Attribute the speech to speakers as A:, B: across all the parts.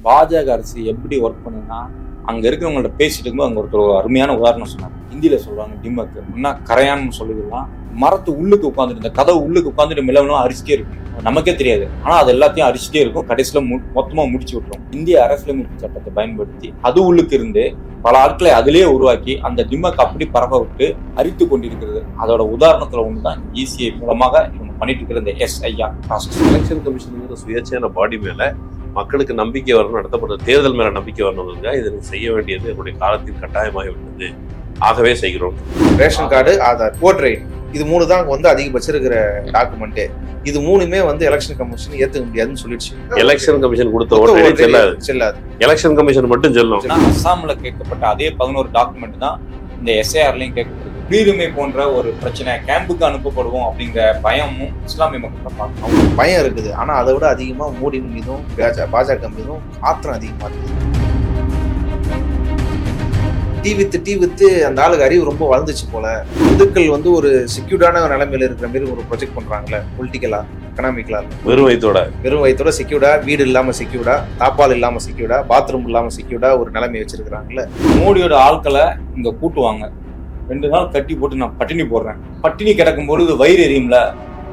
A: பாஜக அரசு எப்படி ஒர்க் பண்ணுன்னா, அங்க இருக்கிறவங்கள்ட்ட பேசிட்டு இருக்கும்போது அங்க ஒருத்தர் ஒரு அருமையான உதாரணம் சொன்னாங்க. ஹிந்தியில சொல்றாங்க டிம்மக்கு முன்னா கரையான்னு சொல்லிடலாம். மரத்து உள்ளுக்கு உட்காந்துட்டு இந்த கதவு உள்ளுக்கு உட்காந்துட்டு மிளவனும் அரிச்சிட்டே இருக்கும். நமக்கே தெரியாது. ஆனா அது எல்லாத்தையும் அரிச்சிட்டே இருக்கும். கடைசியில மொத்தமா முடிச்சு விட்டுரும். இந்திய அரசியலமைப்பு சட்டத்தை பயன்படுத்தி அது உள்ளுக்கு இருந்து பல ஆட்களை அதிலேயே உருவாக்கி அந்த டிம்மக்கு அப்படி பரவ விட்டு அரித்து கொண்டிருக்கிறது. அதோட உதாரணத்துல ஒண்ணுதான் இசிஐ மூலமாக இவங்க பண்ணிட்டு இருக்கிற இந்த SIR ப்ராசஸ்.
B: எலெக்ஷன் கமிஷன் சுயேட்சையான பாடி மேல மக்களுக்கு நம்பிக்கை வரணும், நடத்தப்படுற தேர்தல் மேல நம்பிக்கை வரணுங்க. இதற்கு செய்ய வேண்டியது என்னுடைய காலத்தில் கட்டாயமாக விட்டது. ஆகவே செய்கிறோம்.
C: Ration card, Aadhaar, voter ID, இது 3 தான் அதிகபட்சம் இருக்கிற டாக்குமெண்ட். இது 3மே எலெக்ஷன் கமிஷன் ஏத்துக்க முடியாதுன்னு சொல்லிடுச்சு.
B: எலெக்ஷன் கமிஷன் கொடுத்த ஓட்டர் ஐடி செல்லாது. எலெக்ஷன் கமிஷன் மட்டும் சொல்லும்.
A: அஸ்ஸாம்ல கேட்கப்பட்ட அதே 11 டாக்குமெண்ட் தான் இந்த SIRலயும் கேட்கப்படுது. குடியுரிமை போன்ற ஒரு பிரச்சனை கேம்புக்கு அனுப்பப்படுவோம் அப்படிங்கிற பயமும் இஸ்லாமிய மக்கள் பார்க்கணும்.
C: பயம் இருக்குது. ஆனா அதை விட அதிகமா மோடி மீதும் பாஜக மீதும் ஆத்திரம் அதிகமா இருக்குது. டீ வித்து அந்த ஆளுக்கு அறிவு ரொம்ப வளர்ந்துச்சு போல. இந்துக்கள் ஒரு செக்யூர்டான நிலைமையில இருக்கிற மாதிரி ஒரு ப்ரொஜெக்ட் பண்றாங்களே, பொலிட்டிக்கலா எக்கனாமிக்கலா. வெறும் வயிற்றோட செக்யூர்டா, வீடு இல்லாம செக்யூர்டா, தாப்பால் இல்லாம செக்யூர்டா, பாத்ரூம் இல்லாம செக்யூர்டா ஒரு நிலைமை வச்சிருக்கிறாங்களே.
A: மோடியோட ஆட்களை இங்க கூட்டுவாங்க. 2 நாள் கட்டி போட்டு நான் பட்டினி போடுறேன். பட்டினி கிடக்கும் பொழுது வயிறு எரியும்ல,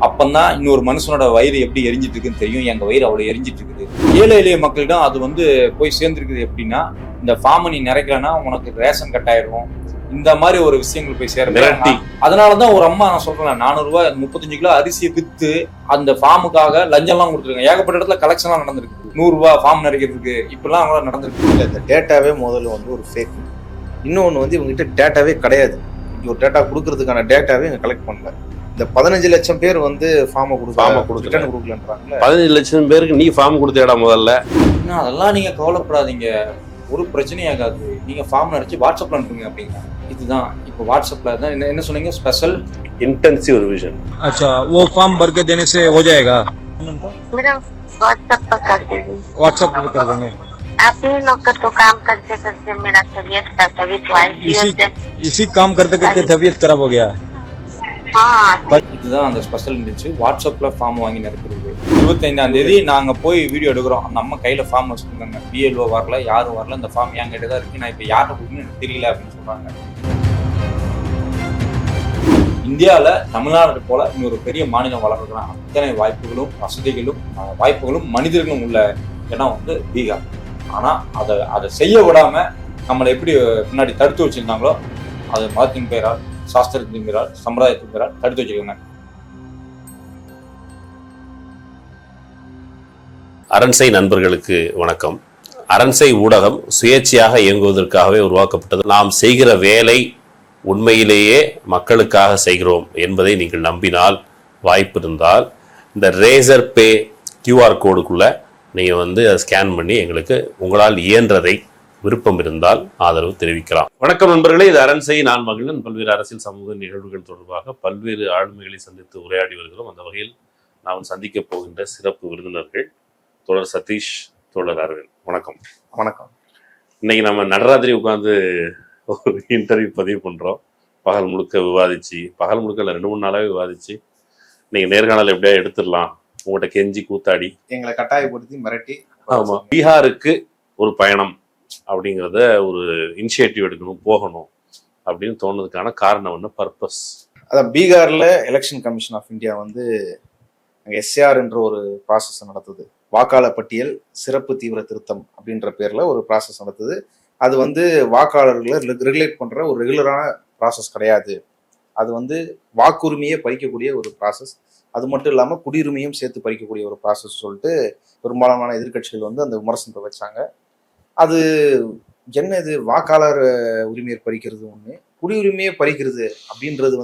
A: அப்பந்தான் இன்னொரு மனுஷனோட வயிறு எப்படி எரிஞ்சிட்டு இருக்குன்னு தெரியும். எங்க வயிறு அவ்வளவு எரிஞ்சிட்டு இருக்குது. ஏழை எளிய மக்களிடம் அது போய் சேர்ந்துருக்குது. எப்படின்னா, இந்த ஃபார்மை நீ நிறைக்கலன்னா உனக்கு ரேஷன் கட்டாயிரும். இந்த மாதிரி ஒரு விஷயங்கள் போய் சேர. அதனாலதான் ஒரு அம்மா நான் சொல்றேன், 400 ரூபாய் 35 கிலோ அரிசியை வித்து அந்த ஃபார்முக்காக லஞ்சம் எல்லாம் கொடுத்துருக்காங்க. ஏகப்பட்ட இடத்துல கலெக்ஷன் எல்லாம் நடந்திருக்கு. 100 ரூபாய் ஃபார்ம் நிறைக்கிறதுக்கு இப்பெல்லாம் அவங்க நடந்திருக்கு.
C: இந்த டேட்டாவே முதல்ல ஒரு ஃபேக். இன்னொன்னு இவங்ககிட்ட டேட்டாவே கிடையாது. ஒரு டேட்டா கொடுக்கறதுக்கான டேட்டாவே இங்க கலெக்ட் பண்ணல. இந்த 15 லட்சம் பேர் ஃபார்மை கொடுக்கலன்றாங்க.
B: 15 லட்சம் பேருக்கு நீ ஃபார்ம் கொடுத்தேடா முதல்ல.
A: அதெல்லாம் நீங்க கவலைப்படாதீங்க, ஒரு பிரச்சனையாகாது. நீங்க ஃபார்ம் அடிச்சு வாட்ஸ்அப்ல அனுப்புங்க அப்படிங்க. இதுதான் இப்போ வாட்ஸ்அப்ல தான் என்ன சொன்னீங்க, ஸ்பெஷல்
B: इंटेंसिव रिवीजन।
D: अच्छा, वो फॉर्म भर के देने से हो जाएगा?
E: मेरा व्हाट्सएप पर कर दीजिए।
D: व्हाट्सएप पर कर देंगे।
E: आप ही लोग का तो काम करते करते मेरा तबीयत
D: इसी काम करते करते तबीयत खराब हो गया।
A: இதுதான் அந்த ஸ்பெஷல் இன்டென்சிவ். வாட்ஸ்அப்ல ஃபார்ம் வாங்கி நிரப்புறது. 25ஆம் தேதி நாங்க போய் வீடியோ எடுக்கிறோம். அந்த அம்மா கையில ஃபார்ம் வச்சுருக்காங்க. BLO வரல, யாரும் வரல. இந்த ஃபார்ம் என் கிட்ட தான் இருக்கு. நான் இப்ப யார்கிட்ட கொடுக்கணும்னு எனக்கு தெரியல அப்படின்னு சொல்றாங்க. இந்தியாவில் தமிழ்நாடு போல இன்னொரு பெரிய மாநிலம் வளர்றதுக்கான அத்தனை வாய்ப்புகளும் வசதிகளும் மனிதர்களும் உள்ள இடம் பீகார். ஆனா அதை செய்ய விடாம நம்மளை எப்படி முன்னாடி தடுத்து வச்சிருந்தாங்களோ, அது மதத்தின் பெயரால், சாஸ்திரத்தின் பெயரால், சம்பிரதாயத்தின் பெயரால் தடுத்து வச்சிருக்காங்க.
B: அரண்சை நண்பர்களுக்கு வணக்கம். அரண்சை ஊடகம் சுயேட்சையாக இயங்குவதற்காகவே உருவாக்கப்பட்டது. நாம் செய்கிற வேலை உண்மையிலேயே மக்களுக்காக செய்கிறோம் என்பதை நீங்கள் நம்பினால், வாய்ப்பு இருந்தால் இந்த ரேசர் பே QR கோடுக்குள்ள நீங்கள் அதை ஸ்கேன் பண்ணி எங்களுக்கு உங்களால் இயன்றதை விருப்பம் இருந்தால் ஆதரவு தெரிவிக்கலாம். வணக்கம் நண்பர்களே, இது அரண்சை. நான் மகிழன். பல்வேறு அரசியல் சமூக நிகழ்வுகள் தொடர்பாக பல்வேறு ஆளுமைகளை சந்தித்து உரையாடி வருகிறோம். அந்த வகையில் நாம் சந்திக்க போகின்ற சிறப்பு விருந்தினர்கள் தோழர் சதீஷ், தோழர் அரவிந்த். வணக்கம்.
C: வணக்கம்.
B: இன்னைக்கு நம்ம நடராத்திரி உட்காந்து ஒரு இன்டர்வியூ பதிவு பண்றோம். பகல் முழுக்க விவாதிச்சு, பகல் முழுக்க 2-3 நாளாவே விவாதிச்சு, நீங்க நேர்காணல் எப்படியா எடுத்துடலாம், உங்கள்கிட்ட கெஞ்சி கூத்தாடி
C: எங்களை கட்டாயப்படுத்தி மிரட்டி.
B: ஆமா, பீகாருக்கு ஒரு பயணம் அப்படிங்கிறத ஒரு இனிஷியேட்டிவ் எடுக்கணும், போகணும் அப்படின்னு தோணுறதுக்கான காரணம் என்ன, பர்பஸ்?
C: அதான் பீகார்ல election commission of India SIR என்ற ஒரு ப்ராசஸ் நடத்துது. வாக்காளர் பட்டியல் சிறப்பு தீவிர திருத்தம் அப்படின்ற பேர்ல ஒரு ப்ராசஸ் நடத்துது. அது வாக்காளர்களை ரெகுலேட் பண்ற ஒரு ரெகுலரான ப்ராசஸ் கிடையாது. அது வாக்குரிமையை பறிக்கக்கூடிய ஒரு ப்ராசஸ். அது மட்டும் இல்லாம குடியுரிமையும் சேர்த்து பறிக்கக்கூடிய ஒரு ப்ராசஸ் சொல்லிட்டு பெரும்பாலான எதிர்கட்சிகள் அந்த விமர்சனத்தை வச்சாங்க. அது என்ன, இது வாக்காளர் உரிமையை பறிக்கிறது ஒண்ணு, குடியுரிமையை பறிக்கிறது அப்படின்றது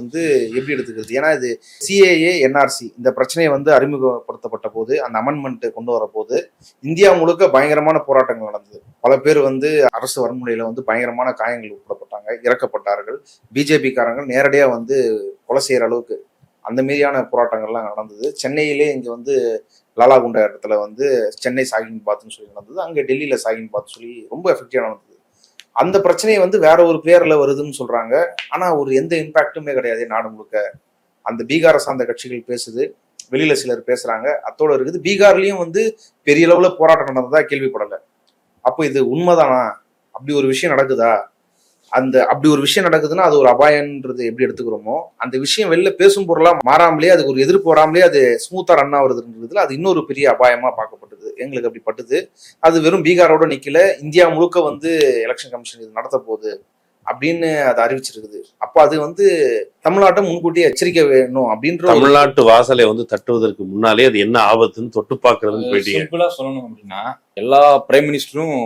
C: எப்படி எடுத்துக்கிறது? ஏன்னா இது CAA NRC இந்த பிரச்சனையை அறிமுகப்படுத்தப்பட்ட போது, அந்த அமெண்ட்மெண்ட் கொண்டு வர போது இந்தியா முழுக்க பயங்கரமான போராட்டங்கள் நடந்தது. பல பேர் அரசு வன்முறையில பயங்கரமான காயங்கள் உட்படப்பட்டாங்க, இறக்கப்பட்டார்கள். பிஜேபி காரங்கள் நேரடியா கொலை செய்யற அளவுக்கு அந்த மாதிரியான போராட்டங்கள்லாம் நடந்தது. சென்னையிலே இங்க லாலா குண்டா இடத்துல சென்னை சாகின் பாத்னு சொல்லி நடந்தது. அங்க டெல்லியில சாகின் பாத் சொல்லி ரொம்ப எஃபெக்டிவா நடந்தது. அந்த பிரச்சனையை வேற ஒரு பேர்ல வருதுன்னு சொல்றாங்க. ஆனா ஒரு எந்த இம்பாக்டுமே கிடையாது நாடு முழுக்க. அந்த பீகாரை சார்ந்த கட்சிகள் பேசுது, வெளியில சிலர் பேசுறாங்க, அத்தோட இருக்குது. பீகார்லயும் பெரிய அளவுல போராட்டம் நடந்ததா கேள்விப்படலை. அப்போ இது உண்மைதானா, அப்படி ஒரு விஷயம் நடக்குதா, அப்படி ஒரு விஷயம் நடக்குதுன்னா அது ஒரு அபாயன்றது எப்படி எடுத்துக்கிறோமோ, அந்த விஷயம் வெளில பேசும் பொருளா மாறாமலே அதுக்கு ஒரு எதிர்ப்பு வராமலே அது ஸ்மூத்தா ரன் ஆகுறதுன்றதுல அது இன்னொரு பெரிய அபாயமா பார்க்கப்பட்டது. எங்களுக்கு அப்படி பட்டுது. அது வெறும் பீகாரோட நிக்கல, இந்தியா முழுக்க வந்து எலெக்ஷன் கமிஷன் இது நடத்த போகுது அப்படின்னு அதை அறிவிச்சிருக்குது. அப்போ அது வந்து தமிழ்நாட்டை முன்கூட்டியே எச்சரிக்கை வேணும் அப்படின்ற
B: தமிழ்நாட்டு வாசலை வந்து தட்டுவதற்கு முன்னாலே அது என்ன ஆபத்துன்னு தொட்டு பார்க்கறதுன்னு போயிட்டீங்க.
A: சிம்பிளா சொல்லணும் அப்படின்னா, எல்லா பிரைம் மினிஸ்டரும்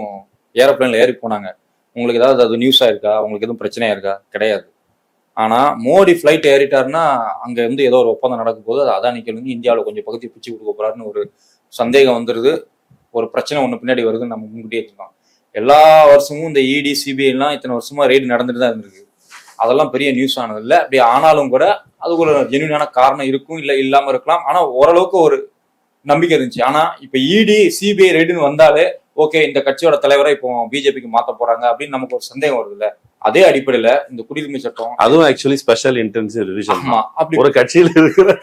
A: ஏரோப்ளேன்ல ஏறி போனாங்க. உங்களுக்கு ஏதாவது அது நியூஸா இருக்கா, உங்களுக்கு எதுவும் பிரச்சனையா இருக்கா? கிடையாது. ஆனா மோடி ஃபிளைட் ஏறிட்டாருன்னா அங்க வந்து ஏதோ ஒரு ஒப்பந்தம் நடக்கும் போது அது அதானிக்கு வந்து இந்தியாவில் கொஞ்சம் பகுதி பிச்சு கொடுக்க போறாருன்னு ஒரு சந்தேகம் வந்துருது. ஒரு பிரச்சனை ஒண்ணு பின்னாடி வருதுன்னு நம்ம முன்கூட்டியே இருக்கோம். எல்லா வருஷமும் இந்த இடி சிபிஐ எல்லாம் இத்தனை வருஷமா ரெய்டு நடந்துட்டு தான் இருந்திருக்கு. அதெல்லாம் பெரிய நியூஸ் ஆனது இல்லை. அப்படி ஆனாலும் கூட அதுக்கு ஒரு ஜென்யூனான காரணம் இருக்கும், இல்லை இல்லாம இருக்கலாம். ஆனா ஓரளவுக்கு ஒரு நம்பிக்கை இருந்துச்சு. ஆனா இப்ப இடி சிபிஐ ரெய்டுன்னு வந்தாலே ஓகே, இந்த கட்சியோட தலைவரை இப்போ பிஜேபிக்கு மாத்த போறாங்க அப்படின்னு நமக்கு ஒரு சந்தேகம் வருது இல்ல. அதே அடிப்படையில இந்த குடியுரிமை சட்டம்,
B: அதுவும் ஆக்சுவலி ஸ்பெஷல் இன்டென்சிவ் ரிவிஷன்.
A: அப்படி
B: ஒரு கட்சியில இருக்கிற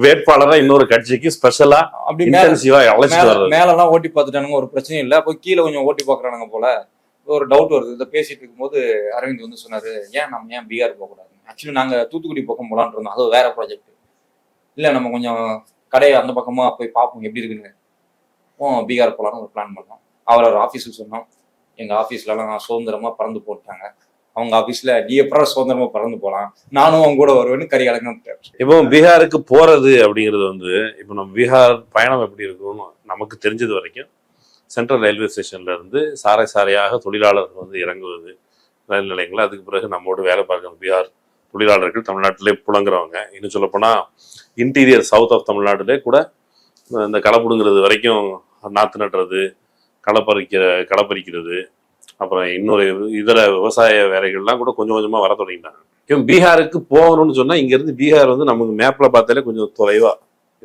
B: வேட்பாளரா இன்னொரு கட்சிக்கு ஸ்பெஷலா
A: அப்படி
B: இன்டென்சிவா அழைச்சிட்டு வர்றது.
A: மேலெல்லாம் ஓட்டி பார்த்துட்டானுங்க, ஒரு பிரச்சனையும் இல்லை. அப்போ கீழே கொஞ்சம் ஓட்டி பாக்குறானுங்க போல ஒரு டவுட் வருது. இதை பேசிட்டு இருக்கும்போது அரவிந்த் வந்து சொன்னாரு, நம்ம ஏன் பீகார் போகக்கூடாது, ஆக்சுவலி நாங்க தூத்துக்குடி பக்கம் போலான்னு இருந்தோம், அது வேற ப்ராஜெக்ட் இல்ல, நம்ம கொஞ்சம் கடையை அந்த பக்கமா போய் பார்ப்போம் எப்படி இருக்குன்னு பீகார் போலான்னு ஒரு பிளான் பண்ணோம். அவர் ஆஃபீஸுக்கு சொன்னோம், எங்க ஆஃபீஸ்லலாம் சுதந்திரமா பறந்து போட்டாங்க, அவங்க ஆஃபீஸ்ல எப்பறம் சுதந்திரமா பறந்து போகலாம், நானும் அவங்க கூட வருவேன்னு கரிகாலங்க.
B: இப்போ பீகாருக்கு போறது அப்படிங்கிறது வந்து, இப்போ நம்ம பீகார் பயணம் எப்படி இருக்கும்னு நமக்கு தெரிஞ்சது வரைக்கும், சென்ட்ரல் ரயில்வே ஸ்டேஷன்ல இருந்து சாரை சாரையாக தொழிலாளர்கள் வந்து இறங்குவது ரயில் நிலையங்கள், அதுக்கு பிறகு நம்மோடு வேலை பார்க்குற பீகார் தொழிலாளர்கள் தமிழ்நாட்டிலே புழங்குறவங்க. இன்னும் சொல்லப்போனால் இன்டீரியர் சவுத் ஆஃப் தமிழ்நாட்டிலே கூட இந்த களப்புடுங்கிறது வரைக்கும் நாற்று நட்டுறது, களப்பறிக்கிறது, அப்புறம் இன்னொரு இதர விவசாய வேலைகள்லாம் கூட கொஞ்சம் கொஞ்சமாக வர தொடங்கிட்டாங்க. பீகாருக்கு போகணும்னு சொன்னால் இங்கேருந்து பீகார் வந்து நமக்கு மேப்பில் பார்த்தாலே கொஞ்சம் தொலைவாக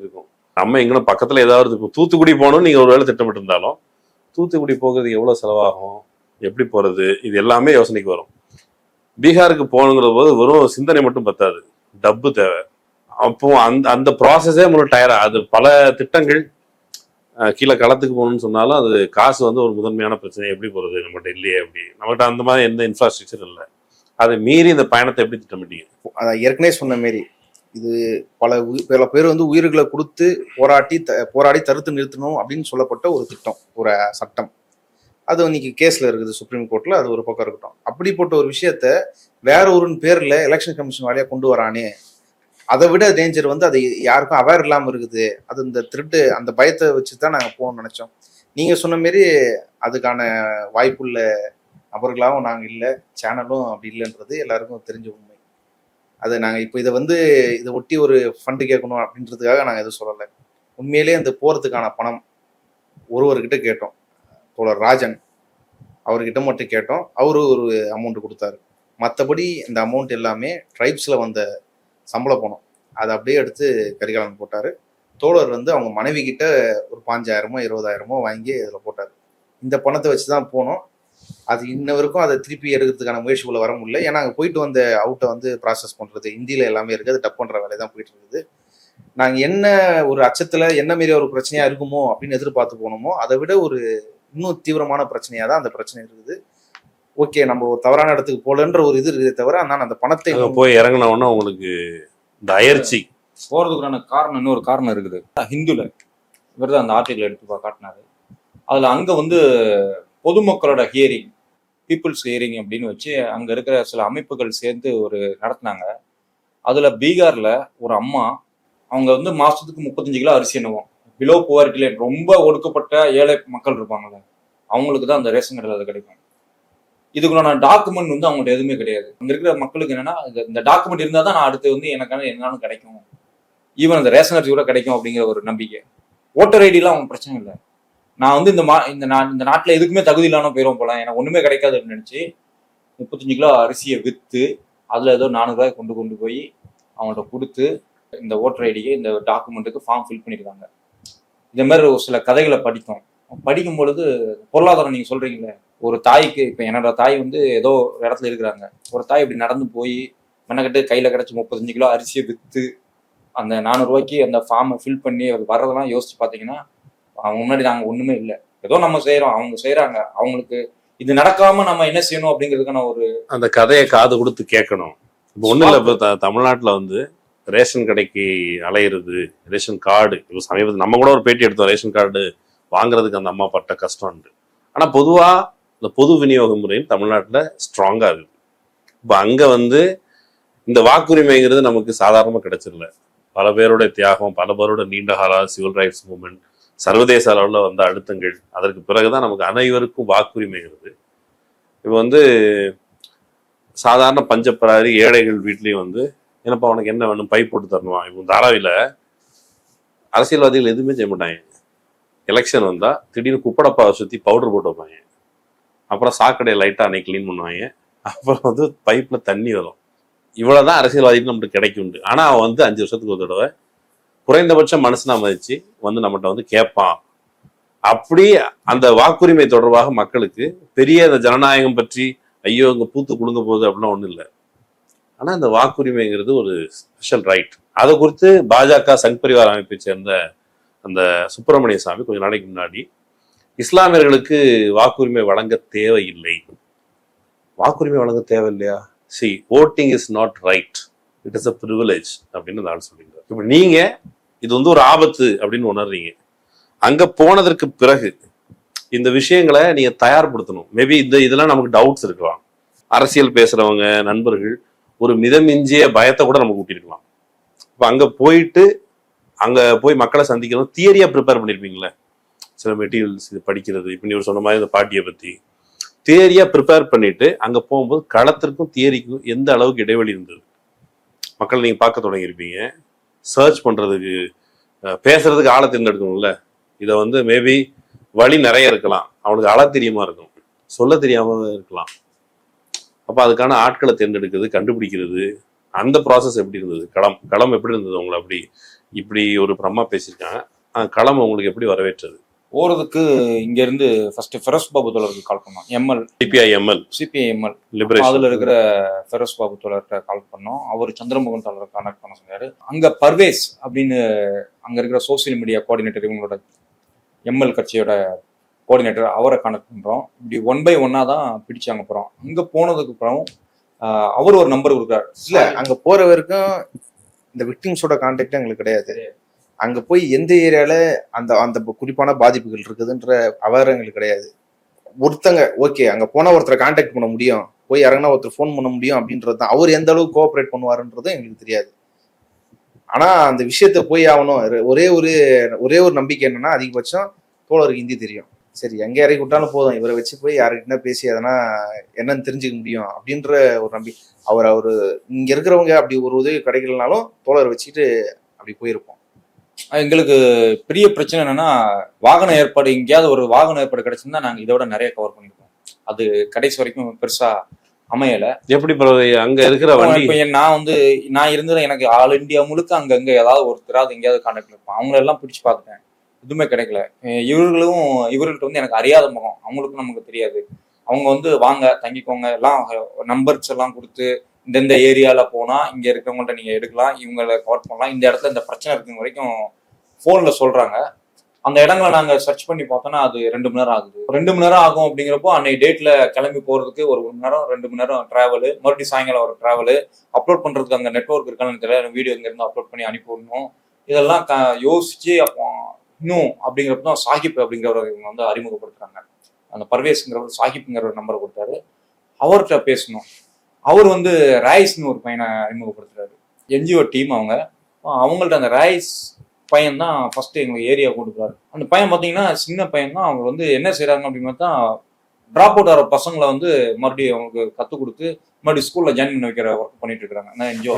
B: இருக்கும். நம்ம எங்கன்னா பக்கத்தில் ஏதாவது இப்போ தூத்துக்குடி போகணும்னு நீங்கள் ஒரு வேளை திட்டமிட்டு இருந்தாலும் தூத்துக்குடி போகிறதுக்கு எவ்வளோ செலவாகும், எப்படி போகிறது, இது எல்லாமே யோசனைக்கு வரும். பீகாருக்கு போகணுங்கிற போது வெறும் சிந்தனை மட்டும் பத்தாது, டப்பு தேவை. அப்போ அந்த ப்ராசஸே முன்னாடி டயரா, அது பல திட்டங்கள் கீழே களத்துக்கு போகணும்னு சொன்னாலும் அது காசு வந்து ஒரு முதன்மையான பிரச்சனை. எப்படி போகிறது, நம்மகிட்ட இல்லையே, அப்படி நம்மகிட்ட அந்த மாதிரி எந்த இன்ஃப்ராஸ்ட்ரக்சர் இல்லை. அதை மீறி இந்த பயணத்தை எப்படி திட்டமிட்டீங்க?
C: அதான் ஏற்கனவே சொன்ன மாரி இது பல பேர் வந்து உயிர்களை கொடுத்து போராடி தடுத்து நிறுத்தணும் அப்படின்னு சொல்லப்பட்ட ஒரு திட்டம், ஒரு சட்டம். அது இன்னைக்கு கேஸ்ல இருக்குது சுப்ரீம் கோர்ட்ல, அது ஒரு பக்கம் இருக்கட்டும். அப்படிப்பட்ட ஒரு விஷயத்த வேற ஒரு பேர்ல எலெக்ஷன் கமிஷன் வழியா கொண்டு வரானே, அதை விட டேஞ்சர் வந்து அது யாருக்கும் அவேர் இல்லாம இருக்குது. அது இந்த திருட்டு அந்த பயத்தை வச்சுதான் நாங்க போகணும்னு நினைச்சோம். நீங்க சொன்ன மாரி அதுக்கான வாய்ப்புள்ள நபர்களாகவும் நாங்க இல்லை, சேனலும் அப்படி இல்லைன்றது எல்லாருக்கும் தெரிஞ்ச உண்மை. அதை நாங்கள் இப்போ இதை ஒட்டி ஒரு ஃபண்டு கேட்கணும் அப்படின்றதுக்காக நாங்கள் எதுவும் சொல்லலை. உண்மையிலே அந்த போகிறதுக்கான பணம் ஒருவர்கிட்ட கேட்டோம், தோழர் ராஜன் அவர்கிட்ட மட்டும் கேட்டோம். அவரு ஒரு அமௌண்ட் கொடுத்தாரு. மற்றபடி இந்த அமௌண்ட் எல்லாமே ட்ரைப்ஸில் வந்த சம்பள பணம். அதை அப்படியே எடுத்து கரிகாலன் போட்டார். தோழர் வந்து அவங்க மனைவி கிட்ட ஒரு 5,000 20,000 வாங்கி அதில் போட்டார். இந்த பணத்தை வச்சு தான் போனோம். அது இன்ன வரைக்கும் அதை திருப்பி எடுக்கிறதுக்கான முயற்சிக்குள்ள வர முடியல. ஏன்னா அங்கே போயிட்டு வந்த அவுட்டை வந்து ப்ராசஸ் பண்ணுறது ஹிந்தியில் எல்லாமே இருக்குது, அது டப் பண்ணுற வேலை தான் போயிட்டு இருக்குது. நாங்கள் என்ன ஒரு அச்சத்தில் என்ன மாரி ஒரு பிரச்சனையாக இருக்குமோ அப்படின்னு எதிர்பார்த்து போனோமோ அதை விட ஒரு இன்னும் தீவிரமான பிரச்சனையாக தான் அந்த பிரச்சனை இருக்குது. ஓகே, நம்ம ஒரு தவறான இடத்துக்கு போகலன்ற ஒரு இது இருக்குதே தவிர, ஆனால் அந்த பணத்தை
B: போய் இறங்கினோன்னா உங்களுக்கு இந்த அயற்சி
A: போகிறதுக்கான காரணம் இன்னொரு காரணம் இருக்குது. ஹிந்துல இவர் தான் அந்த ஆர்டிகிள் எடுத்து காட்டினாரு. அதில் அங்கே வந்து பொதுமக்களோட ஹியரிங், பீப்புள்ஸ் ஹியரிங் அப்படின்னு வச்சு அங்கே இருக்கிற சில அமைப்புகள் சேர்ந்து ஒரு நடத்தினாங்க. அதில் பீகாரில் ஒரு அம்மா, அவங்க வந்து மாதத்துக்கு 35 கிலோ அரிசி என்னவோம், பிலோ புவரிட்டி லைன், ரொம்ப ஒடுக்கப்பட்ட ஏழை மக்கள் இருப்பாங்கல்ல, அவங்களுக்கு தான் அந்த ரேஷன் கடையில் அது கிடைக்கும். இதுக்குள்ள டாக்குமெண்ட் வந்து அவங்கள்ட்ட எதுவுமே கிடையாது. அங்கே இருக்கிற மக்களுக்கு என்னன்னா, இந்த டாக்குமெண்ட் இருந்தால் தான் நான் அடுத்து வந்து எனக்கான என்னாலும் கிடைக்கும், ஈவன் அந்த ரேஷன் அரிசி கூட கிடைக்கும் அப்படிங்கிற ஒரு நம்பிக்கை. ஓட்டர் ஐடியெலாம் அவங்க பிரச்சனை இல்லை. நான் வந்து இந்த நாட்டில் எதுக்குமே தகுதி இல்லாமல் போயிடும் போல, எனக்கு ஒன்றுமே கிடைக்காது அப்படின்னு நினச்சி 35 கிலோ அரிசியை விற்று அதில் ஏதோ 400 ரூபாய் கொண்டு போய் அவங்கள்ட்ட கொடுத்து இந்த ஓட்டர் ஐடிக்கு இந்த டாக்குமெண்ட்டுக்கு ஃபார்ம் ஃபில் பண்ணியிருக்காங்க. இதே மாதிரி ஒரு சில கதைகளை படிக்கும் பொழுது பொருளாதாரம் நீங்கள் சொல்கிறீங்களே, ஒரு தாய்க்கு, இப்போ என்னோட தாய் வந்து ஏதோ ஒரு இடத்துல இருக்கிறாங்க, ஒரு தாய் இப்படி நடந்து போய் மெனக்கட்டு கையில் கிடச்சி 35 கிலோ அரிசியை விற்று அந்த 400 ரூபாய்க்கு அந்த ஃபார்மை ஃபில் பண்ணி அவர் வர்றதெல்லாம் யோசிச்சு பார்த்தீங்கன்னா, அவங்க முன்னாடி நாங்கள் ஒன்றுமே இல்லை. ஏதோ நம்ம செய்யறோம், அவங்க செய்யறாங்க, அவங்களுக்கு இது நடக்காம நம்ம என்ன செய்யணும் அப்படிங்கிறதுக்கான ஒரு
B: அந்த கதையை காது கொடுத்து கேட்கணும். இப்போ ஒன்றும் இல்லை, இப்போ தமிழ்நாட்டில் வந்து ரேஷன் கடைக்கு அலையிறது, ரேஷன் கார்டு, இப்போ சமீபத்தில் நம்ம கூட ஒரு பேட்டி எடுத்தோம், ரேஷன் கார்டு வாங்குறதுக்கு அந்த அம்மா பட்ட கஷ்டம்னு. ஆனால் பொதுவாக இந்த பொது விநியோக முறையும் தமிழ்நாட்டில் ஸ்ட்ராங்காக இருக்குது. இப்போ அங்கே வந்து இந்த வாக்குரிமைங்கிறது நமக்கு சாதாரணமாக கிடைச்சிடல. பல பேருடைய தியாகம், பல பேரோட நீண்ட கால சிவில் ரைட்ஸ் மூவ்மெண்ட், சர்வதேச அளவில் வந்த அழுத்தங்கள், அதற்கு பிறகுதான் நமக்கு அனைவருக்கும் வாக்குரிமைங்கிறது. இப்போ வந்து சாதாரண பஞ்சப்பராரி ஏழைகள் வீட்லேயும் வந்து என்னப்பா உனக்கு என்ன வேணும், பைப் போட்டு தரணுமா? இப்போ தாராவியில் அரசியல்வாதிகள் எதுவுமே செய்ய மாட்டாங்க. எலெக்ஷன் வந்தால் திடீர்னு குப்படப்பாவை சுற்றி பவுடர் போட்டு வைப்பாங்க, அப்புறம் சாக்கடையை லைட்டாக அன்னைக்கு க்ளீன் பண்ணுவாங்க, அப்புறம் வந்து பைப்பில் தண்ணி வரும். இவ்வளோதான் அரசியல்வாதிகள் நம்மளுக்கு கிடைக்குண்டு. ஆனால் அவன் வந்து 5 வருஷத்துக்கு ஒரு தடவை குறைந்தபட்சம் மனசுனா மதிச்சு வந்து நம்மகிட்ட வந்து கேட்பான். அப்படி அந்த வாக்குரிமை தொடர்பாக மக்களுக்கு பெரிய இந்த ஜனநாயகம் பற்றி ஐயோ இங்கே பூத்து குலுங்க போகுது அப்படின்னா ஒன்றும் இல்லை. ஆனால் இந்த வாக்குரிமைங்கிறது ஒரு ஸ்பெஷல் ரைட். அதை குறித்து பாஜக சங் பரிவார் அமைப்பை சேர்ந்த அந்த சுப்பிரமணிய சாமி கொஞ்ச நாளைக்கு முன்னாடி இஸ்லாமியர்களுக்கு வாக்குரிமை வழங்க தேவையில்லை, வாக்குரிமை வழங்க தேவையில்லையா, see voting is not right, it is a privilege அப்படின்னு நான் சொல்லியிருந்தேன். இப்போ நீங்க இது வந்து ஒரு ஆபத்து அப்படின்னு உணர்றீங்க. அங்க போனதற்கு பிறகு இந்த விஷயங்களை நீங்க தயார்படுத்தணும். மேபி இதெல்லாம் நமக்கு டவுட்ஸ் இருக்கலாம். அரசியல் பேசுறவங்க நண்பர்கள் ஒரு மிதமிஞ்சிய பயத்தை கூட நமக்கு ஊட்டிருக்கலாம். இப்போ அங்க போயிட்டு அங்க போய் மக்களை சந்திக்கணும், தியரியா ப்ரிப்பேர் பண்ணிருப்பீங்களே, சில மெட்டீரியல்ஸ் இது படிக்கிறது. இப்போ நீ சொன்ன மாதிரி இந்த பாட்டியை பத்தி தியரியா ப்ரிப்பேர் பண்ணிட்டு அங்க போகும்போது களத்திற்கும் தியரிக்கும் எந்த அளவுக்கு இடைவெளி இருந்தது மக்கள் நீங்க பார்க்க தொடங்கியிருப்பீங்க. சர்ச் பண்றதுக்கு, பேசுறதுக்கு ஆளை தேர்ந்தெடுக்கணும்ல. இதை வந்து மேபி வழி நிறைய இருக்கலாம், அவனுக்கு ஆள தெரியுமா இருக்கும், சொல்ல தெரியாம இருக்கலாம். அப்ப அதுக்கான ஆட்களை தேர்ந்தெடுக்கிறது, கண்டுபிடிக்கிறது, அந்த ப்ராசஸ் எப்படி இருந்தது? களம் எப்படி இருந்தது உங்களை? அப்படி இப்படி ஒரு பிரம்மா பேசியிருக்காங்க, களம் உங்களுக்கு எப்படி வரவேற்றது?
A: போறதுக்கு இங்க இருந்து ஃபர்ஸ்ட் ஃபெரோஸ் பாபு தோழருக்கு கால் பண்ணோம். எம்எல் சிபிஐ எம்எல் அதுல இருக்கிற ஃபெரோஸ் பாபு தோழர்கிட்ட கால் பண்ணோம். அவர் சந்திரமோகன் தோழரை கான்டாக்ட் பண்ண சொன்னாரு. அங்க பர்வேஸ் அப்படின்னு அங்க இருக்கிற சோசியல் மீடியா கோஆர்டினேட்டர், இவங்களோட எம்எல் கட்சியோட கோஆர்டினேட்டர், அவரை கான்டாக்ட் பண்றோம். இப்படி 1 by 1 தான் பிடிச்சாங்க. அப்புறம் அங்க போனதுக்கு அப்புறம் அவர் ஒரு நம்பர் கொடுக்குறாரு.
C: இல்ல அங்க போற வரைக்கும் இந்த விக்டிம்ஸோட கான்டாக்ட் எங்களுக்கு கிடையாது. அங்க போய் எந்த ஏரியால அந்த அந்த குறிப்பான பாதிப்புகள் இருக்குதுன்ற அவரம் எங்களுக்கு கிடையாது. ஒருத்தங்க ஓகே அங்க போனா ஒருத்தரை கான்டாக்ட் பண்ண முடியும், போய் இறங்கினா ஒருத்தர் ஃபோன் பண்ண முடியும் அப்படின்றது தான். அவர் எந்த அளவுக்கு கோஆப்ரேட் பண்ணுவாருன்றதும் எங்களுக்கு தெரியாது. ஆனா அந்த விஷயத்த போய் ஆகணும். ஒரே ஒரு நம்பிக்கை என்னன்னா, அதிகபட்சம் தோழருக்கு ஹிந்தி தெரியும், சரி எங்க இறக்கி விட்டாலும் போதும், இவரை வச்சு போய் யாருக்கிட்ட பேசி அதனா என்னன்னு தெரிஞ்சுக்க முடியும் அப்படின்ற ஒரு நம்பிக்கை. அவரு இங்க இருக்கிறவங்க அப்படி ஒரு உதவி கிடைக்கலனாலும் தோழரை வச்சுட்டு அப்படி போயிருப்போம்.
A: எங்களுக்கு பெரிய பிரச்சனை என்னன்னா, வாகன ஏற்பாடு, எங்கேயாவது ஒரு வாகன ஏற்பாடு கிடைச்சிருந்தா நாங்க இதோட நிறைய கவர் பண்ணிருக்கோம். அது கடைசி வரைக்கும் பெருசா அமையல.
B: எப்படி அங்க இருக்கிற
A: இப்ப நான் இருந்தது எனக்கு ஆல் இந்தியா முழுக்க அங்கங்க ஏதாவது ஒருத்தராவது எங்கேயாவது கான்டாக்ட் இருப்போம். அவங்கள எல்லாம் பிடிச்சு பார்த்துட்டேன், எதுவுமே கிடைக்கல. இவர்கள்ட்ட வந்து எனக்கு அறியாத முகம், அவங்களுக்கும் நமக்கு தெரியாது. அவங்க வாங்க தங்கிக்கோங்க எல்லாம் நம்பர்ஸ் எல்லாம் கொடுத்து, இந்த ஏரியால போனா இங்க இருக்கவங்கள்ட்ட நீங்க எடுக்கலாம், இவங்களை கவர் பண்ணலாம், இந்த இடத்துல இந்த பிரச்சனை இருக்குங்க வரைக்கும் போன்ல சொல்றாங்க. அந்த இடங்களை நாங்க சர்ச் பண்ணி பார்த்தோம்னா அது 2 மணி நேரம் ஆகுது. 2 மணி நேரம் ஆகும் அப்படிங்கிறப்போ அன்னைக்கு டேட்ல கிளம்பி போறதுக்கு 1 மணி நேரம் 2 மணி நேரம் டிராவலு, மறுபடியும் சாயங்காலம் ஒரு டிராவலு, அப்லோட் பண்றதுக்கு அங்க நெட்வொர்க் இருக்கான்னு தெரியல, வீடியோ இங்க இருந்து அப்லோட் பண்ணி அனுப்பி விடணும். இதெல்லாம் யோசிச்சு அப்போ இன்னும் அப்படிங்கிறப்ப தான் சாஹிப் அப்படிங்கிறவர் இவங்க அறிமுகப்படுத்துறாங்க. அந்த பர்வேஸ்ங்கிறவர் சாஹிப்ங்கிற ஒரு நம்பரை கொடுத்தாரு, அவர்கிட்ட பேசணும். அவர் ராய்ஸ்னு ஒரு பையனை அறிமுகப்படுத்துறாரு, என்ஜிஓ டீம். அவங்கள்ட்ட அந்த ராய்ஸ் பையன் தான் ஃபர்ஸ்ட் எங்களுக்கு ஏரியா கொண்டு போறாரு. அந்த பையன் பார்த்தீங்கன்னா சின்ன பையன் தான். அவங்க என்ன செய்யறாங்க அப்படின்னு பார்த்தா, ட்ராப் அவுட் ஆகிற பசங்களை மறுபடியும் அவங்களுக்கு கற்றுக் கொடுத்து மறுபடியும் ஸ்கூல்ல ஜாயின் பண்ண வைக்கிற ஒர்க் பண்ணிட்டு இருக்கிறாங்க என்ஜிஓ.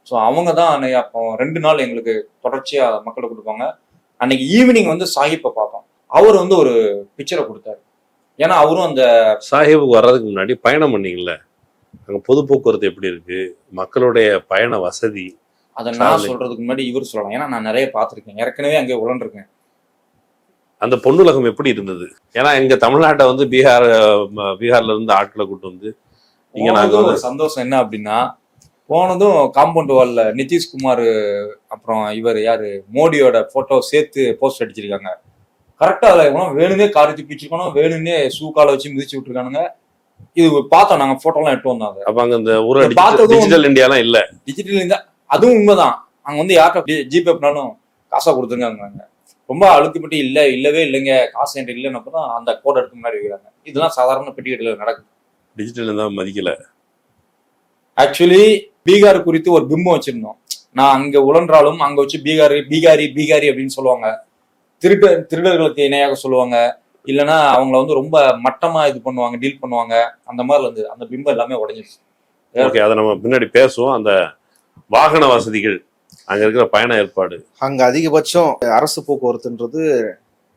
A: ஸோ அவங்க தான் அப்போ 2 நாள் எங்களுக்கு தொடர்ச்சியா மக்களை கொடுப்பாங்க. அன்னைக்கு ஈவினிங் சாஹிப்பை பார்த்தோம். அவர் ஒரு பிக்சரை கொடுத்தாரு. ஏன்னா அவரும் அந்த
B: சாஹிப்புக்கு வர்றதுக்கு முன்னாடி பயணம் பண்ணீங்கல்ல, அங்க பொது போக்குவரத்து எப்படி இருக்கு, மக்களுடைய பயண வசதி,
A: அதை நான் சொல்றதுக்கு முன்னாடி இவர் சொல்லலாம். ஏன்னா நான் நிறைய பார்த்துருக்கேன், ஏற்கனவே அங்கே உழண்டிருக்கேன்.
B: அந்த பொண்ணுலகம் எப்படி இருந்தது? ஏன்னா எங்க தமிழ்நாட்டை பீகார்ல இருந்து ஆட்களை கூட்டு இங்க நாங்க
A: ஒரு சந்தோஷம் என்ன அப்படின்னா, போனதும் காம்பவுண்ட் வால்ல நிதிஷ்குமார் அப்புறம் இவர் யாரு மோடியோட போட்டோ சேர்த்து போஸ்ட் அடிச்சிருக்காங்க. கரெக்டா அதை வேணும்னே காரி தூக்கிச்சிருக்கணும், வேணும்னே ஷூ காலை வச்சு மிதிச்சு விட்டுருக்கானுங்க. இது பார்த்தோம், நாங்க போட்டோலாம் எடுத்து வந்தோம். அதை
B: அப்ப அங்க இந்த ஒரு
A: பார்த்ததும்
B: டிஜிட்டல் இந்தியாலாம் இல்ல.
A: டிஜிட்டல் இருந்தா அதுவும் உண்மைதான். அங்க வந்து யார்கிட்ட ஜிபே பண்ணாலும் காசா கொடுத்துருக்காங்க. ரொம்ப அழுத்தப்பட்டு இல்லவே இல்லைங்க, காசு என்கிட்ட இல்லைன்னப்பதான் அந்த கோட் எடுத்து முன்னாடி வைக்கிறாங்க. இதெல்லாம் சாதாரண பெட்டிக்கடையில் நடக்குது.
B: டிஜிட்டல் இருந்தா மதிக்கல.
A: ஆக்சுவலி பீகார் குறித்து ஒரு பிம்பம் வச்சிருந்தோம். நான் அங்க உழன்றாலும் அங்க வச்சு பீகாரி அப்படின்னு சொல்லுவாங்க. திருடர்களுக்கு இணையாக சொல்லுவாங்க, இல்லைன்னா அவங்கள வந்து ரொம்ப மட்டமா இது பண்ணுவாங்க, டீல் பண்ணுவாங்க. அந்த மாதிரி இருந்து அந்த பிம்பம் எல்லாமே உடைஞ்சிருச்சு.
B: ஓகே, அதை நம்ம பின்னாடி பேசுவோம். அந்த வாகன வசதிகள், அங்க இருக்கிற பயண ஏற்பாடு,
C: அங்க அதிகபட்சம் அரசு போக்குவரத்துன்றது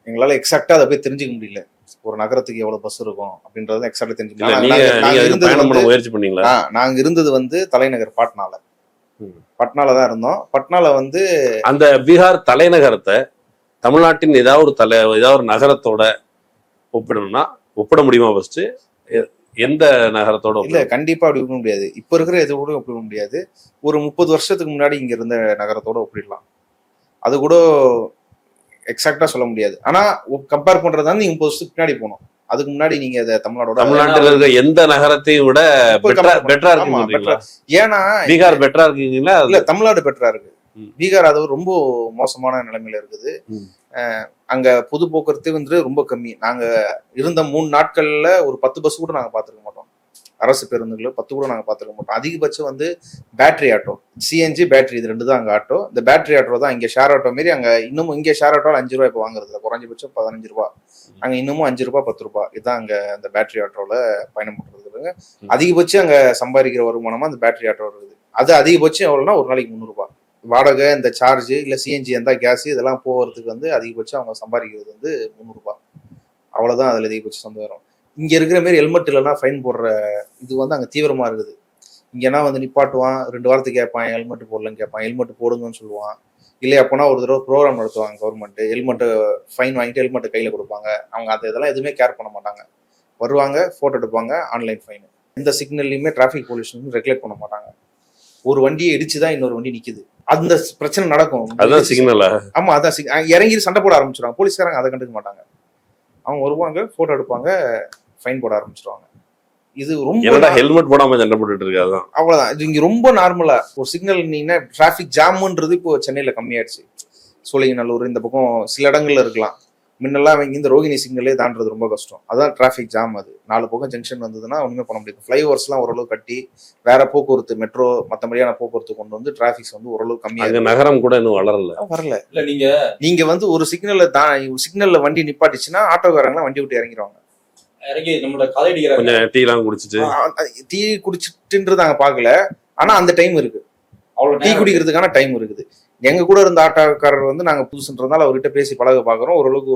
C: எங்களால எக்ஸாக்டா அதை போய் தெரிஞ்சுக்க முடியல. ஒரு நகரத்துக்கு எவ்வளவு பஸ் இருக்கும் அப்படின்றத எக்ஸாக்டா தெரிஞ்சுக்க
B: பயணம் பண்ண முயற்சி பண்ணீங்களா?
C: நாங்க இருந்தது வந்து தலைநகர் பட்னால தான் இருந்தோம். பட்னால வந்து
B: அந்த பீகார் தலைநகரத்தை தமிழ்நாட்டின் ஏதாவது ஒரு நகரத்தோட ஒப்பிட முடியுமா? ஃபர்ஸ்ட் எந்த நகரத்தோட?
C: இல்ல, கண்டிப்பா அப்படி ஒப்பிட முடியாது. இப்ப இருக்கிற எது கூட ஒப்பிட முடியாது. ஒரு 30 வருஷத்துக்கு முன்னாடி இங்க இருந்த நகரத்தோட ஒப்பிடலாம். அது கூட எக்ஸாக்டா சொல்ல முடியாது. ஆனா கம்பேர் பண்றதா நீங்க 30 வருஷத்துக்கு பின்னாடி போகணும். அதுக்கு முன்னாடி நீங்க
B: தமிழ்நாட்டில் இருக்க எந்த நகரத்தையும் விட பெட்டரா இருக்கு.
C: ஏன்னா
B: பீகார் பெட்டரா இருக்கீங்களா?
C: இல்ல, தமிழ்நாடு பெட்டரா இருக்கு. பீகார் அது ரொம்ப மோசமான நிலைமையில இருக்குது. அங்க பொது போக்குவரத்து வந்து ரொம்ப கம்மி. நாங்க இருந்த 3 நாட்கள்ல ஒரு 10 பஸ் கூட நாங்க பாத்துருக்க மாட்டோம். அரசு பேருந்துகள் 10 கூட நாங்க பாத்துருக்க மாட்டோம். அதிகபட்சம் வந்து பேட்டரி ஆட்டோ, சிஎன்ஜி பேட்டரி, இது 2 தான் அங்க ஆட்டோ. இந்த பேட்டரி ஆட்டோ தான் இங்க ஷேர் ஆட்டோ மாரி. அங்க இன்னமும் இங்க ஷேர் ஆட்டோல 5 ரூபாய் இப்ப வாங்குறதுல, குறைஞ்சபட்சம் 15 ரூபாய். அங்க இன்னமும் 5 ரூபாய் 10 ரூபாய் இதுதான் அங்க அந்த பேட்டரி ஆட்டோல பயணம் பண்றதுக்கு. அதிகபட்சம் அங்க சம்பாதிக்கிற வருமானமா அந்த பேட்டரி ஆட்டோ இருக்குது. அது அதிகபட்சம் எவ்வளவுனா ஒரு நாளைக்கு 300 ரூபாய் வாடகை, இந்த சார்ஜ், இல்ல சிஎன்ஜி இருந்தா கேஸ், இதெல்லாம் போகிறதுக்கு வந்து அதிகபட்சம் அவங்க சம்பாதிக்கிறது வந்து 300 ரூபாய். அவ்வளவுதான் அதுல அதிகபட்சம் சம்பாதிக்கிறோம். இங்க இருக்கிற மாதிரி ஹெல்மெட் இல்லைன்னா ஃபைன் போடுற இது வந்து அங்க தீவிரமா இருக்குது. இங்கன்னா வந்து நிப்பாட்டுவான், 2 வாரத்துக்கு கேட்பான், ஹெல்மெட் போடலன்னு கேட்பான், ஹெல்மெட் போடுங்கன்னு சொல்லுவான். இல்லை அப்போனா ஒரு தடவை ப்ரோக்ராம் நடத்துவாங்க கவர்மெண்ட், ஹெல்மெட்டு ஃபைன் வாங்கிட்டு ஹெல்மெட்டை கையில கொடுப்பாங்க. அவங்க அந்த இதெல்லாம் எதுவுமே கேர் பண்ண மாட்டாங்க. வருவாங்க, போட்டோ எடுப்பாங்க, ஆன்லைன் ஃபைன். எந்த சிக்னல்லையுமே டிராஃபிக் போலீஸ் வந்து ரெகுலேட் பண்ண மாட்டாங்க. ஒரு வண்டியை இடிச்சுதான் இன்னொரு வண்டி நிக்குது. அந்த பிரச்சனை நடக்கும்.
B: அதான் சிக்னலா? ஆமா,
C: அதான் இறங்கி சண்டை போட ஆரம்பிச்சிருவாங்க. போலீஸ்காரங்க அதை கண்டுக்க மாட்டாங்க. அவங்க வருவாங்க, போட்டோ எடுப்பாங்க, ஃபைன் போட ஆரம்பிச்சிருவாங்க. இது ரொம்ப
B: ஹெல்மெட் போடாம சண்டை போட்டுட்டு இருக்காது.
C: அவ்வளவுதான். இது இங்க ரொம்ப நார்மலா ஒரு சிக்னல் நீங்க டிராபிக் ஜாம்ன்றது இப்போ சென்னையில கம்மியாயிடுச்சு. சோழிங்கநல்லூர் இந்த பக்கம் சில இடங்கள்ல இருக்கலாம். முன்னெல்லாம் இந்த ரோகிணி சிக்னலே தாண்டது ரொம்ப கஷ்டம். அதான் டிராபிக் ஜாம். அது 4 பக்கம் ஜங்ஷன் வந்ததுன்னா ஒண்ணுமே பண்ண முடியும். ஃபிளைஓவர்ஸ்லாம் ஓரளவு கட்டி வேற போக்குவரத்து, மெட்ரோ, மற்றபடியான போக்குவரத்து கொண்டு வந்து டிராபிக்ஸ் வந்து ஓரளவு கம்மியாக.
B: நகரம் கூட இன்னும் வரல.
A: இல்ல,
C: நீங்க வந்து ஒரு சிக்னல்ல வண்டி நிப்பாட்டிச்சுன்னா ஆட்டோக்காரங்களாம் வண்டி விட்டு இறங்கிடுவாங்க.
A: இறங்கி நம்மளோட கதை அடிக்கிறாங்க.
B: டீ எல்லாம் குடிச்சிட்டு,
C: டீ குடிச்சிட்டுன்றது நாங்க பாக்கல. ஆனா அந்த டைம் இருக்கு, அவ்வளவு டீ குடிக்கிறதுக்கான டைம் இருக்குது. எங்க கூட இருந்த ஆட்டோக்காரர் வந்து நாங்க புதுசுன்றதுனால அவர்கிட்ட பேசி பழக பாக்குறோம். ஓரளவுக்கு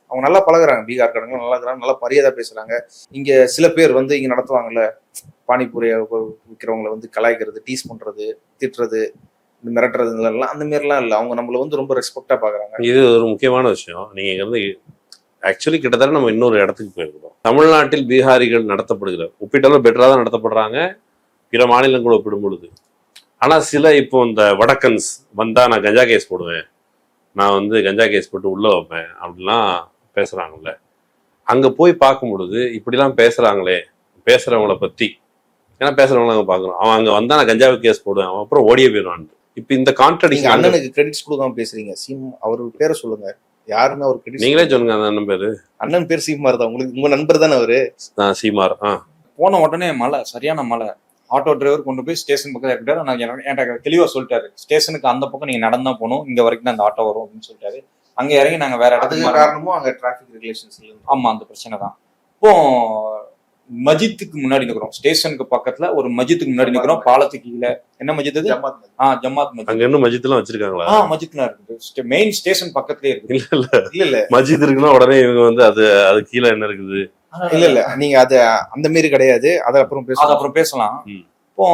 C: அவங்க நல்லா பழகுறாங்க. பீகார்காரங்க நல்லா இருக்கிறாங்க, நல்லா மரியாதை பேசுறாங்க. இங்க சில பேர் வந்து இங்க நடத்துவாங்கல்ல, பானிபூரி விற்கிறவங்களை வந்து கலாய்க்கிறது, டீஸ் பண்றது, திட்டுறது, மிரட்டுறது எல்லாம் அந்த மாதிரிலாம் இல்லை. அவங்க நம்மள வந்து ரொம்ப ரெஸ்பெக்டா பாக்குறாங்க.
B: இது ஒரு முக்கியமான விஷயம். நீங்க இங்க இருந்து ஆக்சுவலி கிட்டத்தட்ட நம்ம இன்னொரு இடத்துக்கு போயிருக்கிறோம். தமிழ்நாட்டில் பீகாரிகள் நடத்தப்படுகிற ஒப்பீட்டளவு பெட்டரா தான் நடத்தப்படுறாங்க பிற மாநிலங்களோட ஒப்பிடும் பொழுது. ஆனா சில இப்போ இந்த வடக்கன்ஸ் வந்தா நான் கஞ்சா கேஸ் போடுவேன், நான் வந்து கஞ்சா கேஸ் போட்டு உள்ள வைப்பேன் அப்படிலாம் பேசுறாங்கல்ல. அங்க போய் பார்க்கும் பொழுது இப்படிலாம் பேசுறாங்களே, பேசுறவங்கள பத்தி, ஏன்னா பேசுறவங்கள அங்க பாக்குறோம். அவன் அங்க வந்தா நான் கஞ்சாவுக்கு கேஸ் போடுவேன், அவன் அப்புறம் ஓடியே போயிடுவான். இப்ப இந்த கான்ட்ராடிக்ஷன்.
C: அண்ணனுக்கு கிரெடிட்ஸ் கொடுக்காம பேசுறீங்க. அவர் பேரை சொல்லுங்க, யாருன்னு அவர் கிரெடிட்
B: நீங்களே சொல்லுங்க. அந்த அண்ணன் பேரு?
C: அண்ணன் பேர் சீமார் தான். உங்களுக்கு உங்க நண்பர் தானே அவரு?
B: சீமார்.
A: போன உடனே மழை, சரியான மழை. ஆட்டோ டிரைவர் கொண்டு போய் ஸ்டேஷன் பக்கத்தில் இருக்கிட்டாரு. நான் என்கிட்ட தெளிவா சொல்லிட்டாரு, ஸ்டேஷனுக்கு அந்த பக்கம் நீங்க நடந்தா போகணும், இங்க வரைக்கும் தான் அந்த ஆட்டோ வரும் அப்படின்னு சொல்லிட்டாரு. அங்க இறங்கி நாங்க வேற இடத்துக்கு.
C: காரணமும் அங்க டிராபிக் ரெகுலேஷன்ஸ் இல்லை.
A: ஆமா, அந்த பிரச்சனை தான். இப்போ மஜித்துக்கு முன்னாடி நிக்கிறோம், ஸ்டேஷனுக்கு பக்கத்துல ஒரு மஜித்துக்கு முன்னாடி நிக்கிறோம், பாலத்துக்கு கீழே. என்ன மஜித் அது? ஜமாத் மஜித்.
B: அங்க இன்னும் மஜித் எல்லாம் வச்சிருக்காங்களா?
A: மஜித்லாம் இருக்குது, மெயின் ஸ்டேஷன் பக்கத்துலயே இருக்கு.
C: இல்ல
B: மஜித் இருக்குன்னா உடனே இவங்க வந்து அது கீழே என்ன இருக்குது?
C: இல்ல நீங்க அது அந்த மாரி கிடையாது. அதை அப்புறம்
A: பேசலாம். இப்போ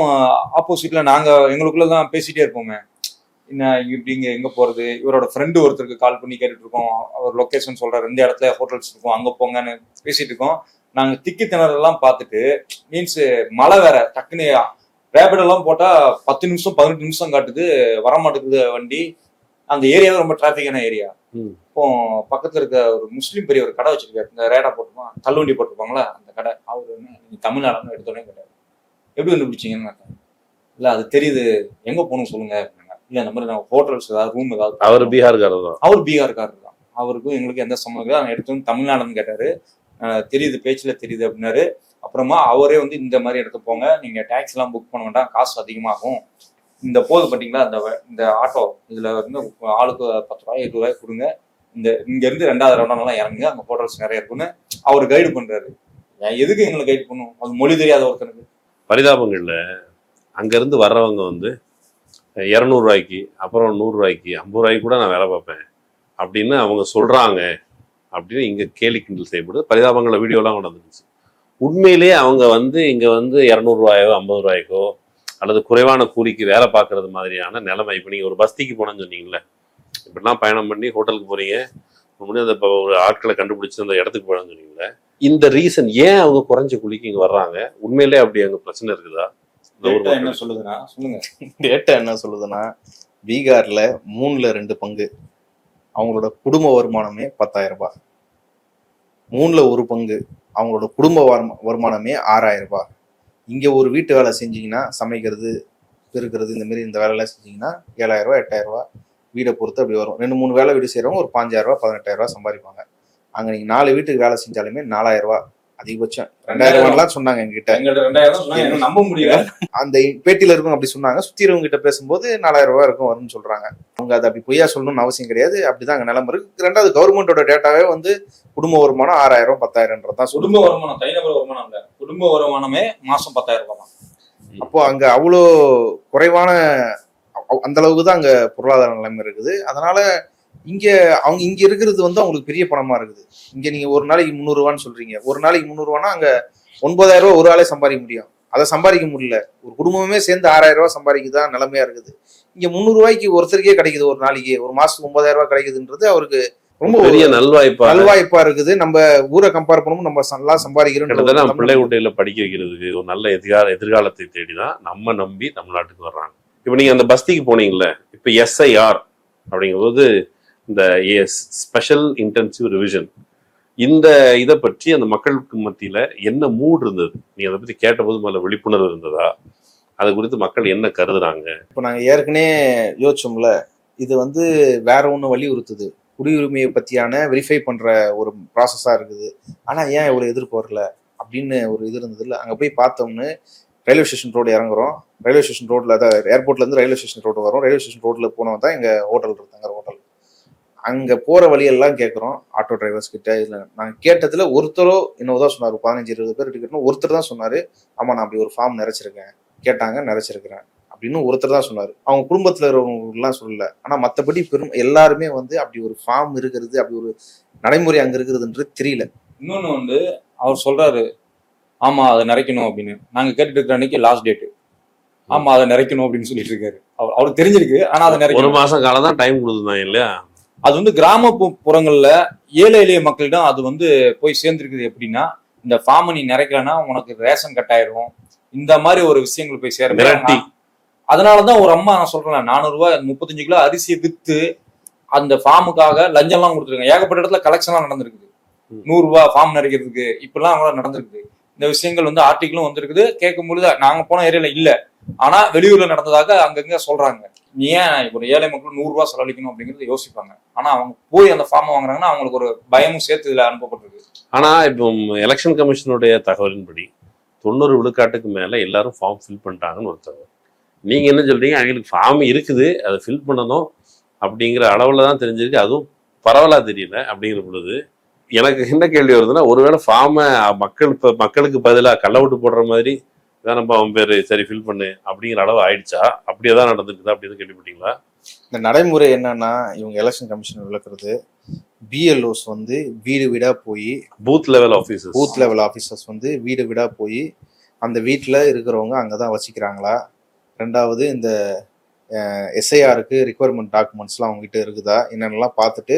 A: ஆப்போசிட்ல நாங்க எங்களுக்குள்ளதான் பேசிட்டே இருப்போமே, என்ன இப்படிங்க எங்க போறது. இவரோட ஃப்ரெண்டு ஒருத்தருக்கு கால் பண்ணி கேட்டுட்டு இருக்கோம், அவர் லொகேஷன் சொல்ற 2 இடத்துல ஹோட்டல்ஸ் இருக்கும், அங்க போங்கன்னு பேசிட்டு இருக்கோம். நாங்க திக்கி திணறெல்லாம் பார்த்துட்டு, மீன்ஸ் மழை வேற, டக்குன்னு ரேபிட் எல்லாம் போட்டா 10 நிமிஷம் 18 நிமிஷம் காட்டுது, வரமாட்டேங்குது வண்டி. அந்த ஏரியாவே ரொம்ப டிராஃபிக்கான ஏரியா.
B: ம்.
A: இப்போ பக்கத்துல இருக்க ஒரு முஸ்லீம் பெரிய ஒரு கடை வச்சிருக்காரு, இந்த ரேடா போட்டுமா தள்ளுவண்டி போட்டுருப்பாங்களா அந்த கடை. அவரு நீங்க தமிழ்நாடுன்னு எடுத்தோடனே கேட்டாரு, எப்படி கண்டுபிடிச்சீங்கன்னு கேட்டேன். இல்ல அது தெரியுது, எங்க போகணும் சொல்லுங்க அப்படின்னாங்க. இல்ல இந்த மாதிரி நான் ஹோட்டல்ஸ் ஏதாவது ரூம் ஏதாவது.
B: அவர் பீகார்காரர் தான்.
A: அவர் பீகார்காரர் தான். அவருக்கும் எங்களுக்கு எந்த சம்மந்தம் இல்லை. நான் எடுத்து வந்து தமிழ்நாடுன்னு கேட்டாரு. தெரியுது, பேச்சுல தெரியுது அப்படின்னாரு. அப்புறமா அவரே வந்து இந்த மாதிரி இடத்துக்கு போங்க, நீங்க டாக்ஸி எல்லாம் புக் பண்ண வேண்டாம், காசு அதிகமாகும். இந்த போது பாத்தீங்களா இந்த ஆட்டோ, இதுல இருந்து ஆளுக்கு 10 ரூபாய் 8 ரூபாய் கொடுங்க, இங்க இருந்து 2வது ரவுண்டானலாம் இறங்குங்க, அங்க ஹோட்டல்ஸ் நிறைய இருக்குன்னு அவர் கைடு பண்றாரு. எதுக்கு எங்களை கைடு பண்ணும், அது மொழி தெரியாத ஒருத்தனுக்கு.
B: பரிதாபங்கள்ல அங்க இருந்து வர்றவங்க வந்து 200 ரூபாய்க்கு, அப்புறம் 100 ரூபாய்க்கு, 50 ரூபாய்க்கு கூட நான் வேலை பார்ப்பேன் அப்படின்னு அவங்க சொல்றாங்க அப்படின்னு இங்க கேலி கிண்டல் செய்யப்படுது. பரிதாபங்கள வீடியோலாம் கொண்டு வந்துருச்சு. உண்மையிலேயே அவங்க வந்து இங்க வந்து 200 ரூபாயோ 50 ரூபாய்க்கோ அல்லது குறைவான கூலிக்கு வேலை பார்க்கறது மாதிரியான நிலைமை. இப்போ நீங்க ஒரு பஸ்திக்கு போனேன்னு சொன்னீங்களே, இப்படிலாம் பயணம் பண்ணி ஹோட்டலுக்கு போறீங்க, அந்த ஒரு ஆட்களை கண்டுபிடிச்சு அந்த இடத்துக்கு போனேன்னு சொன்னீங்களே, இந்த ரீசன் ஏன் அவங்க குறைஞ்ச கூலிக்கு இங்க வர்றாங்க? உண்மையிலேயே அப்படி அங்க பிரச்சனை இருக்குதா?
A: என்ன சொல்லுதுன்னா சொல்லுங்க.
C: டேட்டா என்ன சொல்லுதுன்னா, பீகார்ல 3ல் 2 பங்கு அவங்களோட குடும்ப வருமானமே 10,000 ரூபாய், 3ல் 1 பங்கு அவங்களோட குடும்ப வருமானமே 6,000 ரூபாய். இங்க ஒரு வீட்டு வேலை செஞ்சீங்கன்னா, சமைக்கிறது பெருக்கிறது இந்த மாதிரி இந்த வேலையெல்லாம் செஞ்சீங்கன்னா 7,000 ரூபாய் 8,000 ரூபாய் வீடை பொறுத்து அப்படி வரும். 2-3 வேலை வீடு செய்யறவங்க ஒரு 5,000 ரூபாய் 18,000 ரூபாய் சம்பாதிப்பாங்க. அங்க நீங்க 4 வீட்டுக்கு வேலை செஞ்சாலுமே 4,000 ரூபாய், அதிகபட்சம் 2,000 ரூபாய்லாம் சொன்னாங்க எங்கிட்ட.
A: எங்கள்ட்ட 2,000 சொன்னாங்க, நம்ப முடியல. அந்த
C: பேட்டியில இருக்கும் அப்படி சொன்னாங்க. சுத்தி இருக்கவங்க கிட்ட பேசும்போது 4,000 ரூபாய் இருக்கும் வரும்னு சொல்றாங்க. அவங்க அதை அப்படி பொய்யா சொல்லணும்னு அவசியம் கிடையாது. அப்படிதான் அங்க நிலைமை இருக்கு. 2வது கவர்மெண்டோட டேட்டாவே வந்து குடும்ப வருமானம் 6,000 10,000
A: குடும்ப வருமானம், தனிநபர் வருமானம் இல்ல, குடும்ப வருமானமே மாசம் 10,000 ரூபாய் தான்.
C: அப்போ அங்க அவ்வளோ குறைவான அந்த அளவுக்கு தான் அங்க பொருளாதார நிலைமை இருக்குது. அதனால அவங்க இங்க இருக்கிறது வந்து அவங்களுக்கு பெரிய பணமா இருக்குது. இங்க நீங்க ஒரு நாளைக்கு 300 ரூபான்னு சொல்றீங்க, ஒரு நாளைக்கு 300 ரூபான்னா அங்க 9,000 ரூபாய் ஒரு ஆளே சம்பாதிக்க முடியும். அதை சம்பாதிக்க முடியல. ஒரு குடும்பமே சேர்ந்து 6,000 ரூபாய் சம்பாதிக்குதான் நிலைமையா இருக்குது. இங்க 300 ரூபாய்க்கு ஒருத்தருக்கே கிடைக்குது, ஒரு நாளைக்கு ஒரு மாசத்துக்கு 9,000 ரூபாய் கிடைக்குதுன்றது அவருக்கு ரொம்ப
B: பெரிய நல்வாய்ப்பா
C: இருக்குது. நம்ம ஊரை கம்பேர் பண்ணும்போது நம்ம நல்லா சம்பாதிக்கிறோம்.
B: பிள்ளை குட்டையில படிக்க வைக்கிறதுக்கு ஒரு நல்ல எதிர்காலத்தை தேடிதான் நம்ம நம்பி தமிழ்நாட்டுக்கு வர்றாங்க. இப்ப நீங்க அந்த பஸ்திக்கு போனீங்கல்ல, இப்ப SIR அப்படிங்கும்போது இந்த ஸ்பெஷல் இன்டென்சிவ் ரிவிஷன், இந்த இதை பற்றி அந்த மக்களுக்கு மத்தியில என்ன மூட் இருந்தது? நீ அதை பத்தி கேட்டபோது முதல்ல விழிப்புணர்வு இருந்ததா? அது குறித்து மக்கள் என்ன கருதுறாங்க?
C: இப்போ நாங்க ஏற்கனவே யோசிச்சோம்ல, இது வந்து வேற ஒண்ணு வலியுறுத்துது. குடியுரிமையை பத்தியான வெரிஃபை பண்ற ஒரு ப்ராசஸா இருக்குது. ஆனா ஏன் இவ்வளவு எதிர்ப்பு வரல அப்படின்னு ஒரு இது இருந்தது இல்லை. அங்க போய் பார்த்தோம்னு ரயில்வே ஸ்டேஷன் ரோடு இறங்குறோம். ரயில்வே ஸ்டேஷன் ரோட்ல அதான் ஏர்போர்ட்ல இருந்து ரயில்வே ஸ்டேஷன் ரோடு வரும். ரயில்வே ஸ்டேஷன் ரோட்ல போனவங்க தான் எங்க ஹோட்டல் இருந்தாங்க. ஹோட்டல் அங்க போற வழியெல்லாம் கேட்குறோம் ஆட்டோ டிரைவர்ஸ் கிட்ட. இதுல நாங்க கேட்டதுல ஒருத்தரோ என்னதான் சொன்னாரு, 15-20 பேர் டிக்கெட்னு ஒருத்தர் தான் சொன்னாரு, ஆமா நான் அப்படி ஒரு ஃபார்ம் நிறைச்சிருக்கேன், கேட்டாங்க நிறைச்சிருக்கிறேன் அப்படின்னு ஒருத்தர் தான் சொன்னாரு. அவங்க குடும்பத்துல இருக்கிறவங்கலாம் சொல்லல. ஆனா மத்தபடி எல்லாருமே வந்து அப்படி ஒரு ஃபார்ம் இருக்கிறது, அப்படி ஒரு நடைமுறை அங்க இருக்கிறதுன்றது தெரியல.
A: இன்னொன்னு வந்து அவர் சொல்றாரு, ஆமா அதை நிறைக்கணும் அப்படின்னு. நாங்க கேட்டுட்டு இருக்கிற அன்னைக்கு லாஸ்ட் டேட், ஆமா அதை நிறைக்கணும் அப்படின்னு சொல்லிட்டு இருக்காரு. அவருக்கு தெரிஞ்சிருக்கு, ஆனா அதை நிறைக்க
B: 1 மாசம் காலம் தான் டைம் கொடுத்துருந்தாங்க இல்லையா?
A: அது வந்து கிராமப்புறங்கள்ல ஏழை எளிய மக்களிடம் அது வந்து போய் சேர்ந்துருக்குது. எப்படின்னா, இந்த ஃபார்மை நீ நிறைக்கலன்னா உனக்கு ரேஷன் கட் ஆயிரும், இந்த மாதிரி ஒரு விஷயங்கள் போய் சேர. அதனாலதான் ஒரு அம்மா நான் சொல்றேன், 400 ரூபாய் 35 கிலோ அரிசியை வித்து அந்த ஃபார்முக்காக லஞ்சம் எல்லாம் கொடுத்துருக்காங்க. ஏகப்பட்ட இடத்துல கலெக்ஷன் எல்லாம் நடந்திருக்குது. 100 ரூபாய் ஃபார்ம் நிறைக்கிறதுக்கு இப்பெல்லாம் கூட நடந்திருக்குது. இந்த விஷயங்கள் வந்து ஆர்டிகிளும் வந்திருக்குது. கேட்கும் பொழுது நாங்க போன ஏரியால இல்ல, ஆனா வெளியூர்ல நடந்ததாக அங்கங்க சொல்றாங்க. நீ ஏன் ஒரு ஏழை மக்கள் 100 ரூபாய் செலவழிக்கணும் அப்படிங்கறத யோசிப்பாங்க. ஆனா அவங்க போய் அந்த ஃபார்ம் வாங்குறாங்கன்னா அவங்களுக்கு ஒரு பயமும் சேர்த்து இதுல அனுப்பப்பட்டிருக்கு.
B: ஆனா இப்போ எலெக்ஷன் கமிஷனுடைய தகவலின்படி 90 விழுக்காட்டுக்கு மேல எல்லாரும் ஃபார்ம் ஃபில் பண்ணிட்டாங்கன்னு ஒரு தகவல். நீங்க என்ன சொல்றீங்க? அவங்களுக்கு ஃபார்ம் இருக்குது, அதை ஃபில் பண்ணணும் அப்படிங்கிற அளவுல தான் தெரிஞ்சிருக்கு, அதுவும் பரவலா தெரியல. அப்படிங்கிற பொழுது எனக்கு என்ன கேள்வி வருதுன்னா, ஒருவேளை ஃபார்மை மக்களுக்கு பதிலாக கள்ள ஓட்டு போடுற மாதிரி நம்ம அவன் பேரு சரி ஃபில் பண்ணு அப்படிங்கிற அளவு ஆயிடுச்சா? அப்படியே தான் நடந்துருக்குதா அப்படின்னு கேள்விப்பட்டீங்களா?
C: இந்த நடைமுறை என்னன்னா, இவங்க எலெக்ஷன் கமிஷன் விளக்குறது, BLOs வந்து வீடு வீடா போய்
B: பூத் லெவல்
C: ஆஃபீஸர்ஸ் வந்து வீடு வீடா போய் அந்த வீட்டில் இருக்கிறவங்க அங்கதான் வசிக்கிறாங்களா, 2வது இந்த SIRக்கு ரிக்வயர்மெண்ட் டாக்குமெண்ட்ஸ்லாம் அவங்க கிட்ட இருக்குதா என்னென்னலாம் பார்த்துட்டு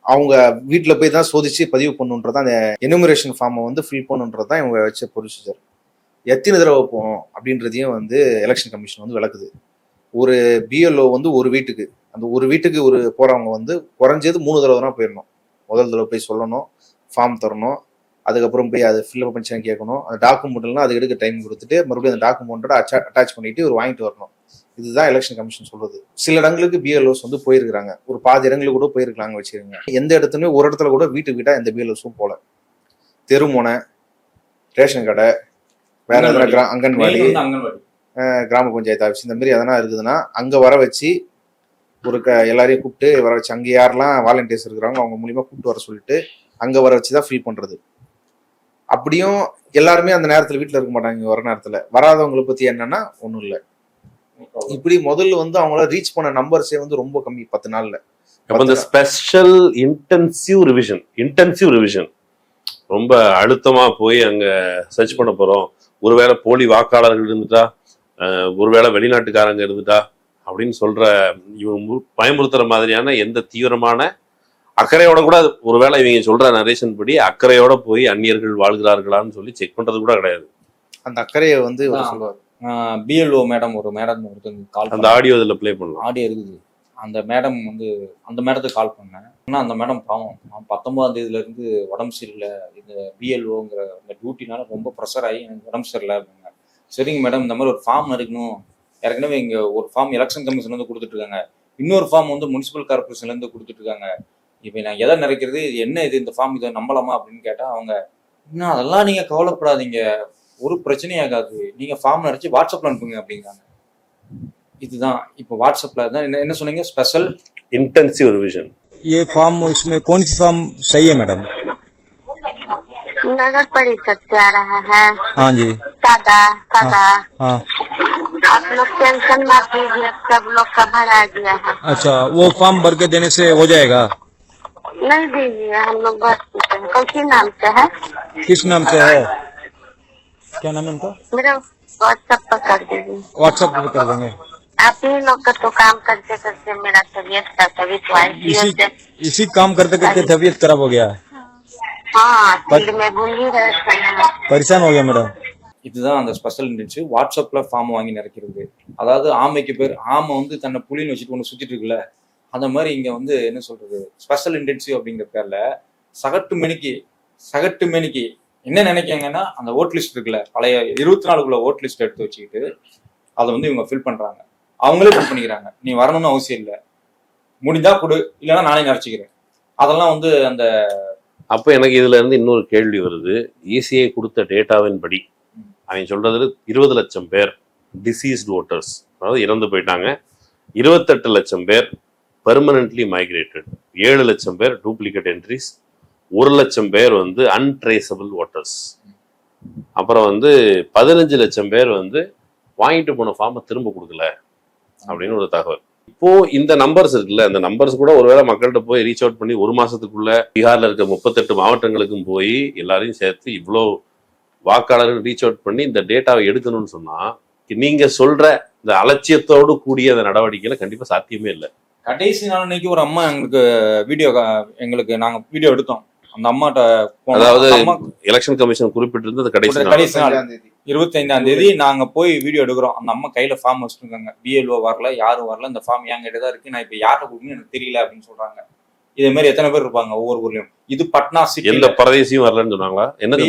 C: அவங்க வீட்டில் போய் தான் சோதிச்சு பதிவு பண்ணுன்றதான் அந்த எனுமரேஷன் ஃபார்மை வந்து ஃபில் பண்ணுன்றதான் இவங்க வச்ச ப்ரொசீஜர். எத்தனை தடவை போகணும் அப்படின்றதையும் வந்து எலெக்ஷன் கமிஷன் வந்து விளக்குது. ஒரு பிஎல்ஓ வந்து ஒரு வீட்டுக்கு அந்த ஒரு வீட்டுக்கு ஒரு போறவங்க வந்து குறைஞ்சது 3 தடவை தான் போயிடணும். முதல் தடவை போய் சொல்லணும், ஃபார்ம் தரணும், அதுக்கப்புறம் போய் அதை ஃபில்அப் பண்ணி கேட்கணும். அந்த டாக்குமெண்ட்லாம் அது எடுக்க டைம் கொடுத்துட்டு மறுபடியும் அந்த டாக்குமெண்ட்டோட அட்டாச் பண்ணிட்டு ஒரு வாங்கிட்டு வரணும். இதுதான் எலெக்ஷன் கமிஷன் சொல்றது. சில இடங்களுக்கு பிஎல்ஓஸ் வந்து போயிருக்காங்க, ஒரு பாதி இடங்களுக்கு கூட போயிருக்கலாங்க வச்சுருங்க. எந்த இடத்துலையுமே ஒரு இடத்துல கூட வீட்டா எந்த பிஎல்ஓஸும் போல. தெருமுனை, ரேஷன் கடை, வேற எதனா அங்கன்வாடி, கிராம பஞ்சாயத்து ஆஃபீஸ் இந்த மாதிரி எதனா இருக்குதுன்னா அங்க வர வச்சு ஒரு எல்லாரையும் கூப்பிட்டு வர வச்சு அங்கே யாரெல்லாம் வாலண்டியர்ஸ் இருக்கிறாங்க அவங்க மூலியமா கூப்பிட்டு வர சொல்லிட்டு அங்க வர வச்சுதான் ஃபில் பண்றது. அப்படியும் எல்லாருமே அந்த நேரத்துல வீட்டுல இருக்க மாட்டாங்க. வர நேரத்துல வராதவங்களை பத்தி என்னன்னா ஒண்ணும் இல்லை. இப்படி முதல்ல வந்து அவங்கள ரீச் பண்ண நம்பர்ஸே வந்து ரொம்ப கம்மி 10 நாள்ல.
B: இந்த ஸ்பெஷல் இன்டென்சிவ் ரிவிஷன் ரொம்ப அழுத்தமா போய் அங்க சர்ச் பண்ண போறோம். ஒருவேளை போலி வாக்காளர்கள் இருந்துட்டா, ஒருவேளை வெளிநாட்டுக்காரங்க இருந்துட்டா அப்படின்னு சொல்ற இவங்க பயமுறுத்துற மாதிரியான எந்த தீவிரமான அக்கறையோட கூட ஒருவேளை இவங்க சொல்ற நரேஷன் படி அக்கறையோட போய் அந்நியர்கள் வாழ்கிறார்களான்னு சொல்லி செக் பண்றது கூட கிடையாது.
C: அந்த அக்கறையை வந்து சொல்லுவார்.
A: பிஎல்ஓ மேடம் ஒருத்தங்க கால்,
B: அந்த ஆடியோ இதுல பிளே பண்ணலாம்.
A: ஆடியோ இருக்குது. அந்த மேடம் வந்து அந்த மேடத்துக்கு கால் பண்ணேன். ஆனால் அந்த மேடம் பாவம் 19ஆம் தேதியில இருந்து உடம்பு சரியில்லை, இந்த பிஎல்ஓங்கிற அந்த டியூட்டினால ரொம்ப ப்ரெஷர் ஆகி எனக்கு உடம்பு சரியில்லை அப்படிங்க. சரிங்க மேடம், இந்த மாதிரி ஒரு ஃபார்ம் எடுக்கணும், ஏற்கனவே இங்கே ஒரு ஃபார்ம் எலெக்ஷன் கமிஷன் வந்து கொடுத்துட்டு இருக்காங்க, இன்னொரு ஃபார்ம் வந்து முனிசிபல் கார்பரேஷன்லேருந்து கொடுத்துட்டு இருக்காங்க, இப்போ நான் எதை நிறைக்கிறது, என்ன இது இந்த ஃபார்ம், இதை நம்பலாமா அப்படின்னு கேட்டால் அவங்க இன்னும் அதெல்லாம் நீங்கள் கவலைப்படாதீங்க, ஒரு பிரச்சனையாகாது, நீங்கள் ஃபார்ம் நிறைச்சி வாட்ஸ்அப்பில் அனுப்புங்க அப்படிங்கிறாங்க. இதுதான் இப்போ வாட்ஸ்அப்ல தான் என்ன சொன்னீங்க, ஸ்பெஷல்
B: इंटेंसिव रिवीजन।
D: ये फॉर्म इसमें कौन सी फॉर्म सही है मैडम?
E: नगर परिषद से आ रहा है।
D: हाँ जी।
E: सादा।
D: हाँ।
E: आप लोग टेंशन मत लीजिए, सब लोग का भरा गया है।
D: अच्छा, वो फॉर्म भर के देने से हो जाएगा?
E: नहीं दीजिए, हम लोग भर चुके हैं। किस नाम से है?
D: किस नाम से है? क्या नाम है उनका?
E: मेरा व्हाट्सएप पर कर दीजिए।
D: व्हाट्सएप पे कर देंगे।
E: आप ही लोग का तो काम करते करते मेरा तबीयत
D: इसी काम करते करते तबीयत खराब हो गया।
E: हाँ, फील्ड में घूम ही रहे हैं।
D: परेशान हो गया मैडम।
A: இதுதான் அந்த ஸ்பெஷல் இன்டென்சிவ். வாட்ஸ்அப்ல ஃபார்ம் வாங்கி நிறைக்கிறது. அதாவது ஆமைக்கு பேர், ஆமை வந்து தன்னை புலின்னு வச்சுட்டு ஒன்று சுத்திட்டு இருக்குல்ல, அந்த மாதிரி இங்க வந்து என்ன சொல்றது, ஸ்பெஷல் இன்டென்சிவ் அப்படிங்கிற பேர்ல சகட்டு மேனிக்கு என்ன நினைக்காங்கன்னா, அந்த ஓட் லிஸ்ட் இருக்குல்ல, பழைய 24 ஓட் லிஸ்ட் எடுத்து வச்சுக்கிட்டு அதை வந்து இவங்க ஃபில் பண்றாங்க. அவங்களே ஃபில் பண்ணிக்கிறாங்க. நீ வரணும்னு அவசியம் இல்லை, முடிந்தா கொடு, இல்லைன்னா நானே நினைச்சுக்கிறேன். அதெல்லாம் வந்து அந்த
B: அப்போ எனக்கு இதுல இருந்து இன்னொரு கேள்வி வருது. இசிஐ கொடுத்த டேட்டாவின் படி அவன் சொல்றதுல 20 லட்சம் பேர் டிசீஸ்டு ஓட்டர்ஸ், அதாவது இறந்து போயிட்டாங்க. 28 லட்சம் பேர் பெர்மனன்ட்லி மைக்ரேட்டட், 7 லட்சம் பேர் டூப்ளிகேட் என்ட்ரிஸ், 1 லட்சம் பேர் வந்து அன்ட்ரேசபிள் ஓட்டர்ஸ், அப்புறம் வந்து 15 லட்சம் பேர் வந்து வாங்கிட்டு போன ஃபார்மை திரும்ப கொடுக்கல அப்படின்னு ஒரு தகவல். இப்போ இந்த நம்பர்ஸ் இருக்குல்ல, இந்த நம்பர்ஸ் கூட ஒருவேளை மக்கள்கிட்ட போய் ரீச் அவுட் பண்ணி 1 மாசத்துக்குள்ள பீகார்ல இருக்க 38 மாவட்டங்களுக்கும் போய் எல்லாரையும் சேர்த்து இவ்வளோ வாக்காளர்கள் ரீச் அவுட் பண்ணி இந்த டேட்டாவை எடுக்கணும்னு சொன்னா, நீங்க சொல்ற இந்த அலட்சியத்தோடு கூடிய அந்த நடவடிக்கையில கண்டிப்பா சாத்தியமே இல்லை.
A: கடைசி நாள் அன்னைக்கு ஒரு அம்மா எங்களுக்கு நாங்க வீடியோ எடுத்தோம். அந்த அம்மாட்ட,
B: அதாவது எலெக்ஷன் கமிஷன் குறிப்பிட்டிருந்தது கடைசி
A: நாள் 25ஆம் தேதி நாங்க போய் வீடியோ எடுக்கிறோம். அந்த அம்மா கையில ஃபார்ம் வச்சுருக்காங்க. பிஎல்ஓ வரல, யாரும் வரல, இந்த ஃபார்ம் என்கிட்ட தான் இருக்கு, நான் இப்ப யார்கிட்ட கொடுக்கணும்னு எனக்கு தெரியல அப்படின்னு சொல்றாங்க. இதே மாதிரி எத்தனை பேர் இருப்பாங்க ஒவ்வொரு ஊர்லயும். இது பட்னா சிட்டி,
B: எந்த பிரதேசியும் வரலன்னு சொன்னாங்களா,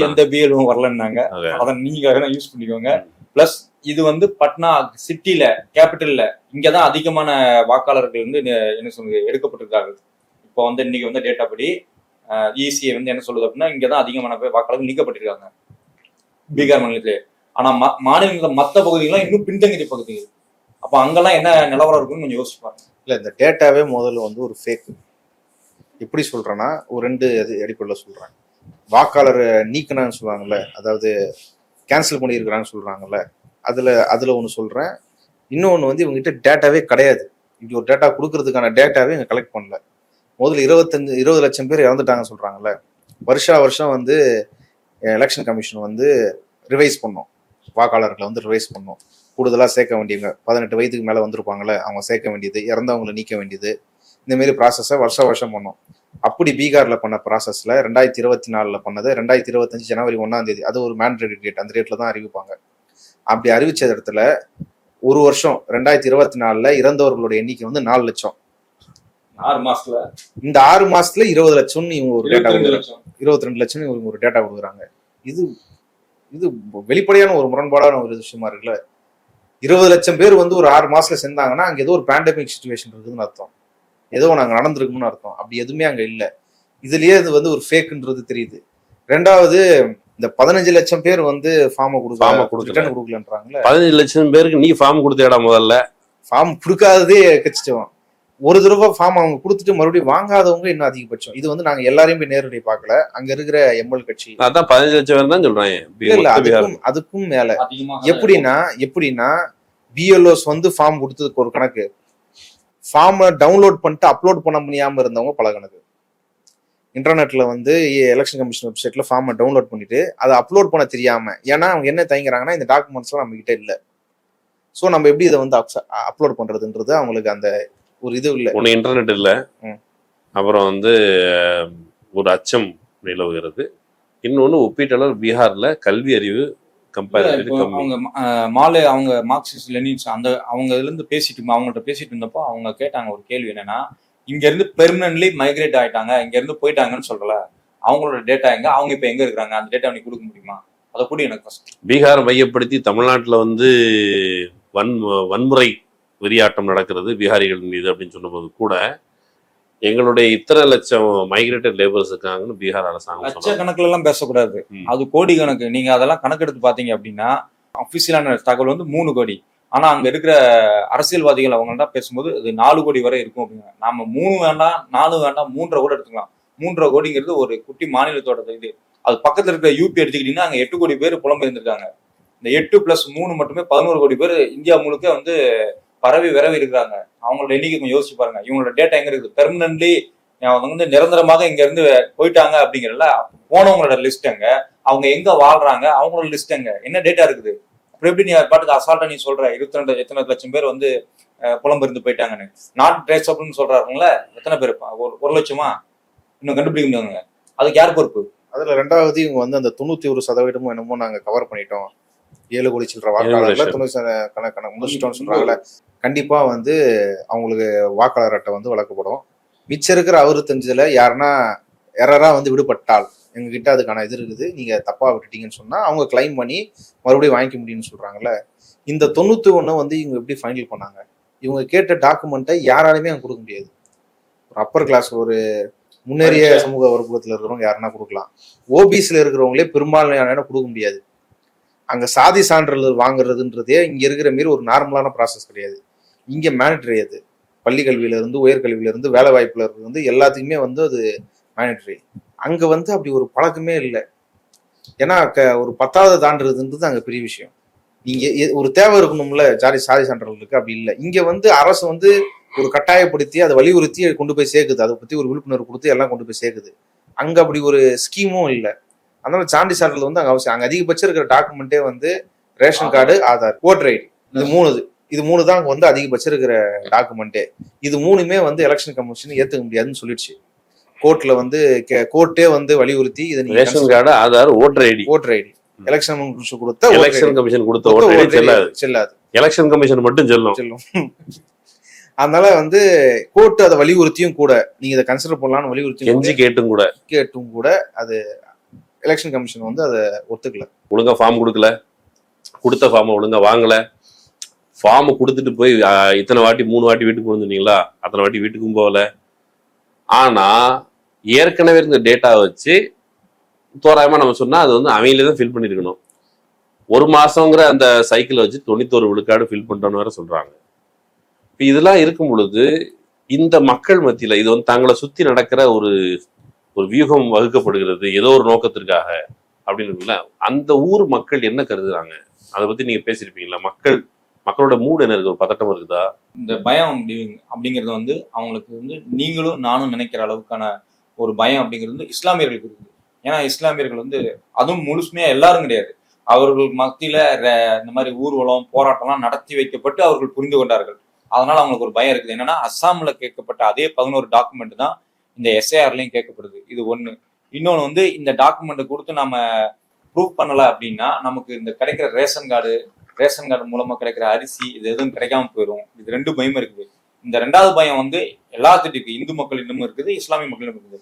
A: எந்த பிஎல்ஓ வரலன்னாங்க. அதை நீங்க யூஸ் பண்ணிக்கோங்க. பிளஸ் இது வந்து பட்னா சிட்டில, கேபிட்டல்ல, இங்கதான் அதிகமான வாக்காளர்கள் வந்து என்ன சொல்றது எடுக்கப்பட்டிருக்காங்க. இப்போ வந்து இன்னைக்கு வந்து டேட்டா படி இசிஐ வந்து என்ன சொல்லுது அப்படின்னா, இங்கதான் அதிகமான பேர் வாக்காளர்கள் நீக்கப்பட்டிருக்காங்க பீகார் மாநிலத்திலே. ஆனா மாநிலங்கள மற்ற பகுதிகள்லாம் இன்னும் பின்தங்கிய பகுதிகள். அப்ப அங்கெல்லாம் என்ன நிலவரம் இருக்குன்னு கொஞ்சம் யோசிப்பாங்க.
C: இல்ல, இந்த டேட்டாவே முதல்ல வந்து ஒரு ஃபேக். எப்படி சொல்றேன்னா, ஒரு 2 அடிப்படையில் சொல்றேன். வாக்காளர் நீக்கினான்னு சொல்லுவாங்கல்ல, அதாவது கேன்சல் பண்ணியிருக்கிறான்னு சொல்றாங்கல்ல, அதுல ஒன்று சொல்றேன். இன்னொன்று வந்து இவங்ககிட்ட டேட்டாவே கிடையாது. இப்படி ஒரு டேட்டா கொடுக்கறதுக்கான டேட்டாவே இங்க கலெக்ட் பண்ணல. முதல்ல 20 லட்சம் பேர் இறந்துட்டாங்கன்னு சொல்றாங்கல்ல. வருஷம் வந்து எலெக்ஷன் கமிஷன் வந்து ரிவைஸ் பண்ணோம், வாக்காளர்களை வந்து ரிவைஸ் பண்ணோம். கூடுதலாக சேர்க்க வேண்டியவங்க 18 வயதுக்கு மேலே வந்திருப்பாங்களே, அவங்க சேர்க்க வேண்டியது, இறந்தவங்களை நீக்க வேண்டியது, இந்தமாரி ப்ராசஸை வருஷம் பண்ணோம். அப்படி பீகாரில் பண்ண ப்ராசஸில் 2024 பண்ணது 2025 ஜனவரி 1ஆம் தேதி, அது ஒரு மேண்டேட்டரி டேட், அந்த டேட்டில் தான் அறிவிப்பாங்க. அப்படி அறிவிச்ச இடத்துல ஒரு வருஷம் 2024 இறந்தவர்களுடைய எண்ணிக்கை வந்து 4 லட்சம்.
A: 6 மாசத்துல
C: இந்த 6 மாசத்துல 20 லட்சம்னு இவங்க ஒரு டேட்டா
A: 22 லட்சம்.
C: 22 லட்சம் இவங்க ஒரு டேட்டா கொடுக்குறாங்க. இது இது வெளிப்படையான ஒரு முரண்பாடான ஒரு விஷயமா இருக்குல்ல. 20 லட்சம் பேர் வந்து ஒரு 6 மாசத்துல செஞ்சாங்கன்னா அங்க ஏதோ ஒரு பேண்டமிக் சுச்சுவேஷன் இருக்குதுன்னு அர்த்தம், ஏதோ நாங்க நடந்திருக்குன்னு அர்த்தம். அப்படி எதுவுமே அங்க இல்லை. இதுலயே இது வந்து ஒரு ஃபேக்குன்றது தெரியுது. ரெண்டாவது, இந்த 15 லட்சம் பேர் வந்து ஃபார்மை கொடுக்கலன்றாங்களே.
B: 15 லட்சம் பேருக்கு நீ ஃபார்ம் கொடுத்தேடா முதல்ல?
C: ஃபார்ம் கொடுக்காததே கச்சிட்டோம். ஒரு தடவை ஃபார்ம் அவங்க கொடுத்துட்டு மறுபடியும் வாங்காதவங்க இன்னும் அதிகபட்சம். இது வந்து நாங்க எல்லாரையும் போய் நேரடி பார்க்கல, அங்க இருக்கிற எம்எல் கட்சி.
B: அதான் 15 லட்சம் பேர் தான் சொல்றாங்க.
C: இல்ல, அதுக்கும் மேல. எப்படின்னா பிஎல்ஓஸ் வந்து ஃபார்ம் கொடுத்ததுக்கு ஒரு கணக்கு, ஃபார்மை டவுன்லோட் பண்ணிட்டு அப்லோட் பண்ண முடியாம இருந்தவங்க பல கணக்கு. இன்டர்நெட்ல வந்து எலெக்ஷன் கமிஷன் வெப்சைட்ல ஃபார்மை டவுன்லோட் பண்ணிட்டு அதை அப்லோட் பண்ண தெரியாம, ஏன்னா அவங்க என்ன தயங்குறாங்கன்னா இந்த டாக்குமெண்ட்ஸ்லாம் நம்ம கிட்ட இல்லை, ஸோ நம்ம எப்படி இதை வந்து அப்லோட் பண்றதுன்றது அவங்களுக்கு அந்த ஒரு இது இல்லை.
B: ஒன்று இன்டர்நெட் இல்லை, அப்புறம் வந்து ஒரு அச்சம் நிலவுகிறது. இன்னொன்று ஒப்பீட்டளவு பீகார்ல கல்வி அறிவு
A: அவங்க மாலே அவங்க மார்க்சிஸ்ட் லெனின்ஸ் அந்த அவங்க இதுல இருந்து அவங்கள்ட்ட பேசிட்டு இருந்தப்போ அவங்க கேட்டாங்க ஒரு கேள்வி, என்னன்னா இங்க இருந்து பெர்மனன்ட்லி மைக்ரேட் ஆயிட்டாங்க, இங்க இருந்து போயிட்டாங்கன்னு சொல்லல, அவங்களோட டேட்டா எங்க, அவங்க இப்ப எங்க இருக்கிறாங்க, அந்த டேட்டா நீ கொடுக்க முடியுமா? அதை கூட எனக்கு ஃபர்ஸ்ட்.
B: பீகாரை மையப்படுத்தி தமிழ்நாட்டில் வந்து வன்முறை வெறியாட்டம் நடக்கிறது பீகாரிகள் மீது அப்படின்னு சொன்னபோது கூட எங்களுடைய இத்தனை லட்சம் மைக்ரேட்டட் லேபர்ஸ் இருக்காங்கன்னு பீகார் அரசாங்கம்
A: லட்சக்கணக்கில் எல்லாம் பேசக்கூடாது, அது கோடி கணக்கு. நீங்க அதெல்லாம் கணக்கெடுத்து பாத்தீங்க அப்படின்னா அபிஷியலான தகவல் வந்து 3 கோடி. ஆனா அங்க இருக்கிற அரசியல்வாதிகள் அவங்கள்ட்ட பேசும்போது அது 4 கோடி வரை இருக்கும் அப்படிங்க. நாம 3 வேண்டாம் 4 வேண்டாம் 3.5 கூட எடுத்துக்கலாம். 3.5 கோடிங்கிறது ஒரு குட்டி மாநிலத்தோட இது. அது பக்கத்துல இருக்கிற யூபி எடுத்துக்கிட்டீங்கன்னா அங்க 8 கோடி பேர் புலம்பெயர்ந்திருக்காங்க. இந்த 8 + 3 மட்டுமே 11 கோடி பேர் இந்தியா முழுக்க வந்து பரவி விரவி இருக்கிறாங்க. அவங்களோட எண்ணிக்கை கொஞ்சம் யோசிச்சு பாருங்க. இவங்களோட டேட்டா எங்க இருக்குது, பெர்மனன்ட்லி வந்து நிரந்தரமாக இங்க இருந்து போயிட்டாங்க அப்படிங்கிறல போனவங்களோட லிஸ்ட் எங்க, அவங்க எங்க வாழ்றாங்க, அவங்களோட லிஸ்ட் எங்க, என்ன டேட்டா இருக்குது? அப்புறம் எப்படி நீ பாட்டுக்கு அசால்ட்டா நீ சொல்ற 22 எத்தனை லட்சம் பேர் வந்து புலம்பெயர்ந்து போயிட்டாங்கன்னு? நாட் ட்ரேசபிள்னு சொல்றாருங்களே, எத்தனை பேர்? 1 லட்சமா? இன்னும் கண்டுபிடிக்க முடியாதுங்க. அதுக்கு யார் பொறுப்பு?
C: அதுல ரெண்டாவது இவங்க வந்து அந்த 91% என்னமோ நாங்க கவர் பண்ணிட்டோம், 7 கோடி சில்லற வாக்காளர்ல 90 முடிச்சிட்டோம்னு சொல்றாங்கல்ல. கண்டிப்பா வந்து அவங்களுக்கு வாக்காளர் அட்டை வந்து வழங்கப்படும். மிச்சம் இருக்கிற 65 யாருன்னா எரரா வந்து விடுபட்டால் எங்ககிட்ட அதுக்கான இது இருக்குது, நீங்க தப்பா விட்டுட்டீங்கன்னு சொன்னா அவங்க கிளைம் பண்ணி மறுபடியும் வாங்கிக்க முடியும்னு சொல்றாங்கல்ல. இந்த 91 வந்து இவங்க எப்படி ஃபைனல் பண்ணாங்க? இவங்க கேட்ட டாக்குமெண்ட்டை யாராலுமே அங்க கொடுக்க முடியாது. ஒரு அப்பர் கிளாஸ், ஒரு முன்னேறிய சமூக வர்க்கத்துல இருக்கிறவங்க யாருன்னா கொடுக்கலாம். ஓபிசில இருக்கிறவங்களே பெரும்பாலான கொடுக்க முடியாது. அங்க சாதி சான்றிதழ் வாங்குறதுன்றதே இங்க இருக்கிற மாரி ஒரு நார்மலான ப்ராசஸ் கிடையாது. இங்க மேனிட்டரி. அது பள்ளி கல்வியில இருந்து உயர்கல்வியில இருந்து வேலை வாய்ப்புல இருந்து எல்லாத்துக்குமே வந்து அது மேனிட்டரி. அங்க வந்து அப்படி ஒரு பழக்கமே இல்லை. ஏன்னா ஒரு 10வது தாண்டுறதுன்றது அங்க பெரிய விஷயம். நீங்க ஒரு தேவை இருக்கணும்ல, சாதி சான்றிதழுக்கு, அப்படி இல்லை. இங்க வந்து அரசு வந்து ஒரு கட்டாயப்படுத்தி அதை வலியுறுத்தி கொண்டு போய் சேர்க்குது, அதை பத்தி ஒரு விழிப்புணர்வு கொடுத்து எல்லாம் கொண்டு போய் சேர்க்குது. அங்க அப்படி ஒரு ஸ்கீமும் இல்லை. அதனால சான்றிதழ் சான்றிதழ் வந்து அங்க அவசியம். அங்க அதிகபட்சம் இருக்கிற டாக்குமெண்ட்டே வந்து ration card, Aadhaar, voter ID, இது மூணு தான் அங்க வந்து அதிகபட்சம் இருக்கிற டாக்குமெண்ட்டே. இது 3மே வந்து எலெக்ஷன் கமிஷன் ஏத்துக்க முடியாதுன்னு சொல்லிடுச்சு. கோர்ட்ல வந்து கோர்ட்டே வந்து வலியுறுத்தி இதை
B: ration card, Aadhaar, voter ID
C: election
B: commission கொடுத்த ஓட்டர் ஐடி செல்லாது. எலெக்ஷன் கமிஷன் மட்டும் செல்லும்.
C: அதனால வந்து கோர்ட் அதை வலியுறுத்தியும் கூட நீங்க இதை கன்சிடர் பண்ணலாம்னு வலியுறுத்தி கேட்டும் கூட அது எலெக்ஷன் கமிஷன் வந்து அதை ஒத்துக்கல.
B: ஒழுங்கா ஃபார்ம் கொடுக்கல, கொடுத்த ஃபார்மை ஒழுங்கா வாங்கல, ஃபார்மை கொடுத்துட்டு போய் இத்தனை வாட்டி 3 வாட்டி வீட்டுக்கு வந்துட்டீங்களா, அத்தனை வாட்டி வீட்டுக்கும் போகல. ஆனா ஏற்கனவே இருந்த டேட்டா வச்சு தோராயமா நம்ம சொன்னா அது வந்து அவங்களே தான் ஃபில் பண்ணிருக்கணும். 1 மாசங்கிற அந்த சைக்கிளை வச்சு 91 விழுக்காடு ஃபில் பண்ணிட்டோன்னு வேற சொல்றாங்க. இப்ப இதெல்லாம் இருக்கும் பொழுது இந்த மக்கள் மத்தியில இது வந்து தங்களை சுத்தி நடக்கிற ஒரு வியூகம் வகுக்கப்படுகிறது ஏதோ ஒரு நோக்கத்திற்காக அப்படின்னு அந்த ஊர் மக்கள் என்ன கருதுறாங்க? அதை பத்தி நீங்க பேசிருப்பீங்களா? மக்களோட மூடு என்ன இருக்கு? ஒரு பதட்டம் இருக்குதா?
A: இந்த பயம் அப்படிங்கிறது வந்து அவங்களுக்கு வந்து நீங்களும் நானும் நினைக்கிற அளவுக்கான ஒரு பயம் அப்படிங்கிறது வந்து இஸ்லாமியர்களுக்கு இருக்குது. ஏன்னா இஸ்லாமியர்கள் வந்து அதுவும் முழுசுமையா எல்லாரும் கிடையாது. அவர்கள் மத்தியில இந்த மாதிரி ஊர்வலம் போராட்டம்லாம் நடத்தி வைக்கப்பட்டு அவர்கள் புரிந்து கொண்டார்கள். அதனால அவங்களுக்கு ஒரு பயம் இருக்குது. என்னன்னா அஸ்ஸாம்ல கேட்கப்பட்ட அதே 11 டாக்குமெண்ட் தான் இந்த எஸ்ஐஆர்லையும் கேட்கப்படுது. இது ஒண்ணு. இன்னொன்று வந்து இந்த டாக்குமெண்ட் கொடுத்து நம்ம ப்ரூவ் பண்ணல அப்படின்னா நமக்கு இந்த கிடைக்கிற ரேஷன் கார்டு ரேஷன் கார்டு மூலமா கிடைக்கிற அரிசி இது எதுவும் கிடைக்காம போயிடும். இது 2 பயமும் இருக்குது. இந்த 2வது பயம் வந்து எல்லாத்துக்கும் இருக்கு. இந்து மக்களிடமும் இருக்குது, இஸ்லாமிய மக்களிடம் இருக்குது.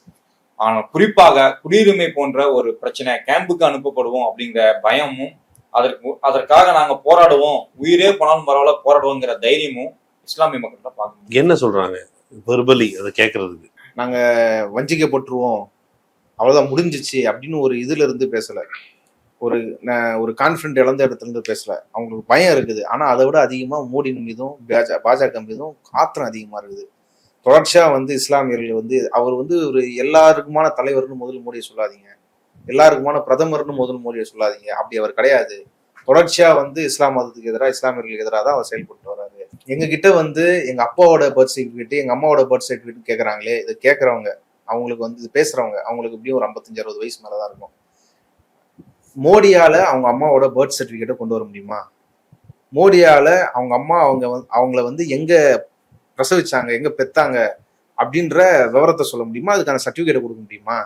A: ஆனால் குறிப்பாக குடியுரிமை போன்ற ஒரு பிரச்சனை, கேம்புக்கு அனுப்பப்படுவோம் அப்படிங்கிற பயமும், அதற்காக நாங்க போராடுவோம், உயிரே போனாலும் பரவாயில்ல போராடுவோங்கிற தைரியமும் இஸ்லாமிய மக்கள்கிட்ட பார்க்கணும்.
B: என்ன சொல்றாங்க வெர்பலி அதை கேட்கறதுக்கு?
C: நாங்க வஞ்சிக்கப்பட்டுருவோம், அவ்வளவுதான் முடிஞ்சிச்சு அப்படின்னு ஒரு இதுல இருந்து பேசல, ஒரு கான்ஃபிடென்ட் இழந்த இடத்துல இருந்து பேசல. அவங்களுக்கு பயம் இருக்குது. ஆனா அதை விட அதிகமா மோடி மீதும் பாஜக மீதும் ஆத்திரம் அதிகமா இருக்குது. தொடர்ச்சியா வந்து இஸ்லாமியர்கள் வந்து அவர் வந்து ஒரு எல்லாருக்குமான தலைவர்னு முதல் மோடியை சொல்லாதீங்க, எல்லாருக்குமான பிரதமர்னு முதல் மோடியை சொல்லாதீங்க. அப்படி அவர் கிடையாது. தொடர்ச்சியா வந்து இஸ்லாம் மதத்துக்கு எதிராக, இஸ்லாமியர்களுக்கு எதிராக தான் அவர் செயல்பட்டு வர்றாரு. எங்க கிட்ட வந்து எங்க அப்பாவோட பர்த் சர்டிஃபிகேட், எங்க அம்மாவோட பர்த் சர்டிஃபிகேட் கேட்கறாங்களே, இதை கேட்கறவங்க, அவங்களுக்கு வந்து பேசுறவங்க, அவங்களுக்கு எப்படியும் ஒரு 55-60 வயசு மேலதான் இருக்கும். மோடியால அவங்க அம்மாவோட பர்த் சர்டிஃபிகேட்டை கொண்டு வர முடியுமா? மோடியால அவங்க அம்மா அவங்கள வந்து எங்க பிரசவிச்சாங்க, எங்க பெத்தாங்க அப்படின்ற விவரத்தை சொல்ல முடியுமா? அதுக்கான சர்டிஃபிகேட்டை கொடுக்க முடியுமா?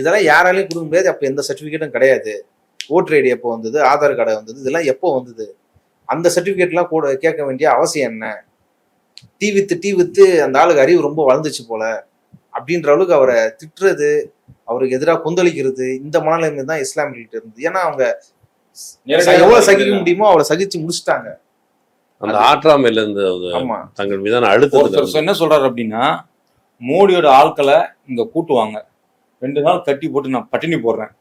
C: இதெல்லாம் யாராலையும் கொடுக்க முடியாது. அப்ப எந்த சர்டிஃபிகேட்டும் கிடையாது. ஓட்டர் ஐடி எப்போ வந்தது, ஆதார் கார்டு வந்தது, இதெல்லாம் எப்போ வந்தது? அந்த சர்டிஃபிகேட்லாம் கூட கேட்க வேண்டிய அவசியம் என்ன? டீ வித்து அந்த ஆளுக்கு அறிவு ரொம்ப வளர்ந்துச்சு போல அப்படின்ற அளவுக்கு அவரை திட்டுறது, அவருக்கு எதிராக கொந்தளிக்கிறது, இந்த மனநிலைமை தான் இஸ்லாமியர்கிட்ட இருந்தது. ஏன்னா அவங்க எவ்வளவு சகிக்க முடியுமோ அவளை சகிச்சு முடிச்சுட்டாங்க.
B: அந்த ஆற்றாமையில இருந்து
C: ஆமா,
B: தங்கள் மீதான அழுத்தம்.
A: என்ன சொல்றாரு அப்படின்னா, மோடியோட ஆட்களை இங்க கூட்டுவாங்க, 2 நாள் கட்டி போட்டு நான் பட்டினி போடுறேன்,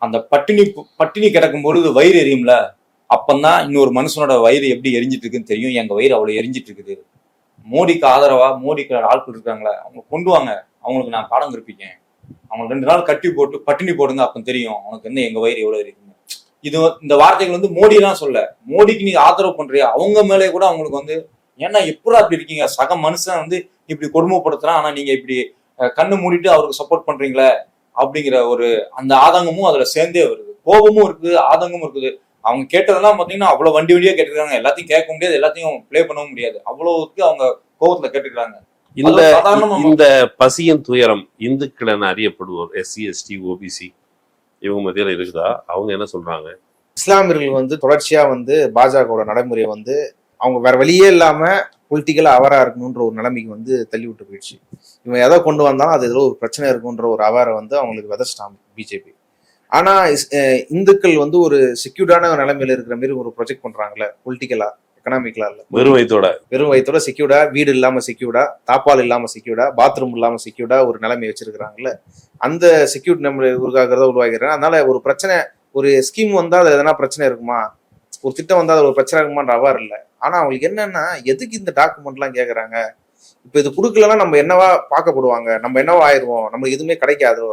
A: அந்த பட்டினி கிடக்கும் பொழுது வயிறு எரியும்ல, அப்பந்தான் இன்னொரு மனுஷனோட வயிறு எப்படி எரிஞ்சிட்டு இருக்குன்னு தெரியும். எங்க வயிறு அவ்வளவு எரிஞ்சிட்டு இருக்குது. மோடிக்கு ஆதரவா மோடிக்கு ஆட்கள் இருக்காங்களே, அவங்க கொண்டு வாங்க, அவங்களுக்கு நான் பாடம் கற்பிக்கேன், அவங்க 2 நாள் கட்டி போட்டு பட்டினி போடுங்க, அப்ப தெரியும் அவனுக்கு என்ன எங்க வயிறு எவ்வளவு இருக்குன்னு. இந்த வார்த்தைகள் வந்து மோடி எல்லாம் சொல்ல, மோடிக்கு நீங்க ஆதரவு பண்றியா, அவங்க மேலே கூட அவங்களுக்கு வந்து ஏன்னா எப்படா அப்படி இருக்கீங்க, சக மனுஷன் வந்து இப்படி கொடுமைப்படுத்துறான், ஆனா நீங்க இப்படி கண்ணு மூடிட்டு அவருக்கு சப்போர்ட் பண்றீங்களே அப்படிங்கிற ஒரு அந்த ஆதங்கமும் அதுல சேர்ந்தே வருது. கோபமும் இருக்குது, ஆதங்கமும் இருக்குது. அவங்க கேட்டதெல்லாம் பாத்தீங்கன்னா அவ்வளவு வண்டியா கேட்டுருக்காங்க. எல்லாத்தையும் கேட்க முடியாது, எல்லாத்தையும் பிளே பண்ணவும் முடியாது, அவ்வளவுக்கு அவங்க கோபத்துல கேட்டுக்கிறாங்க.
B: இந்த பசியின் துயரம் இந்துக்கள் என அறியப்படுவோர் SC ST OBC இவங்க மத்தியில இருக்குதா? அவங்க என்ன சொல்றாங்க?
C: இஸ்லாமியர்கள் வந்து தொடர்ச்சியா வந்து பாஜகவோட நடைமுறையை வந்து அவங்க வேற வழியே இல்லாம பொலிட்டிக்கலா அவரா இருக்கணும்ன்ற ஒரு நிலைமைக்கு வந்து தள்ளி விட்டு போயிடுச்சு. இவன் எதை கொண்டு வந்தாலும் அது ஏதோ ஒரு பிரச்சனை இருக்குன்ற ஒரு அவரை வந்து அவங்களுக்கு விதைச்சிட்டாங்க பிஜேபி. ஆனா இந்துக்கள் வந்து ஒரு செக்யூர்டான நிலைமையில இருக்கிற மாதிரி ஒரு ப்ரொஜெக்ட் பண்றாங்கல்ல, பொலிட்டிக்கலா எக்கனாமிக்கலா இல்ல, வெறும் வயிற்றோட செக்யூர்டா, வீடு இல்லாம செக்யூர்டா, தாப்பால் இல்லாம செக்யூர்டா, பாத்ரூம் இல்லாம செக்யூர்டா ஒரு நிலைமை வச்சிருக்கிறாங்கல்ல, அந்த செக்யூரிட்டி நம்ம உருவாகிறாங்க. அதனால ஒரு பிரச்சனை, ஒரு ஸ்கீம் வந்தா அது எதனா பிரச்சனை இருக்குமா, ஒரு திட்டம் வந்தா அது ஒரு பிரச்சனை இருக்குமான்ற அவார் இல்லை. ஆனா அவங்களுக்கு என்னன்னா, எதுக்கு இந்த டாக்குமெண்ட் எல்லாம் கேட்கறாங்க? இப்ப இது கொடுக்கலன்னா நம்ம என்னவா பார்க்கப்படுவாங்க, நம்ம என்னவா ஆயிடுவோம், நம்மளுக்கு எதுவுமே கிடைக்காதோ,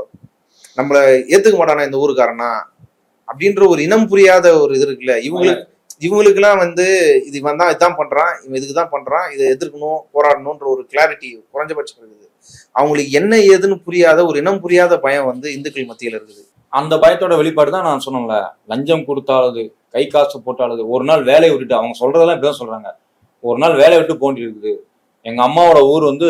C: நம்மள ஏத்துக்க மாட்டானா இந்த ஊருக்காரனா அப்படின்ற ஒரு இனம் புரியாத ஒரு இது இருக்குல்ல. இவங்களுக்கு எல்லாம் வந்து இது வந்தா இதுதான் பண்றான், இவன் இதுக்குதான் பண்றான், இதை எதிர்க்கணும், போராடணும்ன்ற ஒரு கிளாரிட்டி குறைஞ்சபட்சம் இருக்குது. அவங்களுக்கு என்ன ஏதுன்னு புரியாத ஒரு இனம் புரியாத பயம் வந்து இந்துக்கள் மத்தியில இருக்குது.
A: அந்த பயத்தோட வெளிப்பாடு தான் நான் சொன்னேன்ல, லஞ்சம் கொடுத்தாலது, கை காசு போட்டாலது, ஒரு நாள் வேலையை விட்டுட்டு, அவங்க சொல்றதெல்லாம் இப்படிதான் சொல்றாங்க, ஒரு நாள் வேலையை விட்டு போண்டி இருக்குது, எங்க அம்மாவோட ஊர் வந்து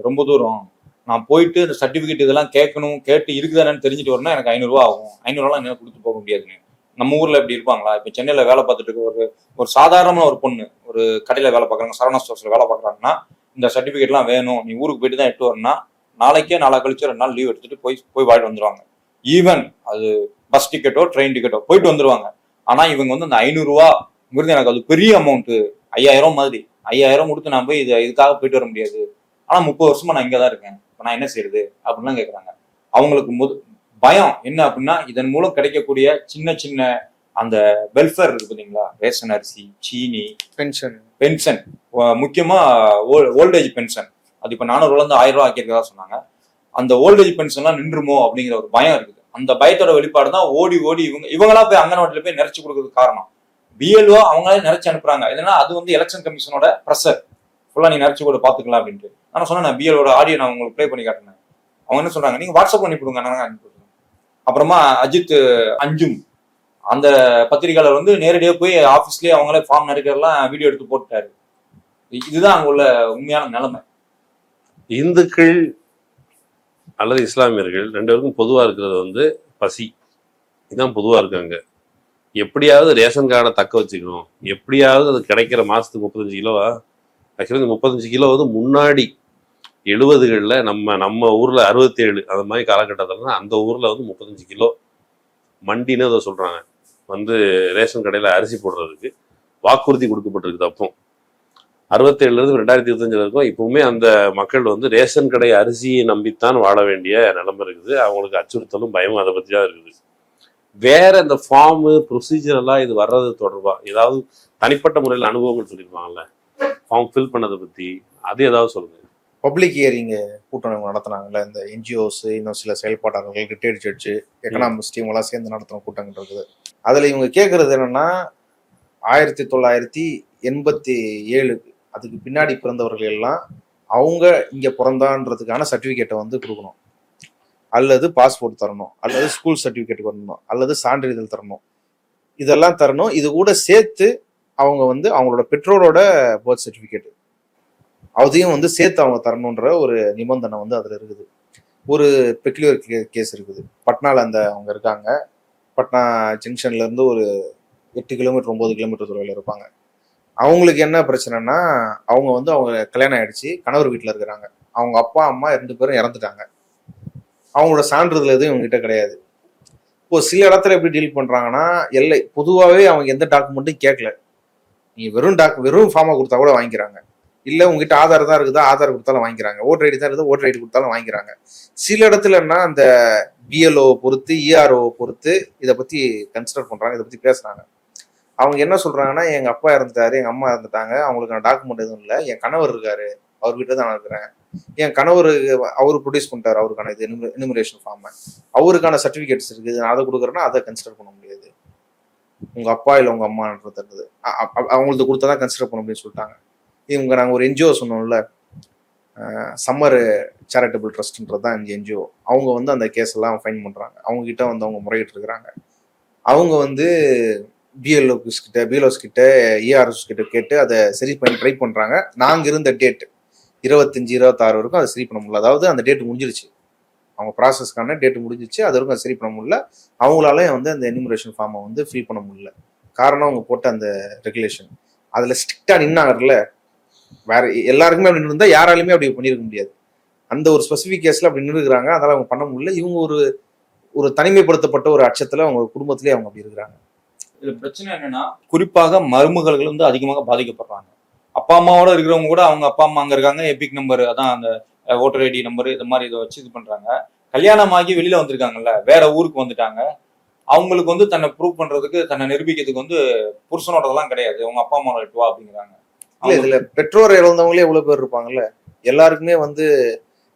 A: ரொம்ப தூரம், நான் போயிட்டு இந்த சர்டிபிகேட் இதெல்லாம் கேட்கணும், கேட்டு இருக்குதானு தெரிஞ்சுட்டு வரணும், எனக்கு 500 ரூபா ஆகும், 500 ரூபா என்னால கொடுத்து போக முடியாதுன்னு. நம்ம ஊர்ல எப்படி இருப்பாங்களா? இப்ப சென்னையில வேலை பார்த்துட்டு இருக்க ஒரு சாதாரண ஒரு பொண்ணு ஒரு கடையில வேலை பார்க்குறாங்க, சரவணா ஸ்டோர்ஸ்ல வேலை பார்க்குறாங்கன்னா, இந்த சர்டிபிகேட்லாம் வேணும், நீ ஊருக்கு போயிட்டு தான் எட்டு வரணும்னா, நாளைக்கே நாளை கழிச்சு 2 நாள் லீவ் எடுத்துட்டு போய் வாங்கிட்டு வந்துருவாங்க. ஈவன் அது பஸ் டிக்கெட்டோ ட்ரெயின் டிக்கெட்டோ போயிட்டு வந்துருவாங்க. ஆனா இவங்க வந்து அந்த 500 ரூபாங்கிறது எனக்கு அது பெரிய அமௌண்ட், 5000 மாதிரி, 5000 கொடுத்து நான் போய் இதுக்காக போயிட்டு வர முடியாது, ஆனா 30 வருஷமா நான் இங்கதான் இருக்கேன், இப்ப நான் என்ன செய்யறது அப்படின்லாம் கேட்கறாங்க. அவங்களுக்கு பயம் என்ன அப்படின்னா, இதன் மூலம் கிடைக்கக்கூடிய சின்ன சின்ன அந்த வெல்ஃபேர் இருக்கு பாத்தீங்களா, ரேஷன் அரிசி, சீனி, பென்ஷன், முக்கியமா ஓல்டேஜ் பென்ஷன், அது இப்ப 400 ரூபாய் இருந்து 1000 ரூபாய் ஆக்கியிருக்கதா சொன்னாங்க. அந்த ஓல்டேஜ் பென்ஷன்லாம் நின்றுமோ அப்படிங்கிற ஒரு பயம் இருக்குது. அந்த பயத்தோட வெளிப்பாடு தான் ஓடி இவங்களா போய் அங்கன்வாடியில போய் நிறைச்சு கொடுக்கறதுக்கு காரணம். BLO அவங்களே நிறைச்சு அனுப்புறாங்க. ஏன்னா அது வந்து எலெக்ஷன் கமிஷனோட ப்ரெஷர், ஃபுல்லா நீ நிறைச்சு கூட பாத்துக்கலாம் அப்படின்ட்டு. நான் சொன்னேன், BLOட ஆடியோ நான் உங்களுக்கு ப்ளே பண்ணி காட்டினேன். அவங்க என்ன சொல்றாங்க, நீங்க வாட்ஸ்அப் பண்ணி கொடுங்க, நாங்க அனுப்பிடுறோம். அப்புறமா அஜித் அஞ்சும் அந்த பத்திரிகையாளர் வந்து நேரடியாக போய் ஆபீஸ்லயே அவங்களே ஃபார்ம் நிறைக்கிறதெல்லாம் வீடியோ எடுத்து போட்டுட்டாரு. இதுதான் அங்க உள்ள உண்மையான நிலைமை.
B: இந்துக்கள் அல்லது இஸ்லாமியர்கள் 2 பேருக்கும் பொதுவா இருக்கிறது வந்து பசி, இதுதான் பொதுவா இருக்காங்க. எப்படியாவது ரேஷன் கார்டை தக்க வச்சுக்கணும், எப்படியாவது அது கிடைக்கிற மாதத்துக்கு 35 கிலோவா. ஆக்சுவலி இந்த 35 கிலோ வந்து முன்னாடி 70களில் நம்ம ஊரில் 67 அந்த மாதிரி காலகட்டத்தில் தான் அந்த ஊரில் வந்து 35 கிலோ மண்டின்னு அதை சொல்கிறாங்க. வந்து ரேஷன் கடையில் அரிசி போடுறதுக்கு வாக்குறுதி கொடுக்கப்பட்டிருக்குது. அப்போ 67லேருந்து 2025 இருக்கும். இப்பவுமே அந்த மக்கள் வந்து ரேஷன் கடை அரிசியை நம்பித்தான் வாழ வேண்டிய நிலைமை இருக்குது. அவங்களுக்கு அச்சுறுத்தலும் பயமும் அதை பற்றி தான் இருக்குது. வேற இந்த ஃபார்மு ப்ரொசீஜர் எல்லாம் இது வர்றது தொடர்பாக ஏதாவது தனிப்பட்ட முறையில் அனுபவங்கள் சொல்லியிருப்பாங்கல்ல, ஃபார்ம் ஃபில் பண்ணதை பற்றி, அது ஏதாவது சொல்லுங்க.
C: பப்ளிக் ஹியரிங் கூட்டம் நடத்தினாங்கல்ல, இந்த என்ஜிஓஸ், இன்னும் சில செயல்பாட்டாளர்கள், ரிட்டையர்ட் ஜட்ஜு, எக்கனாமிஸ்ட், இவங்கெல்லாம் சேர்ந்து நடத்தின கூட்டங்கள் இருக்குது. அதில் இவங்க கேட்கறது என்னன்னா, 1987 அதுக்கு பின்னாடி பிறந்தவர்கள் எல்லாம் அவங்க இங்கே பிறந்தான்றதுக்கான சர்டிஃபிகேட்டை வந்து கொடுக்கணும், அல்லது பாஸ்போர்ட் தரணும், அல்லது ஸ்கூல் சர்டிஃபிகேட் வரணும், அல்லது சான்றிதழ் தரணும், இதெல்லாம் தரணும். இது கூட சேர்த்து அவங்க வந்து அவங்களோட பெற்றோரோட பர்த் சர்டிஃபிகேட் அதையும் வந்து சேர்த்து அவங்க தரணுன்ற ஒரு நிபந்தனை வந்து அதில் இருக்குது. ஒரு பெக்யூலர் கேஸ் இருக்குது. பட்னால அவங்க இருக்காங்க. பட்னா ஜங்ஷன்லேருந்து ஒரு 8 கிலோமீட்டர் 9 கிலோமீட்டர் தொலைவில் இருப்பாங்க. அவங்களுக்கு என்ன பிரச்சனைனா, அவங்க கல்யாணம் ஆயிடுச்சு, கணவர் வீட்டில் இருக்கிறாங்க. அவங்க அப்பா அம்மா 2 பேரும் இறந்துட்டாங்க. அவங்களோட சான்றிதழ் எதுவும் இவங்ககிட்ட கிடையாது. இப்போ சில இடத்துல எப்படி டீல் பண்ணுறாங்கன்னா, பொதுவாகவே அவங்க எந்த டாக்குமெண்ட்டும் கேட்கல, நீ வெறும் ஃபார்மை கொடுத்தா கூட வாங்கிக்கிறாங்க. இல்லை உங்ககிட்ட ஆதார் தான் இருக்குதா, ஆதார் கொடுத்தாலும் வாங்கிக்கிறாங்க. ஓட்டர் ஐடி தான் இருக்குது, ஓட்டர் ஐடி கொடுத்தாலும் வாங்கிக்கிறாங்க. சில இடத்துலன்னா அந்த பிஎல்ஓ பொறுத்து, இஆர்ஓ பொறுத்து இதை பற்றி கன்சிடர் பண்ணுறாங்க, இதை பற்றி பேசுகிறாங்க. அவங்க என்ன சொல்கிறாங்கன்னா, எங்கள் அப்பா இறந்துட்டாரு, எங்கள் அம்மா இறந்துட்டாங்க, அவங்களுக்கான டாக்குமெண்ட் எதுவும் இல்லை, என் கணவர் இருக்காரு, அவர் வீட்டில் தான் நான் இருக்கிறேன், என் கணவர் அவர் ப்ரொடியூஸ் பண்ணிட்டார் அவருக்கான இது எனுமரேஷன் ஃபார்மை, அவருக்கான சர்டிஃபிகேட்ஸ் இருக்குது, நான் அதை கொடுக்குறேன்னா அதை கன்சிடர் பண்ண முடியாது, உங்கள் அப்பா இல்லை உங்கள் அம்மான்றது அவங்களுக்கு கொடுத்தா தான் கன்சிடர் பண்ண முடியும்னு சொல்லிட்டாங்க. இவங்க நாங்கள் ஒரு என்ஜிஓ சொன்னோம்ல, சம்மர் சேரிட்டபிள் ட்ரஸ்ட்ன்றது தான் இந்த என்ஜிஓ. அவங்க வந்து அந்த கேஸ் எல்லாம் ஃபைன் பண்ணுறாங்க. அவங்ககிட்ட வந்து அவங்க முறையிட்டு இருக்கிறாங்க. அவங்க வந்து பிஎல்ஓஸ் கிட்ட இஆர்எஸ் கிட்ட கேட்டு அதை சரி பண்ணி ட்ரை பண்ணுறாங்க. நாங்கள் இருந்த டேட் 25-26 வரைக்கும் அதை சரி பண்ண முடியல. அதாவது அந்த டேட் முடிஞ்சிருச்சு, அவங்க ப்ராசஸ்க்கான டேட் முடிஞ்சிச்சு, அது வரைக்கும் சரி பண்ண முடியல. அவங்களால வந்து அந்த எனுமரேஷன் ஃபார்மை வந்து ஃபில் பண்ண முடியல. காரணம் அவங்க போட்ட அந்த ரெகுலேஷன். அதில் ஸ்ட்ரிக்டாக நின்னாங்கல்ல, வேற எல்லாருக்குமே அப்படி இருந்தால் யாராலுமே அப்படி பண்ணியிருக்க முடியாது. அந்த ஒரு ஸ்பெசிஃபிக் கேஸில் அப்படி நின்றுக்கிறாங்க, அதனால் அவங்க பண்ண முடியல. இவங்க ஒரு தனிமைப்படுத்தப்பட்ட ஒரு அச்சத்தில் அவங்க குடும்பத்திலே அவங்க அப்படி இருக்கிறாங்க.
A: இது பிரச்சனை என்னன்னா, குறிப்பாக மருமகள்கள் வந்து அதிகமாக பாதிக்கப்படுறாங்க. அப்பா அம்மாவோட இருக்கிறவங்க கூட அவங்க அப்பா அம்மா அங்கே இருக்காங்க, எபிக் நம்பர், அதான் அந்த ஓட்டர் ஐடி நம்பர், இது மாதிரி இதை வச்சு இது பண்றாங்க. கல்யாணம் ஆகி வெளியில வந்திருக்காங்கல்ல, வேற ஊருக்கு வந்துட்டாங்க. அவங்களுக்கு வந்து தன்னை ப்ரூவ் பண்றதுக்கு, தன்னை நிரூபிக்கிறதுக்கு வந்து புருஷனோடதெல்லாம் கிடையாது, அவங்க அப்பா அம்மாவோட இட்டு வா அப்படிங்கிறாங்க.
C: இதுல பெற்றோர் இழந்தவங்களே எவ்வளவு பேர் இருப்பாங்கல்ல, எல்லாருக்குமே வந்து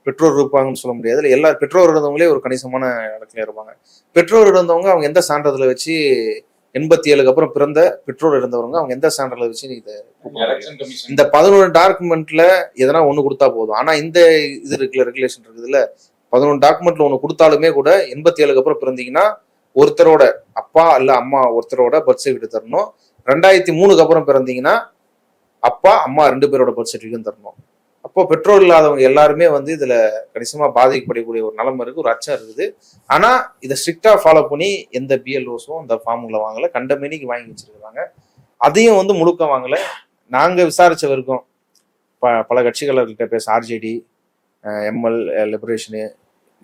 C: பெற்றோர் இருப்பாங்கன்னு சொல்ல முடியாது. இல்லை, பெற்றோர் இழந்தவங்களே ஒரு கணிசமான இடத்துல இருப்பாங்க. பெற்றோர் இழந்தவங்க அவங்க எந்த சான்றிதழை வச்சு, 87க்கு அப்புறம் பிறந்த பெற்றோர் இழந்தவங்க அவங்க எந்த சான்றிதழை வச்சு இந்த 11 டாக்குமெண்ட்ல எதனா ஒண்ணு கொடுத்தா போதும். ஆனா இந்த இது இருக்குல்ல, ரெகுலேஷன் இருக்குதுல்ல, 11 டாக்குமெண்ட்ல ஒண்ணு கொடுத்தாலுமே கூட 87க்கு அப்புறம் பிறந்தீங்கன்னா ஒருத்தரோட அப்பா இல்ல அம்மா ஒருத்தரோட பர்த் சர்டிஃபிகேட் தரணும். 2003க்கு அப்புறம் பிறந்தீங்கன்னா அப்பா அம்மா 2 பேரோட பர்த் சர்டிஃபிகேட் தரணும். அப்போ பெற்றோர் இல்லாதவங்க எல்லாருமே வந்து இதுல கணிசமா பாதிக்கப்படக்கூடிய ஒரு நிலைமை இருக்கு, ஒரு அச்சம் இருக்குது. ஆனா இதை ஸ்ட்ரிக்டா ஃபாலோ பண்ணி எந்த பிஎல்ஓஸும் அந்த ஃபார்முங்களை வாங்கல, கண்டமேனிக்கு வாங்கி வச்சிருக்காங்க. அதையும் வந்து முழுக்க வாங்கல. நாங்க விசாரிச்ச வரைக்கும் பல கட்சிகள்கிட்ட பேச, ஆர்ஜேடி, எம்எல், லிபரேஷனு,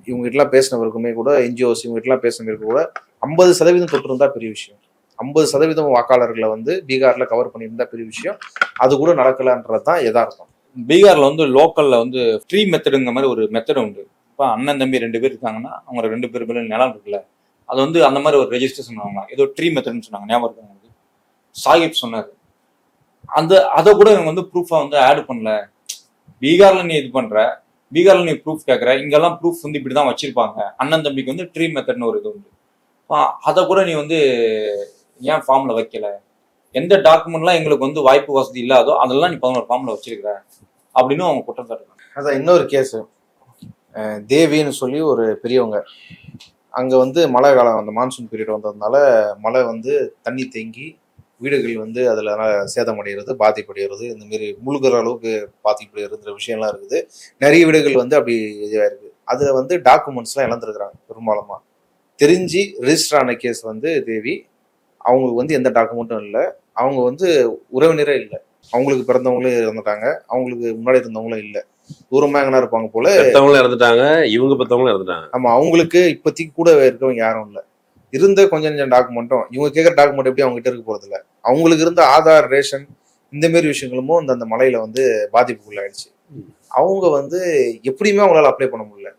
C: இவங்ககிட்டலாம் பேசினவருக்குமே கூட, என்ஜிஓஸ் இவங்ககிட்டலாம் பேசினவருக்கு கூட 50% தொட்டிருந்தா பெரிய விஷயம். 50% வாக்காளர்களை வந்து பீகார்ல கவர் பண்ணியிருந்தா பெரிய விஷயம். அது கூட நடக்கலன்றது தான் யதார்த்தம்.
A: பீகார்ல வந்து லோக்கல்ல வந்து ட்ரீ மெத்தடுங்கிற மாதிரி ஒரு மெத்தட் உண்டு. இப்போ அண்ணன் தம்பி 2 பேர் இருக்காங்கன்னா அவங்க 2 பேர் மேல நிலம் இருக்குல்ல, அது வந்து அந்த மாதிரி ஒரு ரெஜிஸ்ட்ரேஷன் ஆகலாம், ஏதோ ட்ரீ மெத்தட்னு சொன்னாங்க, ஞாபகம் இருக்காங்க. சாஹிப் சொன்னாரு. அதை கூட இவங்க வந்து ப்ரூஃபா வந்து ஆட் பண்ணல. பீகார்ல நீ இது பண்ற, பீகார்ல நீ ப்ரூஃப் கேட்கற, இங்கெல்லாம் ப்ரூஃப் வந்து இப்படிதான் வச்சிருப்பாங்க. அண்ணன் தம்பிக்கு வந்து ட்ரீ மெத்தட்னு ஒரு இது உண்டு. அதை கூட நீ வந்து ஏன் ஃபார்ம்ல வைக்கல, எந்த டாக்குமெண்ட்லாம் எங்களுக்கு வந்து வாய்ப்பு வசதி இல்லாதோ அதெல்லாம் நீ 11 ஃபார்ம்ல வச்சிருக்கிற அப்படின்னு அவங்க குற்றம் சாட்டுறாங்க.
C: அதான் இன்னொரு கேஸ், தேவின்னு சொல்லி ஒரு பெரியவங்க, அங்க வந்து மழை காலம், அந்த மான்சூன் பீரியட் வந்ததுனால மழை வந்து தண்ணி தேங்கி வீடுகள் வந்து அதில் சேதமடைகிறது, பாதிப்படைகிறது, இந்த மாரி முழுகிற அளவுக்கு பாதிப்படைகிறதுன்ற விஷயம்லாம் இருக்குது. நிறைய வீடுகள் வந்து அப்படி இதுவாக இருக்குது. அதில் வந்து டாக்குமெண்ட்ஸ்லாம் இழந்துருக்குறாங்க பெரும்பாலுமா. தெரிஞ்சு ரிஜிஸ்டர் ஆன கேஸ் வந்து தேவி. அவங்களுக்கு வந்து எந்த டாக்குமெண்ட்டும் இல்லை. அவங்க வந்து உறவினரே இல்லை. அவங்களுக்கு பிறந்தவங்களே இறந்துட்டாங்க, அவங்களுக்கு முன்னாடி இருந்தவங்களும் இல்லை, தூரமா எங்கன்னா இருப்பாங்க போல.
B: பெத்தவங்களும் இறந்துட்டாங்க, இவங்க பெத்தவங்களும் இறந்துட்டாங்க.
C: ஆமா, அவங்களுக்கு இப்போதைக்கு கூட இருக்கவங்க யாரும் இல்லை. இருந்த கொஞ்சம் கொஞ்சம் டாக்குமெண்ட்டும் இவங்க கேட்குற டாக்குமெண்ட் எப்படி அவங்க கிட்ட இருக்க போறது இல்லை. அவங்களுக்கு இருந்த ஆதார், ரேஷன் இந்த மாதிரி விஷயங்களும் அந்த மலையில வந்து பாதிப்புக்குள்ளாயிடுச்சு. அவங்க வந்து எப்படியுமே அவங்களால அப்ளை பண்ண முடியல.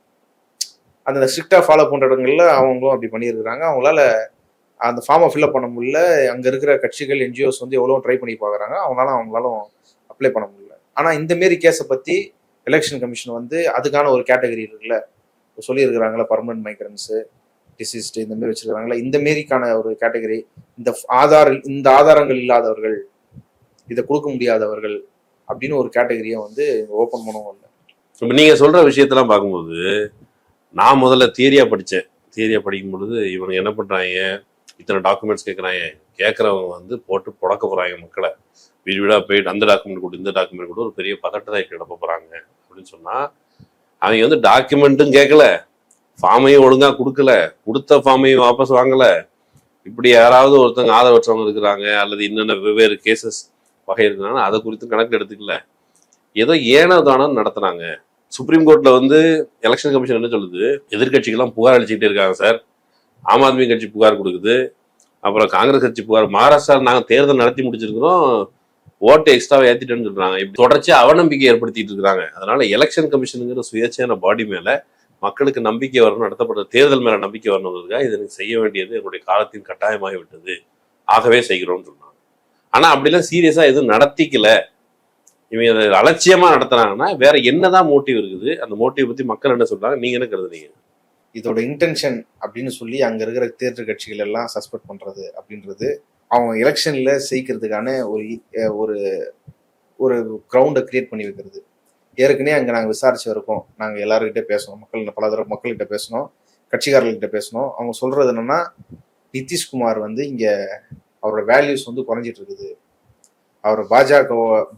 C: அந்த ஸ்ட்ரிக்டா ஃபாலோ பண்ற இடங்கள்ல அவங்களும் அப்படி பண்ணியிருக்கிறாங்க. அவங்களால அந்த ஃபார்மை ஃபில்அப் பண்ண முடியல. அங்க இருக்கிற கட்சிகள், என்ஜிஓஸ் வந்து எவ்வளோ ட்ரை பண்ணி பார்க்குறாங்க, அவங்களாலும் அப்ளை பண்ண முடியல. ஆனா இந்த மாரி கேஸை பத்தி எலெக்ஷன் கமிஷன் வந்து அதுக்கான ஒரு கேட்டகரி இருக்குல்ல, சொல்லியிருக்கிறாங்களா, பர்மனன்ட் மைக்ரன்ஸ், டிசீஸ்டு இந்த மாதிரி வச்சிருக்காங்களா, இந்த மாரிக்கான ஒரு கேட்டகரி, இந்த ஆதாரங்கள் இல்லாதவர்கள், இதை கொடுக்க முடியாதவர்கள் அப்படின்னு ஒரு கேட்டகரியை வந்து ஓப்பன் பண்ணவும் இல்லை.
B: இப்போ நீங்க சொல்ற விஷயத்தெல்லாம் பார்க்கும்போது நான் முதல்ல தியரியா படித்தேன். தியரியா படிக்கும் பொழுது இவங்க என்ன பண்றாங்க, இத்தனை டாக்குமெண்ட்ஸ் கேட்குறாங்க, கேட்குறவங்க வந்து போட்டு புழக்க போறாங்க மக்களை. வீடு வீடாக போயிட்டு அந்த டாக்குமெண்ட் கொடு, இந்த டாக்குமெண்ட் கொடு, ஒரு பெரிய பதட்டத்தை கிளப்ப போறாங்க அப்படின்னு சொன்னா, அவங்க வந்து டாக்குமெண்ட்டும் கேட்கல, ஃபார்மையும் ஒழுங்கா கொடுக்கல, கொடுத்த ஃபார்மையும் வாபஸ் வாங்கல. இப்படி யாராவது ஒருத்தவங்க ஆதரவற்றவங்க இருக்கிறாங்க அல்லது இன்னென்ன வெவ்வேறு கேசஸ் வகை இருக்கிறாங்க, அதை குறித்து கணக்கு எடுத்துக்கல, ஏதோ ஏனோ தானோ நடத்துனாங்க. சுப்ரீம் கோர்ட்ல வந்து எலெக்ஷன் கமிஷன் என்ன சொல்லுது, எதிர்கட்சிகள்லாம் புகார் அளிச்சுக்கிட்டே இருக்காங்க சார். ஆம் ஆத்மி கட்சி புகார் கொடுக்குது, அப்புறம் காங்கிரஸ் கட்சி புகார், மகாராஷ்டிரா நாங்கள் தேர்தல் நடத்தி முடிச்சிருக்கிறோம், ஓட்டு எக்ஸ்ட்ராவை ஏற்றிட்டேன்னு சொல்றாங்க. இப்படி தொடர்ச்சியா அவநம்பிக்கை ஏற்படுத்திட்டு இருக்கிறாங்க. அதனால எலெக்ஷன் கமிஷனுங்கிற சுயேட்சையான பாடி மேல மக்களுக்கு நம்பிக்கை வரணும், நடத்தப்பட்ட தேர்தல் மேல நம்பிக்கை வரணுங்கிறதுக்காக இதற்கு செய்ய வேண்டியது எங்களுடைய காலத்தின் கட்டாயமாகி விட்டது, ஆகவே செய்கிறோம்னு சொன்னாங்க. ஆனா அப்படிலாம் சீரியஸா எதுவும் நடத்திக்கல. இவங்க அதை அலட்சியமா நடத்துறாங்கன்னா வேற என்னதான் மோட்டிவ் இருக்குது? அந்த மோட்டிவ் பத்தி மக்கள் என்ன சொல்றாங்க, நீங்க என்ன கருதுறீங்க?
C: இதோட இன்டென்ஷன் அப்படின்னு சொல்லி அங்க இருக்கிற தேர்தல் கட்சிகள் எல்லாம் சஸ்பெண்ட் பண்றது அப்படின்றது அவங்க எலெக்ஷன்ல செய்கிறதுக்கான ஒரு ஒரு கிரவுண்டை கிரியேட் பண்ணி வைக்கிறது. ஏற்கனவே அங்க நாங்க விசாரிச்சு இருக்கோம், நாங்க எல்லாருக்கிட்ட பேசணும், பல தடவை மக்கள்கிட்ட பேசணும், கட்சிக்காரர்கள்கிட்ட பேசணும். அவங்க சொல்றது என்னன்னா, நிதிஷ்குமார் வந்து இங்க அவரோட வேல்யூஸ் வந்து குறைஞ்சிட்டு இருக்குது, அவர்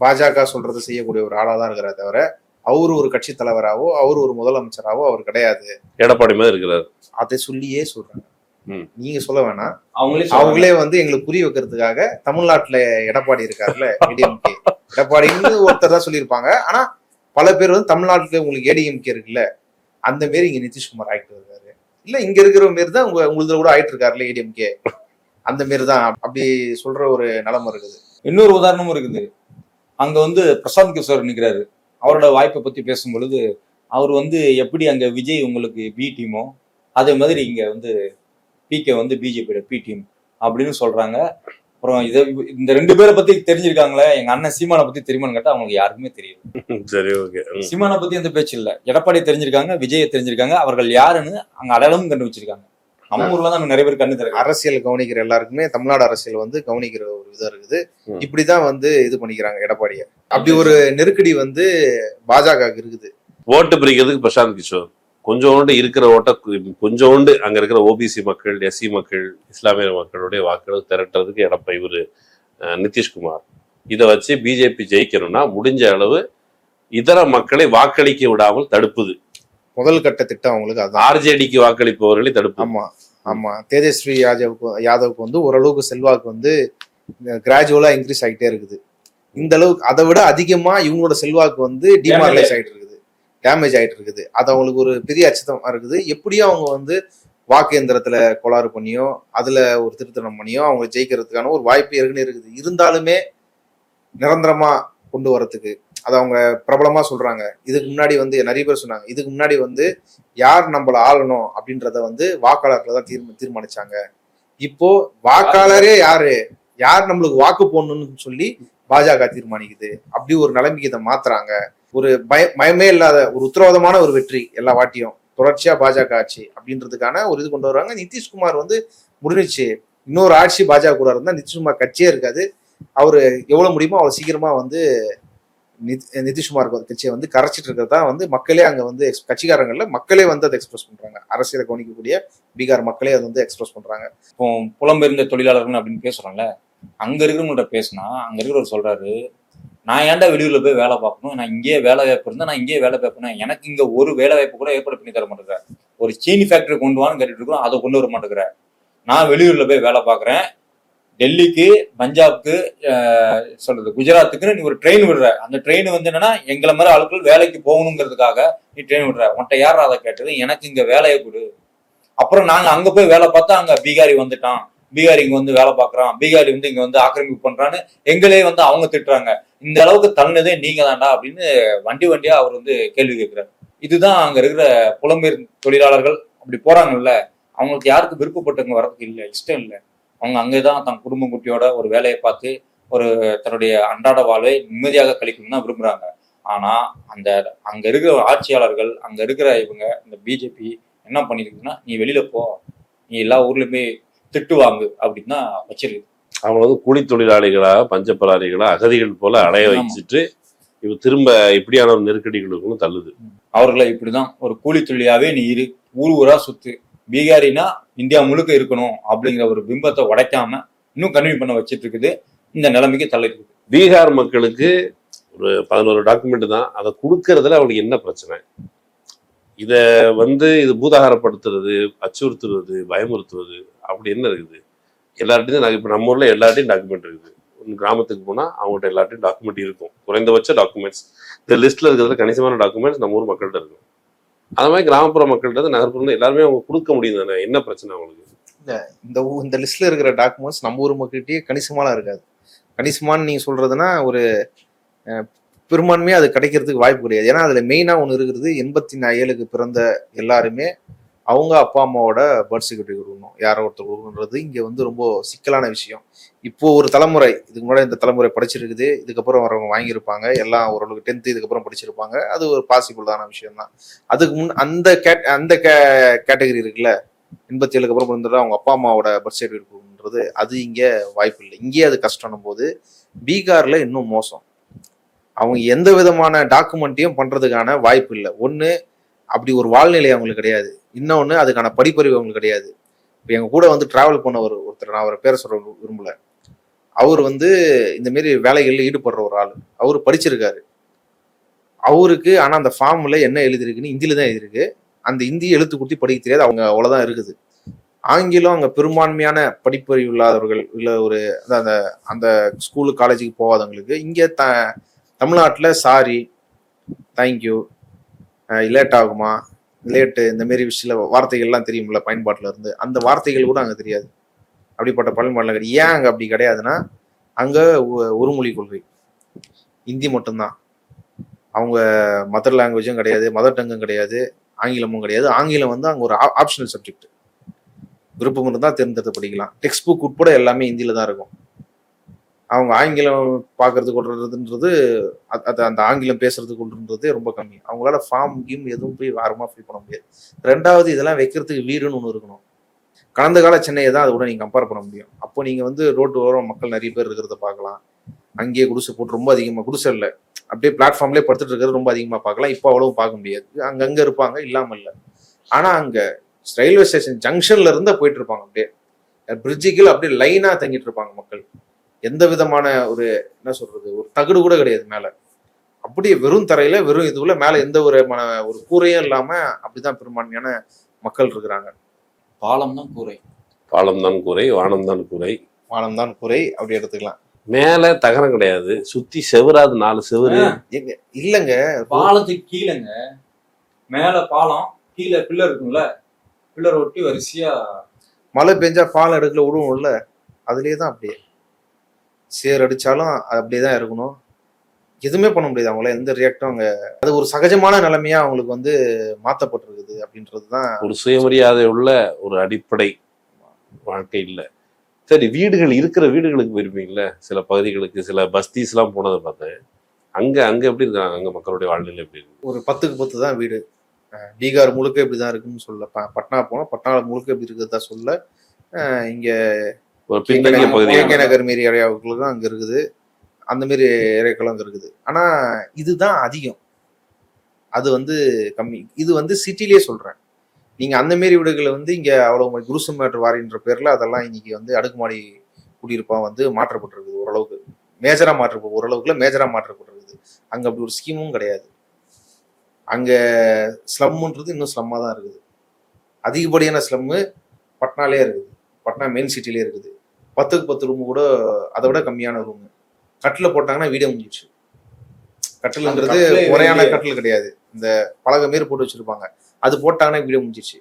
C: பாஜக சொல்றது செய்யக்கூடிய ஒரு ஆளா தான் இருக்கிறார், தவிர அவரு ஒரு கட்சி தலைவராவோ அவர் ஒரு முதலமைச்சராவோ அவர் கிடையாது,
B: எடப்பாடி மாதிரி இருக்கிறார்.
C: அதை சொல்லியே சொல்றாங்க. நீங்க சொல்ல வேணாம்,
A: அவங்களே
C: வந்து எங்களுக்கு புரிய வைக்கிறதுக்காக தமிழ்நாட்டுல எடப்பாடி இருக்காருல்ல, ஏடிஎம்கே எடப்பாடின்னு ஒருத்தர் தான் சொல்லியிருப்பாங்க. ஆனா பல பேர் வந்து தமிழ்நாட்டுல உங்களுக்கு ஏடிஎம்கே இருக்குல்ல, அந்த மாரி இங்க நிதிஷ்குமார் ஆயிட்டு இருக்காரு. இல்ல இங்க இருக்கிற மாரி தான் உங்களுக்கு கூட ஆயிட்டு இருக்காருல்ல ஏடிஎம்கே, அந்த மாரி தான் அப்படி சொல்ற ஒரு நிலைமை இருக்குது.
A: இன்னொரு உதாரணமும் இருக்குது. அங்க வந்து பிரசாந்த் கிஷோர் நிற்கிறாரு. அவரோட வாய்ப்பை பத்தி பேசும் பொழுது அவர் வந்து எப்படி அங்க விஜய் உங்களுக்கு பி டீமோ அதே மாதிரி இங்க வந்து பிகே வந்து பிஜேபியோட பி டீம் அப்படின்னு சொல்றாங்க. அப்புறம் இந்த ரெண்டு பேரை பத்தி தெரிஞ்சிருக்காங்களே, எங்க அண்ணன் சீமானை பத்தி தெரியுமான்னு கேட்டா அவங்களுக்கு யாருக்குமே தெரியும்.
B: சரி, ஓகே.
A: சீமானை பத்தி எந்த பேச்சு இல்ல. எடப்பாடி தெரிஞ்சிருக்காங்க, விஜயை தெரிஞ்சிருக்காங்க, அவர்கள் யாருன்னு அங்க அடையாளமும் கண்டுபிடிச்சிருக்காங்க. நம்ம ஊர்ல தான் நிறைய பேர் கண்ணு தராங்க.
C: அரசியல் கவனிக்கிற எல்லாருக்குமே தமிழ்நாடு அரசியல் வந்து கவனிக்கிற ஒரு விதம் இருக்குது. இப்படிதான் வந்து இது பண்ணிக்கிறாங்க எடப்பாடிய. அப்படி ஒரு நெருக்கடி வந்து பாஜக இருக்குது.
B: ஓட்டு பிரிக்கிறதுக்கு பிரசாந்த் கிஷோர் கொஞ்சோண்டு இருக்கிற ஓட்ட, கொஞ்சோண்டு அங்க இருக்கிற ஓபிசி மக்கள், எஸ்சி மக்கள், இஸ்லாமிய மக்களுடைய வாக்குகள் திரட்டுறதுக்கு இவரு நிதிஷ்குமார் இதை வச்சு பிஜேபி ஜெயிக்கணும்னா முடிஞ்ச அளவு இதர மக்களை வாக்களிக்க விடாமல் தடுப்புது
C: முதல் கட்ட திட்டம். அவங்களுக்கு அது
B: ஆர்ஜேடிக்கு வாக்களிப்பவர்களை தடுப்பு.
C: ஆமா தேஜஸ்வி யாதவுக்கு வந்து ஓரளவுக்கு செல்வாக்கு வந்து கிராஜுவலா இன்க்ரீஸ் ஆகிட்டே இருக்குது. இந்த அளவுக்கு அதை விட அதிகமா இவங்களோட செல்வாக்கு வந்து டிமாரலைஸ் ஆகிட்டு இருக்குது, டேமேஜ் ஆகிட்டு இருக்குது. அது அவங்களுக்கு ஒரு பெரிய அச்சத்தமா இருக்குது. எப்படியும் அவங்க வந்து வாக்கு எந்திரத்துல கோளாறு பண்ணியோ அதுல ஒரு திருத்தணம் பண்ணியோ அவங்க ஜெயிக்கிறதுக்கான ஒரு வாய்ப்பு ஏற்கனவே இருக்குது. இருந்தாலுமே நிரந்தரமா கொண்டு வரத்துக்கு அது அவங்க பிரபலமா சொல்றாங்க. இதுக்கு முன்னாடி வந்து நிறைய பேர் சொன்னாங்க, இதுக்கு முன்னாடி வந்து யார் நம்மள ஆளணும் அப்படின்றத வந்து வாக்காளர்கள் தான் தீர்மானிச்சாங்க. இப்போ வாக்காளரே யார் நம்மளுக்கு வாக்கு போடணும்னு சொல்லி பாஜக தீர்மானிக்குது. அப்படி ஒரு நிலைமைக்கு இதை மாத்துறாங்க. ஒரு பயமே இல்லாத ஒரு உத்தரவாதமான ஒரு வெற்றி எல்லா வாட்டியும் தொடர்ச்சியா பாஜக ஆட்சி அப்படின்றதுக்கான ஒரு இது கொண்டு வருவாங்க. நிதிஷ்குமார் வந்து முடிஞ்சிச்சு, இன்னொரு ஆட்சி பாஜக கூட இருந்தா நிதிஷ்குமார் கட்சியே இருக்காது. அவரு எவ்வளவு முடியுமோ அவ்வளவு சீக்கிரமா வந்து நிதிஷ்குமார் கட்சியை வந்து கரைச்சிட்டு இருக்கிறதா வந்து மக்களே அங்க வந்து கட்சிக்காரங்கள்ல மக்களே வந்து அதை எக்ஸ்பிரஸ் பண்றாங்க. அரசியலை கவனிக்கக்கூடிய பீகார் மக்களே அதை வந்து எக்ஸ்பிரஸ் பண்றாங்க.
A: இப்போ புலம்பெயர்ந்த தொழிலாளர்கள் அப்படின்னு பேசுறாங்கல்ல, அங்க இருக்கிறவங்கள்ட்ட பேசினா அங்க இருக்கிறவர் சொல்றாரு, நான் ஏன்டா வெளியூர்ல போய் வேலை பார்க்கணும், நான் இங்கேயே வேலை வாய்ப்பு இருந்தா நான் இங்கேயே வேலை பார்ப்பேன், எனக்கு இங்க ஒரு வேலை வாய்ப்பு கூட ஏற்பாடு பண்ணி தர மாட்டேங்கிறேன், ஒரு சீனி ஃபேக்டரி கொண்டு வான்னு கேட்டுட்டு இருக்கோம், அதை கொண்டு வர மாட்டேங்கிறேன், நான் வெளியூர்ல போய் வேலை பார்க்குறேன், டெல்லிக்கு, பஞ்சாப்க்கு, சொல்றது குஜராத்துக்குன்னு நீ ஒரு ட்ரெயின் விடுற. அந்த ட்ரெயின் வந்து என்னன்னா எங்களை மாதிரி ஆட்கள் வேலைக்கு போகணுங்கிறதுக்காக நீ ட்ரெயின் விடுற. உன்ட்ட யார் அதை கேட்டது? எனக்கு இங்க வேலையை கொடு. அப்புறம் நாங்க அங்க போய் வேலை பார்த்தா அங்க பீகாரி வந்துட்டான், பீகாரி இங்க வந்து வேலை பார்க்கறான், பீகாரி வந்து இங்க வந்து ஆக்கிரமிப்பு பண்றான்னு எங்களே வந்து அவங்க திட்டுறாங்க. இந்த அளவுக்கு தள்ளினதே நீங்க தான்டா அப்படின்னு வண்டியா அவர் வந்து கேள்வி கேட்கிறாரு. இதுதான் அங்க இருக்கிற புலம்பெயர் தொழிலாளர்கள் அப்படி போறாங்கல்ல, அவங்களுக்கு யாருக்கு விருப்பப்பட்டவங்க வரதுக்கு இல்லை, இஷ்டம் இல்லை. அவங்க அங்கேதான் தன் குடும்பம் குட்டியோட ஒரு வேலையை பார்த்து ஒரு தன்னுடைய அன்றாட வாழ்வை நிம்மதியாக கழிக்கணும்னு தான் விரும்புறாங்க. ஆனா அந்த அங்க இருக்கிற ஆட்சியாளர்கள், அங்க இருக்கிற இவங்க இந்த பிஜேபி என்ன பண்ணிருக்குன்னா, நீ வெளியில போ, நீ எல்லா ஊர்லயுமே திட்டு வாங்கு அப்படின்னு தான் வச்சிருக்கு.
B: அவங்க வந்து கூலி தொழிலாளிகளா, பஞ்சப்பராரிகளா, அகதிகள் போல அடைய வச்சுட்டு இவ திரும்ப இப்படியான ஒரு நெருக்கடிகளுக்கும் தள்ளுது.
A: அவர்களை இப்படிதான் ஒரு கூலி தொழிலாவே நீ இரு, ஊரா சுத்து, பீகாரினா இந்தியா முழுக்க இருக்கணும் அப்படிங்கிற ஒரு பிம்பத்தை உடைக்காம இன்னும் கன்வியூ பண்ண வச்சிட்டு இருக்குது. இந்த நிலைமைக்கு தள்ளிருக்கு.
B: பீகார் மக்களுக்கு ஒரு 11 டாக்குமெண்ட் தான், அதை கொடுக்கறதுல அவங்களுக்கு என்ன பிரச்சனை? இத வந்து இது பூதாகாரப்படுத்துறது, அச்சுறுத்துறது, பயமுறுத்துவது அப்படி என்ன இருக்குது? எல்லார்ட்டையும் இப்போ நம்ம ஊர்ல எல்லார்ட்டையும் டாக்குமெண்ட் இருக்குது. கிராமத்துக்கு போனா அவங்கள்ட்ட எல்லார்ட்டையும் டாக்குமெண்ட் இருக்கும், குறைந்தபட்ச டாக்குமெண்ட்ஸ். இந்த லிஸ்ட்ல இருக்கிறதுல கணிசமான டாக்குமெண்ட்ஸ் நம்ம ஊர் மக்கள்கிட்ட இருக்கும். அது மாதிரி கிராமப்புற மக்கள்கிட்ட, நகர்ப்புறம் எல்லாருமே அவங்க கொடுக்க முடியும் தானே? என்ன பிரச்சனை அவங்களுக்கு?
C: இந்த லிஸ்ட்ல இருக்கிற டாக்குமெண்ட்ஸ் நம்ம ஊர் மக்கள்கிட்டயே கணிசமாலாம் இருக்காது. கணிசமானு நீங்க சொல்றதுன்னா ஒரு பெரும்பான்மையா அது கிடைக்கிறதுக்கு வாய்ப்பு கிடையாது. ஏன்னா அதுல மெயினா ஒன்று இருக்கிறது, 87க்கு பிறந்த எல்லாருமே அவங்க அப்பா அம்மாவோட பர்த் சர்டிஃபிகேட் கொடுக்கணும், யாரோ ஒருத்தர் கொடுக்கணுன்றது இங்க வந்து ரொம்ப சிக்கலான விஷயம். இப்போ ஒரு தலைமுறை, இதுக்கு முன்னாடி இந்த தலைமுறை படிச்சிருக்குது, இதுக்கப்புறம் வரவங்க வாங்கியிருப்பாங்க, எல்லாம் ஓரளவுக்கு 10th இதுக்கப்புறம் படிச்சிருப்பாங்க, அது ஒரு பாசிபிளான விஷயம் தான். அதுக்கு முன் அந்த கேட்டகரி இருக்குல்ல, 87க்கு அப்புறம் இருந்தது அவங்க அப்பா அம்மாவோட பர்த் சர்டிஃபிகேட் கொடுக்கணுன்றது, அது இங்க வாய்ப்பு இல்லை. இங்கே அது கஷ்டம் போது பீகார்ல இன்னும் மோசம். அவங்க எந்த விதமான டாக்குமெண்ட்டையும் பண்றதுக்கான வாய்ப்பு இல்லை. ஒன்று அப்படி ஒரு வாழ்நிலை அவங்களுக்கு கிடையாது, இன்னொன்று அதுக்கான படிப்பறிவு அவங்களுக்கு கிடையாது. இப்போ எங்க கூட வந்து டிராவல் பண்ண ஒருத்தர், நான் அவரை பேரை சொல்ல விரும்பல, அவர் வந்து இந்த மாரி வேலைகளில் ஈடுபடுற ஒரு ஆள். அவர் படிச்சிருக்காரு. அவருக்கு ஆனா அந்த ஃபார்ம்ல என்ன எழுதிருக்குன்னு ஹிந்தியில தான் எழுதிருக்கு. அந்த ஹிந்தி எழுத்து கூட்டி படிக்க தெரியாது, அவங்க அவ்வளவுதான் இருக்குது. ஆங்கிலம் அங்க பெரும்பான்மையான படிப்பறிவு இல்லாதவர்கள், இல்லை ஒரு அந்த அந்த ஸ்கூலு காலேஜுக்கு போகாதவங்களுக்கு. இங்கே தமிழ்நாட்டில் சாரி, தேங்க்யூ, லேட் ஆகுமா, லேட்டு, இந்த மாரி சில வார்த்தைகள்லாம் தெரியும்ல பயன்பாட்டில் இருந்து, அந்த வார்த்தைகள் கூட அங்கே தெரியாது. அப்படிப்பட்ட பயன்பாட்டில் கிடையாது. ஏன் அங்கே அப்படி கிடையாதுன்னா, அங்கே ஒரு மொழி கொள்கை, ஹிந்தி மட்டும்தான். அவங்க மதர் லாங்குவேஜும் கிடையாது, மதர் டங்கும் கிடையாது, ஆங்கிலமும் கிடையாது. ஆங்கிலம் வந்து அங்கே ஒரு ஆப்ஷனல் சப்ஜெக்ட், விருப்பம் இருந்தால் தேர்ந்தெடுத்து படிக்கலாம். டெக்ஸ்ட் புக் உட்பட எல்லாமே ஹிந்தியில தான் இருக்கும். அவங்க ஆங்கிலம் பார்க்கறது கொள்றதுன்றது, அது அந்த ஆங்கிலம் பேசுறது கொள்றதே ரொம்ப கம்மி. அவங்களால ஃபார்ம் கீம் எதுவும் போய் வாரமா ஃபில் பண்ண முடியாது. ரெண்டாவது, இதெல்லாம் வைக்கிறதுக்கு வீடுன்னு ஒன்று இருக்கணும். கடந்த கால சென்னையை தான் அதை கூட நீங்க கம்பேர் பண்ண முடியும். அப்போ நீங்க வந்து ரோட்டு ஓரம் மக்கள் நிறைய பேர் இருக்கிறத பார்க்கலாம். அங்கேயே குடிசை போட்டு ரொம்ப அதிகமாக, குடிசை இல்லை, அப்படியே பிளாட்ஃபார்ம்லேயே படுத்துட்டு இருக்கிறது ரொம்ப அதிகமாக பார்க்கலாம். இப்போ அவ்வளவு பார்க்க முடியாது. அங்கங்க இருப்பாங்க, இல்லாம இல்லை. ஆனா அங்க ரயில்வே ஸ்டேஷன் ஜங்ஷன்ல இருந்தா போயிட்டு இருப்பாங்க, அப்படியே பிரிட்ஜுக்கு அப்படியே லைனா தங்கிட்டு இருப்பாங்க மக்கள். எந்த விதமான ஒரு என்ன சொல்றது, ஒரு தகுடு கூட கிடையாது மேல, அப்படியே வெறும் தரையில, வெறும் இதுல மேல எந்த ஒரு கூரையும் இல்லாம அப்படிதான் பெரும்பான்மையான மக்கள் இருக்கிறாங்க.
A: பாலம் தான் கூரை,
B: பாலம் தான் கூரை, வானம் தான் கூரை,
C: வானம் தான் கூரை அப்படி எடுத்துக்கலாம்.
B: மேல தகரம் கிடையாது, சுத்தி செவராது, 4 செவரு
C: இல்லங்க.
A: பாலத்துக்கு கீழேங்க, மேல பாலம், கீழே பில்லர் இருக்கும்ல, பில்லர் ஒட்டி வரிசையா
C: மழை பெஞ்சா பாலம் எடுக்கல விடுவோம்ல, அதுலயே தான் அப்படியே சேர் அடிச்சாலும் அது அப்படியே தான் இருக்கணும். எதுவுமே பண்ண முடியாது அவங்கள, எந்த ரியாக்டும் அங்க. அது ஒரு சகஜமான நிலைமையா அவங்களுக்கு வந்து மாற்றப்பட்டிருக்குது அப்படின்றதுதான்.
B: ஒரு சுயமரியாதை உள்ள ஒரு அடிப்படை வாழ்க்கை இல்லை. சரி, வீடுகள், இருக்கிற வீடுகளுக்கு போயிருப்பீங்களே சில பகுதிகளுக்கு, சில பஸ்தீஸ் எல்லாம் போனதை பார்த்தேன். அங்க எப்படி இருக்காங்க? அங்க மக்களுடைய வாழ்நிலை எப்படி இருக்கு?
C: ஒரு 10க்கு 10 தான் வீடு. பீகார் முழுக்க இப்படிதான் இருக்குன்னு சொல்ல, பட்னா போனா பட்னா முழுக்க எப்படி இருக்கிறதா சொல்ல. இங்க
B: ஒரு பின்தங்கிய பகுதி
C: நகர் மாரி ஏரியாவுக்குள்ள அங்க இருக்குது, அந்த மாரி ஏரியாக்களும் அங்க இருக்குது. ஆனா இதுதான் அதிகம், அது வந்து கம்மி. இது வந்து சிட்டிலேயே சொல்றேன். நீங்க அந்த மாரி வீடுகளை வந்து இங்க அவ்வளவு குருசு மேட்டர் வாரின்ற பேர்ல அதெல்லாம் இன்னைக்கு வந்து அடுக்குமாடி குடியிருப்பா வந்து மாற்றப்பட்டிருக்குது. ஓரளவுக்கு மேஜரா ஓரளவுக்குல மேஜரா மாற்றப்பட்டிருக்குது. அங்க அப்படி ஒரு ஸ்கீமும் கிடையாது. அங்க ஸ்லம்ன்றது இன்னும் ஸ்லம்மா தான் இருக்குது. அதிகப்படியான ஸ்லம்மு பட்னாலே இருக்குது, பட்னா மெயின் சிட்டிலே இருக்குது. 10க்கு 10 ரூம் கூட அதை விட கம்மியான ரூம். கட்டில் போட்டாங்கன்னா வீடே முடிஞ்சிச்சு. கட்டிலுங்கிறது முறையான கட்டில் கிடையாது, இந்த பலகை மாரி போட்டு வச்சிருப்பாங்க, அது போட்டாங்கன்னா வீடே முடிஞ்சிச்சு.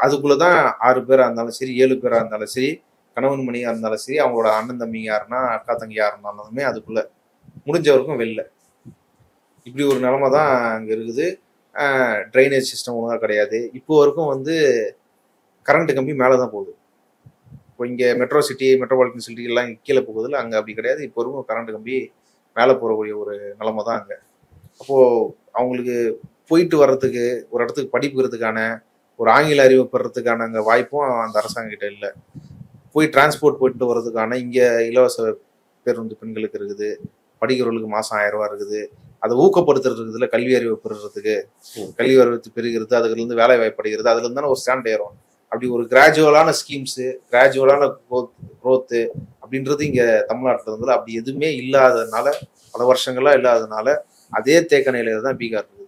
C: அதுக்குள்ளதான் 6 பேரா இருந்தாலும் சரி, 7 பேரா இருந்தாலும் சரி, கணவன் மணியா இருந்தாலும் சரி, அவங்களோட அண்ணன் தம்பிங்க யாருன்னா அக்கா தங்கி யார் இருந்தாலுமே அதுக்குள்ள முடிஞ்சவருக்கும் வெளில. இப்படி ஒரு நிலைமை தான் அங்கே இருக்குது. ட்ரைனேஜ் சிஸ்டம் ஒழுங்காக கிடையாது. இப்போ வரைக்கும் வந்து கரண்ட் கம்பி மேலே தான் போகுது. இப்போ இங்கே மெட்ரோபாலிட்டன் சிட்டி எல்லாம் கீழே போகுதுல, அங்கே அப்படி கிடையாது. இப்போ வரைக்கும் கரண்ட் கம்பி மேலே போகக்கூடிய ஒரு நிலைமை தான் அங்கே. அப்போது அவங்களுக்கு போயிட்டு வர்றதுக்கு, ஒரு இடத்துக்கு படிப்புக்கிறதுக்கான ஒரு ஆங்கில அறிவு பெறத்துக்கான அங்கே வாய்ப்பும் அந்த அரசாங்கக்கிட்ட இல்லை. போய் டிரான்ஸ்போர்ட் போயிட்டு வர்றதுக்கான இங்கே இலவச பேருந்து பெண்களுக்கு இருக்குது, படிக்கிறவர்களுக்கு மாதம் 1000 ரூபா இருக்குது. அதை ஊக்கப்படுத்துறது இருக்குதுல, கல்வி அறிவு பெறுறதுக்கு, கல்வி அறிவு பெறுகிறது, அதுலேருந்து வேலை வாய்ப்பு அடைகிறது, அதுலேருந்து தானே ஒரு ஸ்டாண்ட் ஏறும். அப்படி ஒரு கிராஜுவலான ஸ்கீம்ஸு, கிராஜுவலான க்ரோத்து அப்படின்றது இங்கே தமிழ்நாட்டில் இருந்தது அப்படி எதுவுமே இல்லாததுனால, பல வருஷங்களாக இல்லாததுனால அதே தேக்க நிலையில தான் பீகார் இருக்குது.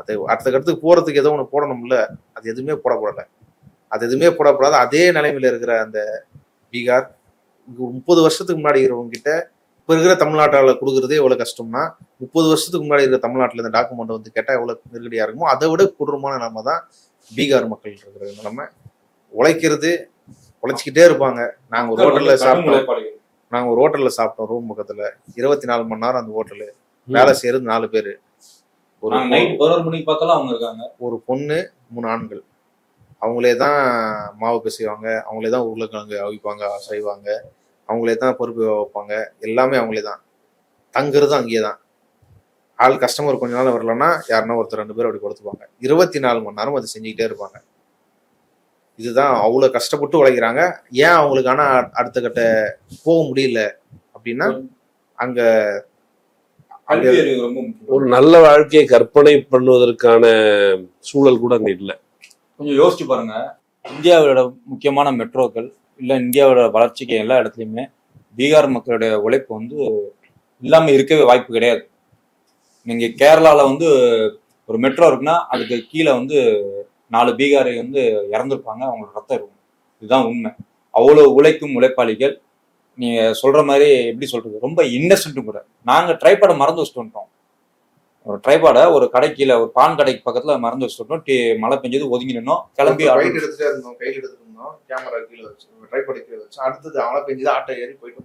C: அது அடுத்த கட்டத்துக்கு போகிறதுக்கு ஏதோ ஒன்று போடணும்ல, அது எதுவுமே போடப்படலை. அது எதுவுமே போடப்படாத அதே நிலைமையில் இருக்கிற அந்த பீகார் 30 வருஷத்துக்கு முன்னாடி இருக்கிறவங்க கிட்ட இப்போ இருக்கிற தமிழ்நாட்டால் கொடுக்குறதே எவ்வளோ கஷ்டம்னா, 30 வருஷத்துக்கு முன்னாடி இருக்கிற தமிழ்நாட்டில் இந்த டாக்குமெண்ட் வந்து கேட்டால் எவ்வளோ நெருக்கடியாக இருக்குமோ அதை விட கொடூரமான நிலைமை தான் பீகார் மக்கள் இருக்கிற நிலைமை. உழைச்சிக்கிட்டே இருப்பாங்க. நாங்கள் ஒரு ஹோட்டலில் சாப்பிட்டோம் ரூம் பக்கத்தில், 24 மணி நேரம் அந்த ஹோட்டலு, வேலை செய்யறது 4 பேர்.
A: ஒரு நைட் 11 மணிக்கு பார்த்தாலும் அவங்க இருக்காங்க. ஒரு
C: பொண்ணு 3 ஆண்கள். அவங்களே தான் மாவு பிசைவாங்க, அவங்களே தான் உருளைக்கிழங்கு அவிப்பாங்க, செய்வாங்க, அவங்களே தான் பருப்பு வைப்பாங்க, எல்லாமே அவங்களே தான். தங்குறது அங்கேயே தான். ஆள் கஸ்டமர் கொஞ்ச நாள் வரலன்னா யாருன்னா ஒருத்தர் 2 பேர் அப்படி கொடுத்துப்பாங்க. 24 மணி நேரம் அதை செஞ்சுக்கிட்டே இருப்பாங்க. இதுதான் அவ்வளோ கஷ்டப்பட்டு உழைக்கிறாங்க. ஏன் அவங்களுக்கான அடுத்த கட்ட போக முடியல அப்படின்னா, அங்க
B: ஒரு நல்ல வாழ்க்கையை கற்பனை பண்ணுவதற்கான சூழல் கூட அங்க இல்லை.
A: கொஞ்சம் யோசிச்சு பாருங்க. இந்தியாவோட முக்கியமான மெட்ரோக்கள் இல்லை இந்தியாவோட வளர்ச்சிக்கு எல்லா இடத்துலையுமே பீகார் மக்களுடைய உழைப்பு வந்து இல்லாமல் இருக்கவே வாய்ப்பு கிடையாது. நீங்கள் கேரளாவில் வந்து ஒரு மெட்ரோ இருக்குன்னா அதுக்கு கீழே வந்து 4 பீகாரை வந்து இறந்துருப்பாங்க, அவங்களோட ரத்தம் இருக்கும். இதுதான் உண்மை. அவ்வளோ உழைக்கும் உழைப்பாளிகள். நீங்கள் சொல்கிற மாதிரி எப்படி சொல்கிறது, ரொம்ப இன்னசென்ட்டும் கூட. நாங்கள் ட்ரைபாடை மறந்து வச்சுட்டு வந்துட்டோம். ஒரு ட்ரைபாடை ஒரு கடை கீழே, ஒரு பான் கடைக்கு பக்கத்தில் மறந்து வச்சுட்டு வந்துட்டோம். மழை பெஞ்சது ஒதுங்கி நின்னோம், கிளம்பி
C: கையில் எடுத்துகிட்டே இருந்தோம், கேமரா கீழே வச்சு, ட்ரைபாடை கீழே வச்சு, அடுத்தது மழை பெஞ்சது, ஆட்டோ ஏறி போயிட்டு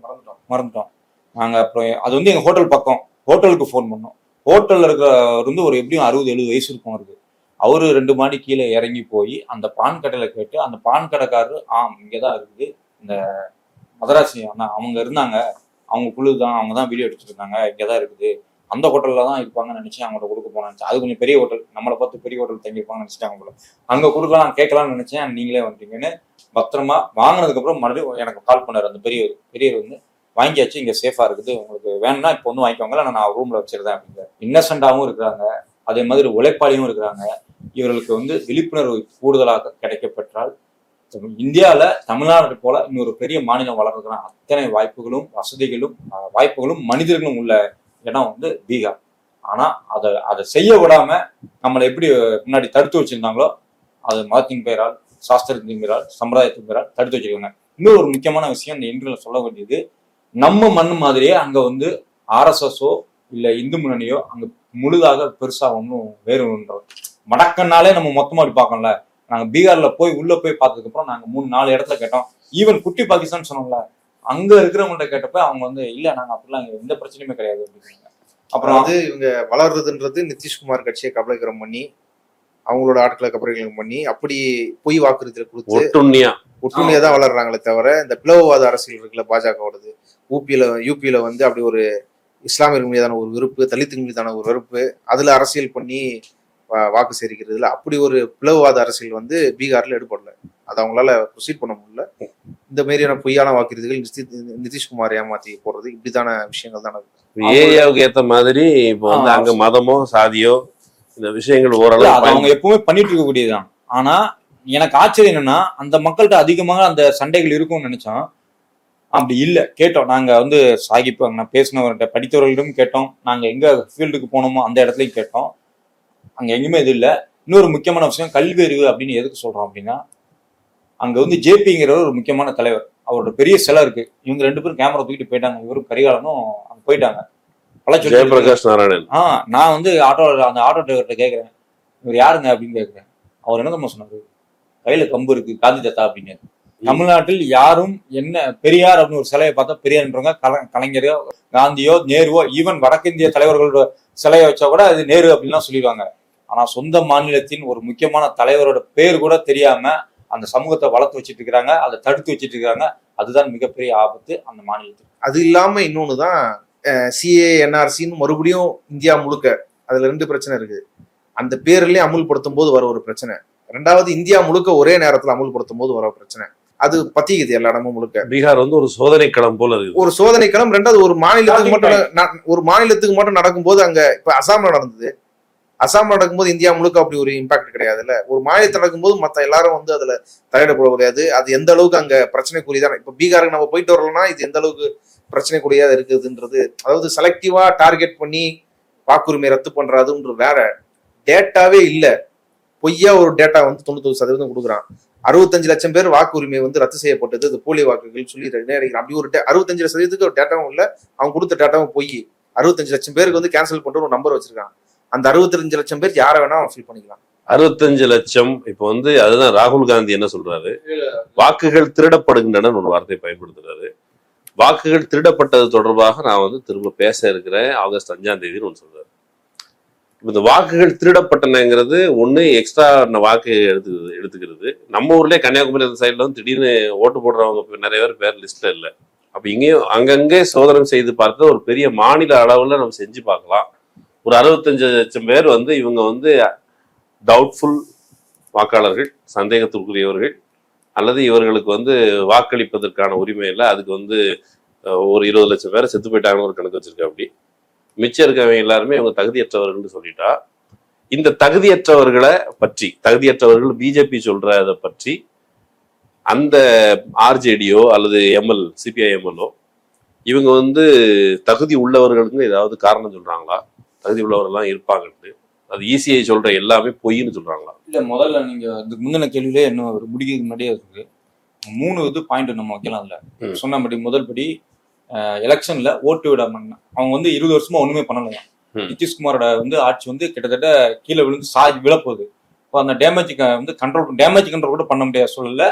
C: மறந்துட்டோம். நாங்கள் அப்புறம் அது வந்து எங்கள் ஹோட்டல் பக்கம், ஹோட்டலுக்கு ஃபோன் பண்ணோம். ஹோட்டலில் இருக்கிற வந்து ஒரு எப்படியும் 60-70 வயசு இருக்கும் அவருக்கு. அவரு 2 மாடி கீழே இறங்கி போய் அந்த பான் கடையில கேட்டு, அந்த பான் கடைக்காரரு இங்கதான் இருக்குது, இந்த மதராசி அண்ணா அவங்க இருந்தாங்க, அவங்க குழு தான், அவங்க தான் வீடியோ எடுத்துட்டு இருந்தாங்க, இங்கதான் இருக்குது, அந்த ஹோட்டல்ல தான் இருப்பாங்கன்னு நினைச்சு அவங்கள்ட்ட கொடுக்க போனேன். அது கொஞ்சம் பெரிய ஹோட்டல், நம்மளை பார்த்து பெரிய ஹோட்டல் தங்கியிருப்பாங்கன்னு நினைச்சிட்டாங்க போல. அங்க கொடுக்கலாம் கேட்கலாம்னு நினைச்சேன், நீங்களே வந்துட்டீங்கன்னு பத்திரமா வாங்கினதுக்கு அப்புறம் மறுபடியும் எனக்கு கால் பண்ணாரு அந்த பெரியவர் வந்து, வாங்கியாச்சு, இங்க சேஃபா இருக்குது, உங்களுக்கு வேணும்னா இப்போ வந்து வாங்கிக்கோங்க, நான் ரூம்ல வச்சிருந்தேன் அப்படிங்கிற. இன்னசென்டாவும் இருக்கிறாங்க, அதே மாதிரி உழைப்பாளியும் இருக்கிறாங்க. இவர்களுக்கு வந்து விழிப்புணர்வு கூடுதலாக கிடைக்கப்பெற்றால் இந்தியாவில் தமிழ்நாடு போல இன்னொரு பெரிய மாநிலம் வளர்றதுக்கான அத்தனை வாய்ப்புகளும் மனிதர்களும் உள்ள இடம் வந்து பீகார். ஆனா அதை செய்ய விடாம நம்மளை எப்படி முன்னாடி தடுத்து வச்சிருந்தாங்களோ, அது மதத்தின் பெயரால், சாஸ்திரத்தின் பெயரால், சம்பிரதாயத்தின் பெயரால் தடுத்து வச்சிருக்காங்க. இன்னொரு ஒரு முக்கியமான விஷயம் இந்த இன்டர்வியூல சொல்ல வேண்டியது, நம்ம மண் மாதிரியே அங்க வந்து RSSஓ இல்ல இந்து முன்னணியோ அங்க முழுதாக பெருசா ஒன்றும் வேறு மடக்கன்னாலே நம்ம மொத்தமா அப்படி பார்க்கணும்ல. நாங்க பீகார்ல உள்ள போய் பார்த்ததுக்கு அப்புறம் நாங்க 3-4 இடத்துல கேட்டோம். ஈவன் குட்டி பாகிஸ்தான் சொன்னோம்ல, அங்க இருக்கிறவங்கள்ட்ட கேட்டப்ப அவங்க வந்து இல்ல நாங்க அப்படிலாம் எந்த பிரச்சனையுமே கிடையாது அப்படிங்கிறாங்க. அப்புறம் வந்து இவங்க வளர்றதுன்றது நிதிஷ்குமார் கட்சியை கபலீகரம் பண்ணி, அவங்களோட ஆட்களை கபலீகரம் பண்ணி, அப்படி பொய் வாக்குறுதியில கொடுத்து ஒட்டுண்ணியா தான் வளர்றாங்களே தவிர, இந்த பிளவுவாத அரசியல் இருக்குல்ல பாஜகவோடது, யூபியில வந்து அப்படி ஒரு இஸ்லாமியர்கள் மீதான ஒரு வெறுப்பு, தலித்துகள் மீதான ஒரு வெறுப்பு, அதுல அரசியல் பண்ணி வாக்கு சேரிக்கிறதுல அப்படி ஒரு பிளவுவாத அரசியல் வந்து பீகார்ல எடுபடல. அது அவங்களால ப்ரொசீட் பண்ண முடியல. இந்த மாதிரியான பொய்யான வாக்குறுதிகள் நிதிஷ்குமார் ஏமாத்தி போடுறது, இப்படித்தான விஷயங்கள் தானே.
B: ஏரியாவுக்கு ஏத்த மாதிரி இப்போ வந்து அங்க மதமோ சாதியோ இந்த விஷயங்கள் ஓரளவு
A: அவங்க எப்பவுமே பண்ணிட்டு இருக்கக்கூடியதுதான். ஆனா எனக்கு ஆச்சரியம் என்னன்னா, அந்த மக்கள்கிட்ட அதிகமாக அந்த சண்டைகள் இருக்கும்னு நினைச்சோம். அப்படி இல்லை. கேட்டோம், நாங்க வந்து சாகிப் நான் பேசினவர்கிட்ட, படித்தவர்களிடம் கேட்டோம், நாங்க எங்க ஃபீல்டுக்கு போனோமோ அந்த இடத்துலையும் கேட்டோம், அங்க எங்கேயுமே இது இல்லை. இன்னொரு முக்கியமான விஷயம், கல்வி அறிவு அப்படின்னு எதுக்கு சொல்றோம் அப்படின்னா, அங்க வந்து ஜேபிங்கிற ஒரு முக்கியமான தலைவர், அவரோட பெரிய சிலை இருக்கு. இவங்க 2 பேரும் கேமரா தூக்கிட்டு போயிட்டாங்க. இவரும் கரிகாலனும் அங்க போயிட்டாங்க.
B: ஜெயபிரகாஷ் நாராயணன்.
A: நான் வந்து அந்த ஆட்டோ டிரைவர்கிட்ட கேட்கறேன், இவர் யாருங்க அப்படின்னு கேட்கறேன். அவர் என்ன தெரியுமா சொன்னாரு, கையில கம்பு இருக்கு, காந்தி தாத்தா அப்படின்னு. தமிழ்நாட்டில் யாரும் என்ன பெரியார் அப்படின்னு ஒரு சிலையை பார்த்தா பெரியார்ன்றவங்க கலைஞரோ காந்தியோ நேருவோ ஈவன் வடக்கிந்திய தலைவர்களோட சிலையை வச்சா கூட அது நேரு அப்படின்லாம் சொல்லிடுவாங்க. ஆனா சொந்த மாநிலத்தின் ஒரு முக்கியமான தலைவரோட பேர் கூட தெரியாம அந்த சமூகத்தை வளர்த்து வச்சிட்டு இருக்கிறாங்க, அதை தடுத்து வச்சிட்டு இருக்காங்க. அதுதான் மிகப்பெரிய ஆபத்து அந்த மாநிலத்துக்கு.
C: அது இல்லாம இன்னொன்னுதான் சிஏ என்ஆர்சின்னு மறுபடியும் இந்தியா முழுக்க அதுல 2 பிரச்சனை இருக்கு. அந்த பேர்லயே அமுல்படுத்தும் போது வர ஒரு பிரச்சனை, 2வது இந்தியா முழுக்க ஒரே நேரத்துல அமுல்படுத்தும் போது வர பிரச்சனை. அது பத்திக்குது எல்லா இடமும் முழுக்க.
B: பீகார் வந்து ஒரு சோதனை களம் போல இருக்கு.
C: ஒரு சோதனை களம். 2வது ஒரு மாநிலத்துக்கு மட்டும் நடக்கும்போது, அங்க இப்ப அசாம்ல நடந்தது, அசாம்ல நடக்கும்போது இந்தியா முழுக்க அப்படி ஒரு இம்பாக்ட் கிடையாதுல்ல. ஒரு மாநிலத்தில் நடக்கும்போது மத்த எல்லாரும் வந்து அதுல தலையிடப்பட முடியாது. அது எந்த அளவுக்கு அங்க பிரச்சனைக்குரியதான். இப்ப பீகாருக்கு நம்ம போயிட்டு வரலன்னா இது எந்த அளவுக்கு பிரச்சனைக்குரியதா இருக்குதுன்றது, அதாவது செலக்டிவா டார்கெட் பண்ணி வாக்குரிமை ரத்து பண்றதுன்றது வேற. டேட்டாவே இல்ல, பொய்யா ஒரு டேட்டா வந்து 99% கொடுக்குறான். 65 லட்சம் பேர் வாக்குரிமை வந்து ரத்து செய்யப்பட்டது, இது போலி வாக்குகள் சொல்லி அப்படி ஒரு 65% ஒரு டேட்டாவும் இல்ல, அவங்க கொடுத்த டேட்டாவும் பொய். 65 லட்சம் பேருக்கு வந்து கேன்சல் பண்ற ஒரு நம்பர் வச்சிருக்கான். அந்த 65 லட்சம் பேர் யாரை வேணா ஃபில் பண்ணிக்கலாம்.
B: 65 லட்சம். இப்ப வந்து அதுதான் ராகுல் காந்தி என்ன சொல்றாரு, வாக்குகள் திருடப்படுகின்றன ஒரு வார்த்தை பயன்படுத்துறாரு. வாக்குகள் திருடப்பட்டது தொடர்பாக நான் வந்து திரும்ப பேச இருக்கிறேன் ஆகஸ்ட் 5ஆம் தேதினு ஒன்று சொல்றாரு. இந்த வாக்குகள் திருடப்பட்டனங்கிறது ஒண்ணு எக்ஸ்ட்ரா வாக்கு எடுத்துக்கிறது. நம்ம ஊர்லயே கன்னியாகுமரி அந்த சைட்ல வந்து திடீர்னு ஓட்டு போடுறவங்க நிறைய பேர் லிஸ்ட்ல இல்லை. அப்ப இங்கேயும் அங்கங்கே சோதனை செய்து பார்த்து ஒரு பெரிய மாநில அளவுல நம்ம செஞ்சு பார்க்கலாம். ஒரு 65 லட்சம் பேர் வந்து இவங்க வந்து டவுட்ஃபுல் வாக்காளர்கள், சந்தேகத்திற்குரியவர்கள், அல்லது இவர்களுக்கு வந்து வாக்களிப்பதற்கான உரிமை இல்லை, அதுக்கு வந்து ஒரு 20 லட்சம் பேரை செத்து போயிட்டாங்கன்னு ஒரு கணக்கு வச்சிருக்க. அப்படி மிச்சம் இருக்கவங்க எல்லாருமே இவங்க தகுதியற்றவர்கள் சொல்லிட்டா, இந்த தகுதியற்றவர்கள் பிஜேபி சொல்றத பற்றி அந்த ஆர்ஜேடியோ அல்லது எம்எல் சிபிஐஎம்எல்ஓ இவங்க வந்து தகுதி உள்ளவர்களுக்கு ஏதாவது காரணம் சொல்றாங்களா, தகுதி உள்ளவர்கள்லாம் இருப்பாங்கன்னு? அது ஈஸியை சொல்ற எல்லாமே பொய்ன்னு சொல்றாங்களா?
A: இல்ல, முதல்ல நீங்க இதுக்கு முந்தின கேள்வியிலே இன்னும் ஒரு முடிக்கிறதுக்கு முன்னாடியே இருக்கு 3 பாயிண்ட் நம்ம வைக்கலாம். அதுல சொன்னபடி முதல் படி எலெக்ஷன்ல ஓட்டு விட அவங்க வந்து 20 வருஷமா ஒண்ணுமே பண்ணலையா. நிதிஷ்குமாரோட வந்து ஆட்சி வந்து கிட்டத்தட்ட கீழே விழுந்து விழப்போகுது. இப்போ அந்த டேமேஜ் கண்ட்ரோல் கூட பண்ண முடியாத சூழல்ல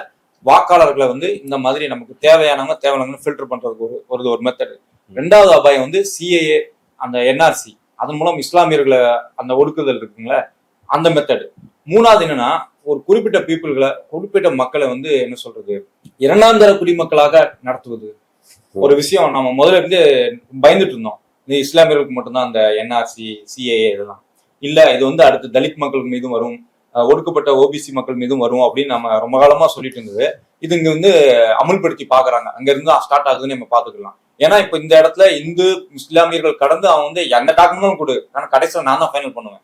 A: வாக்காளர்களை வந்து இந்த மாதிரி நமக்கு தேவையானவங்க ஃபில்டர் பண்றதுக்கு ஒரு மெத்தட். 2வது அபாயம் வந்து சிஏஏ, அந்த என்ஆர்சி, அதன் மூலம் இஸ்லாமியர்களை அந்த ஒடுக்குதல் இருக்குங்களா, அந்த மெத்தட். 3வது என்னன்னா, ஒரு குறிப்பிட்ட மக்களை வந்து என்ன சொல்றது, 2ஆம் தர குடிமக்களாக நடத்துவது. ஒரு விஷயம் நம்ம முதல்ல இருந்து பயந்துட்டு இருந்தோம், இது இஸ்லாமியர்களுக்கு மட்டும்தான் அந்த என்ஆர்சி சிஏஏ இதெல்லாம் இல்ல, இது வந்து அடுத்து தலித் மக்கள் மீதும் வரும், ஒடுக்கப்பட்ட ஓபிசி மக்கள் மீதும் வரும் அப்படின்னு நம்ம ரொம்ப காலமா சொல்லிட்டு இருந்தது. இது இங்க வந்து அமுல்படுத்தி பாக்குறாங்க, அங்க இருந்து ஸ்டார்ட் ஆகுதுன்னு நம்ம பாத்துக்கலாம். ஏன்னா இப்ப இந்த இடத்துல இந்து இஸ்லாமியர்கள் கடந்து அவன் வந்து எந்த டாக்குமெண்ட்டும் கொடு, ஆனா கடைசியில் நான் தான் ஃபைனல் பண்ணுவேன்,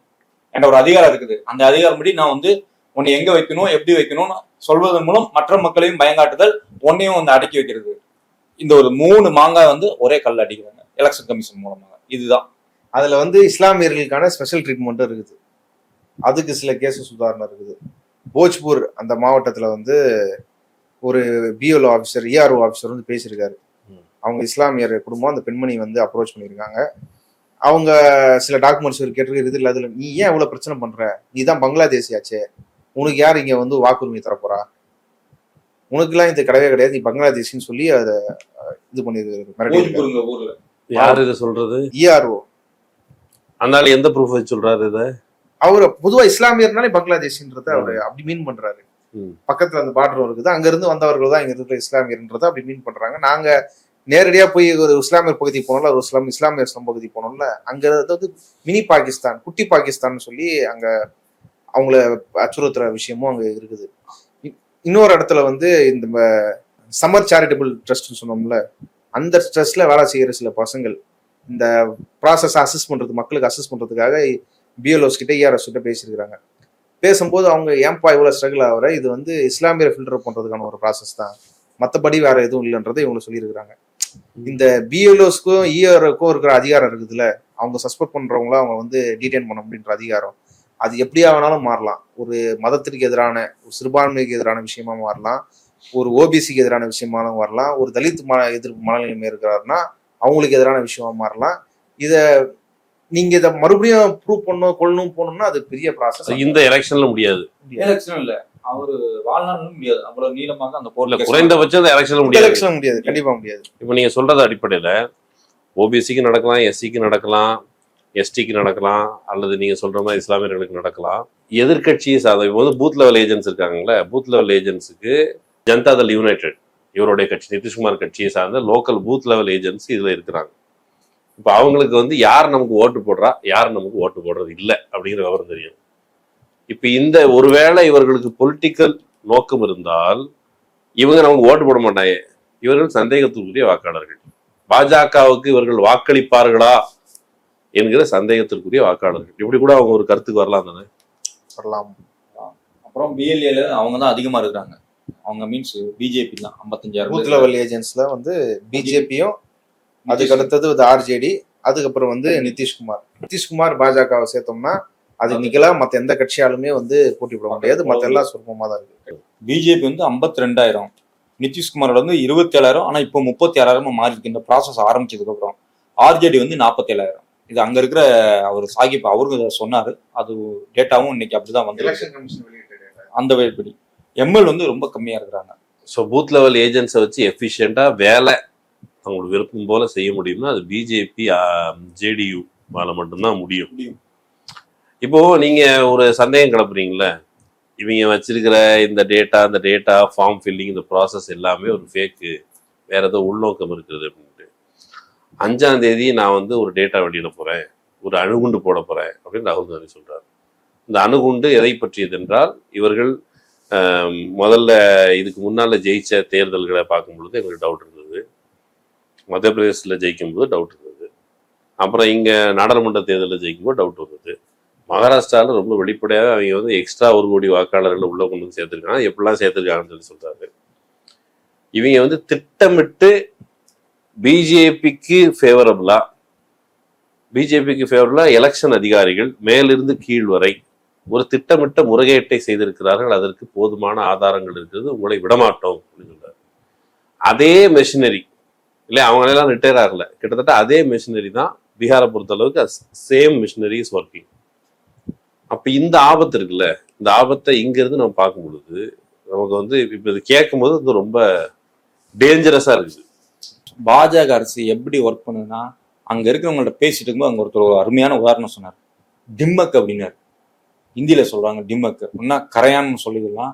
A: என்ற ஒரு அதிகாரம் இருக்குது. அந்த அதிகாரம் படி நான் வந்து உன்னை எங்க வைக்கணும் எப்படி வைக்கணும்னு சொல்வதன் மூலம் மற்ற மக்களையும் பயங்காட்டுதல், உன்னையும் வந்து அடக்கி வைக்கிறது. இந்த ஒரு 3 மாங்காய் வந்து ஒரே கல்ல அடிக்கிறாங்க எலெக்ஷன் கமிஷன் மூலமாக. இதுதான்
C: அதுல வந்து இஸ்லாமியர்களுக்கான ஸ்பெஷல் ட்ரீட்மெண்ட்டும் இருக்குது. அதுக்கு சில கேசஸ் உதாரணம் இருக்குது. போஜ்பூர் அந்த மாவட்டத்துல வந்து ஒரு பிஎல்ஓ ஆஃபீஸர், இஆர்ஓ ஆஃபீஸர் வந்து பேசியிருக்காரு. அவங்க இஸ்லாமியர் குடும்பம், அந்த பெண்மணி வந்து அப்ரோச் பண்ணியிருக்காங்க. அவங்க சில டாக்குமெண்ட்ஸ் கேட்டிருக்கு. இது இல்லை, அதுல நீ ஏன் இவ்வளவு பிரச்சனை பண்ற, நீ தான் பங்களாதேசியாச்சே, உனக்கு யார் இங்க வந்து வாக்குரிமை தரப்போறா, உனக்குலாம் இது கிடையவே கிடையாது, நீ பங்களாதேஷ்னு சொல்லி அதை இது பண்ணிருக்காரு.
B: யார் இதை சொல்றது?
C: இஆர்ஓ.
B: அதனால எந்த ப்ரூஃப் வச்சு சொல்றாரு இதை?
C: அவரு பொதுவா இஸ்லாமியர்னாலே பங்களாதேஷ்ன்றத அவரு அப்படி மீன் பண்றாரு. பக்கத்துல அந்த பார்டர் இருக்குது, அங்க இருந்து வந்தவர்கள் தான் இங்க இருக்கிற இஸ்லாமியர்ன்றத அப்படி மீன் பண்றாங்க. நாங்க நேரடியா போய் ஒரு இஸ்லாமியர் பகுதி போனோம்ல, ஒரு இஸ்லாமியர் பகுதி போனோம்ல, அங்க வந்து மினி பாகிஸ்தான், குட்டி பாகிஸ்தான் சொல்லி அங்க அவங்கள அச்சுறுத்துற விஷயமும் அங்க இருக்குது. இன்னொரு இடத்துல வந்து இந்த சம்மர் சேரிட்டபிள் ட்ரஸ்ட்னு சொன்னோம்ல, அந்த ட்ரஸ்ட்ல வேலை செய்யற சில பசங்கள் இந்த ப்ராசஸ் அசஸ் பண்றது, மக்களுக்கு அசஸ் பண்றதுக்காக பிஎல்ஓஸ் கிட்ட இஆர்எஸ் கிட்ட பேசியிருக்கிறாங்க. பேசும்போது அவங்க ஏன்பா இவ்வளவு ஸ்ட்ரகிள் ஆகிற, இது வந்து இஸ்லாமியரை ஃபில்டர் பண்றதுக்கான ஒரு ப்ராசஸ் தான், மற்றபடி வேற எதுவும் இல்லைன்றதை இவங்க சொல்லியிருக்கிறாங்க. இந்த பிஎல்ஓஸ்க்கும் இஆர்ஓக்கும் இருக்கிற அதிகாரம் இருக்குதுல்ல, அவங்க சஸ்பெண்ட் பண்றவங்கள அவங்க வந்து டீடைன் பண்ண அப்படின்ற அதிகாரம், அது எப்படியா வேணாலும் மாறலாம். ஒரு மதத்திற்கு எதிரான, ஒரு சிறுபான்மைக்கு எதிரான விஷயமா மாறலாம், ஒரு ஓபிசிக்கு எதிரான விஷயமாலும் வரலாம், ஒரு தலித் எதிர்ப்பு மனநிலைமை இருக்கிறாருன்னா அவங்களுக்கு எதிரான விஷயமா மாறலாம். இதை நீங்க இதை மறுபடியும் ப்ரூவ் கொள்ளணும் போகணும்னா அது பெரிய ப்ராசஸ்.
B: இந்த எலெக்ஷன்ல முடியாது.
A: எலெக்ஷன் இல்ல, அவரு வாழ்நாளும் முடியாது. அவ்வளவு நீளமாக அந்த கோர்ட்ல
B: குறைந்தபட்சம் இந்த எலெக்ஷன்ல
C: முடியாது, கண்டிப்பா முடியாது.
B: இப்ப நீங்க சொல்றது அடிப்படையில ஓபிசிக்கு நடக்கலாம், எஸ்சிக்கு நடக்கலாம், எஸ்டிக்கு நடக்கலாம், அல்லது நீங்க சொல்ற மாதிரி இஸ்லாமியர்களுக்கு நடக்கலாம். எதிர்கட்சியை சார்ந்த இப்போ வந்து பூத் லெவல் ஏஜென்ட்ஸ் இருக்காங்கல்ல, பூத் லெவல் ஏஜென்ட்ஸுக்கு ஜனதாதள் யுனைடெட் இவருடைய கட்சி, நிதிஷ்குமார் கட்சியை சார்ந்த லோக்கல் பூத் லெவல் ஏஜென்ட்ஸ் இதுல இருக்கிறாங்க. இப்போ அவங்களுக்கு வந்து யார் நமக்கு ஓட்டு போடுறா, யார் நமக்கு ஓட்டு போடுறது இல்லை அப்படிங்கிற விவரம் தெரியும். இப்போ இந்த ஒருவேளை இவர்களுக்கு பொலிட்டிக்கல் நோக்கம் இருந்தால் இவங்க நமக்கு ஓட்டு போட மாட்டாங்க. இவர்கள் சந்தேகத்திற்குரிய வாக்காளர்கள். பாஜகவுக்கு இவர்கள் வாக்களிப்பார்களா என்கிற சந்தேகத்திற்குரிய வாக்காளர்கள். இப்படி கூட அவங்க ஒரு கருத்துக்கு வரலாம் தானே?
C: வரலாம்.
A: அப்புறம் பிஎல்ஏல அவங்க தான் அதிகமா இருக்கிறாங்க. அவங்க மீன்ஸ் பிஜேபி தான் 55,000
C: பூத் லெவல் ஏஜென்ட்ஸ்ல வந்து பிஜேபியும், அதுக்கு அடுத்தது ஆர்ஜேடி, அதுக்கப்புறம் வந்து நிதிஷ்குமார் பாஜகவை சேர்த்தோம்னா அது நிக்கலாம். மற்ற எந்த கட்சியாலுமே வந்து போட்டி போட முடியாது. மற்ற எல்லாம் சுருப்பமா தான் இருக்கு.
A: பிஜேபி வந்து 52,000, நிதிஷ்குமாரோட வந்து 27,000. ஆனா இப்போ 36,000 மாறி இருக்கு இந்த ப்ராசஸ் ஆரம்பிச்சதுக்கு அப்புறம். ஆர்ஜேடி வந்து 47,000. இது அங்க இருக்கிற அவர் சாகிப் அவருக்கு சொன்னாரு. அது டேட்டாவும் இன்னைக்கு அப்படிதான் வந்து அந்த வழிப்படி. எம்எல் வந்து ரொம்ப கம்மியா இருக்கிறாங்க.
B: ஸோ பூத் லெவல் ஏஜென்ட்ஸை வச்சு எஃபிஷியண்டா வேலை அவங்களுக்கு விருப்பம் போல செய்ய முடியும்னா அது பிஜேபி ஜேடியு மேல மட்டும்தான் முடியும். இப்போ நீங்க ஒரு சந்தேகம் கிளப்புறீங்களே, இவங்க வச்சிருக்கிற இந்த டேட்டா ஃபார்ம் ஃபில்லிங் இந்த ப்ராசஸ் எல்லாமே ஒரு ஃபேக்கு, வேற ஏதோ உள்நோக்கம் இருக்குது அப்படின்ட்டு. 5ஆம் தேதி நான் வந்து ஒரு டேட்டா வெளியிட போறேன், ஒரு அணுகுண்டு போட போறேன் அப்படின்னு ராகுல் காந்தி சொல்றாரு. இந்த அணுகுண்டு எதை பற்றியது என்றால், இவர்கள் முதல்ல இதுக்கு முன்னால ஜெயிச்ச தேர்தல்களை பார்க்கும் பொழுது எங்களுக்கு டவுட் இருந்தது. மத்திய பிரதேசத்தில் ஜெயிக்கும் போது டவுட் இருந்தது. அப்புறம் இங்க நாடாளுமன்ற தேர்தலில் ஜெயிக்கும் போது டவுட் இருந்தது. மகாராஷ்டிராவில் ரொம்ப வெளிப்படையாக அவங்க வந்து எக்ஸ்ட்ரா 1 கோடி வாக்காளர்களை உள்ள கொண்டு வந்து சேர்த்துருக்காங்க. எப்படிலாம் சேர்த்துருக்காங்கன்னு சொல்றாரு. இவங்க வந்து திட்டமிட்டு பிஜேபிக்கு ஃபேவரபிளா எலெக்ஷன் அதிகாரிகள் மேலிருந்து கீழ் வரை ஒரு திட்டமிட்ட முறைகேட்டை செய்திருக்கிறார்கள். அதற்கு போதுமான ஆதாரங்கள் இருக்கிறது, உங்களை விடமாட்டோம் அப்படின்னு சொல்றாரு. அதே மெஷினரி இல்லை, அவங்களெல்லாம் ரிட்டையர் ஆகல, கிட்டத்தட்ட அதே மெஷினரி தான் பீகாரை பொறுத்த அளவுக்கு சேம் மிஷினரி இஸ் ஒர்க்கிங். அப்ப இந்த ஆபத்து இருக்குல்ல, இந்த ஆபத்தை இங்க இருந்து நம்ம பார்க்கும் பொழுது நமக்கு வந்து இப்ப இது கேட்கும் போது இது ரொம்ப டேஞ்சரஸா இருக்குது.
A: பாஜக அரசு எப்படி ஒர்க் பண்ணுதுன்னா, அங்க இருக்கிறவங்கள்ட்ட பேசிட்டு இருக்கும்போது அங்க ஒருத்தர் ஒரு அருமையான உதாரணம் சொன்னார். டிம்மக் அப்படின்னாரு. ஹிந்தியில சொல்றாங்க டிம்மக் அப்படின்னா கரையான்னு சொல்லிக்கலாம்.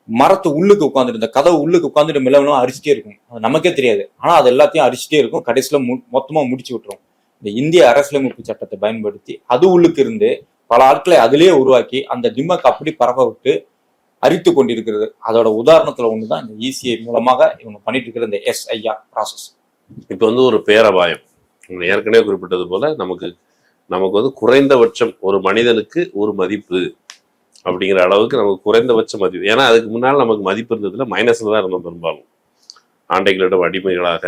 A: மரத்து உள்ளுக்கு உட்காந்துட்டு, இந்த கதவு உள்ளுக்கு உட்காந்துட்டு மெல்லமெல்லாம் அரிச்சிட்டே இருக்கும். அது நமக்கே தெரியாது. ஆனா அது எல்லாத்தையும் அரிச்சிட்டே இருக்கும். கடைசியில மொத்தமா முடிச்சு விட்டுரும். இந்த இந்திய அரசியலமைப்பு சட்டத்தை பயன்படுத்தி அது உள்ளுக்கு இருந்து பல ஆட்களை அதிலேயே உருவாக்கி அந்த டிம்மக் அப்படி பரவ விட்டு அரித்து கொண்டிருக்கிறது. அதோட உதாரணத்துல ஒண்ணுதான் இந்த இசிஐ மூலமாக இவங்க பண்ணிட்டு இருக்கிற இந்த எஸ்ஐஆர் ப்ராசஸ்.
B: இப்ப வந்து ஒரு பேரபாயம் ஏற்கனவே குறிப்பிட்டது போல நமக்கு வந்து குறைந்தபட்சம் ஒரு மனிதனுக்கு ஒரு மதிப்பு அப்படிங்கிற அளவுக்கு நமக்கு குறைந்தபட்ச மதிப்பு. ஏன்னா அதுக்கு முன்னால் நமக்கு மதிப்பு இருந்ததுல மைனஸ்ல தான் இருந்தோம். பெரும்பாலும் ஆண்டைகளிடம் அடிமைகளாக,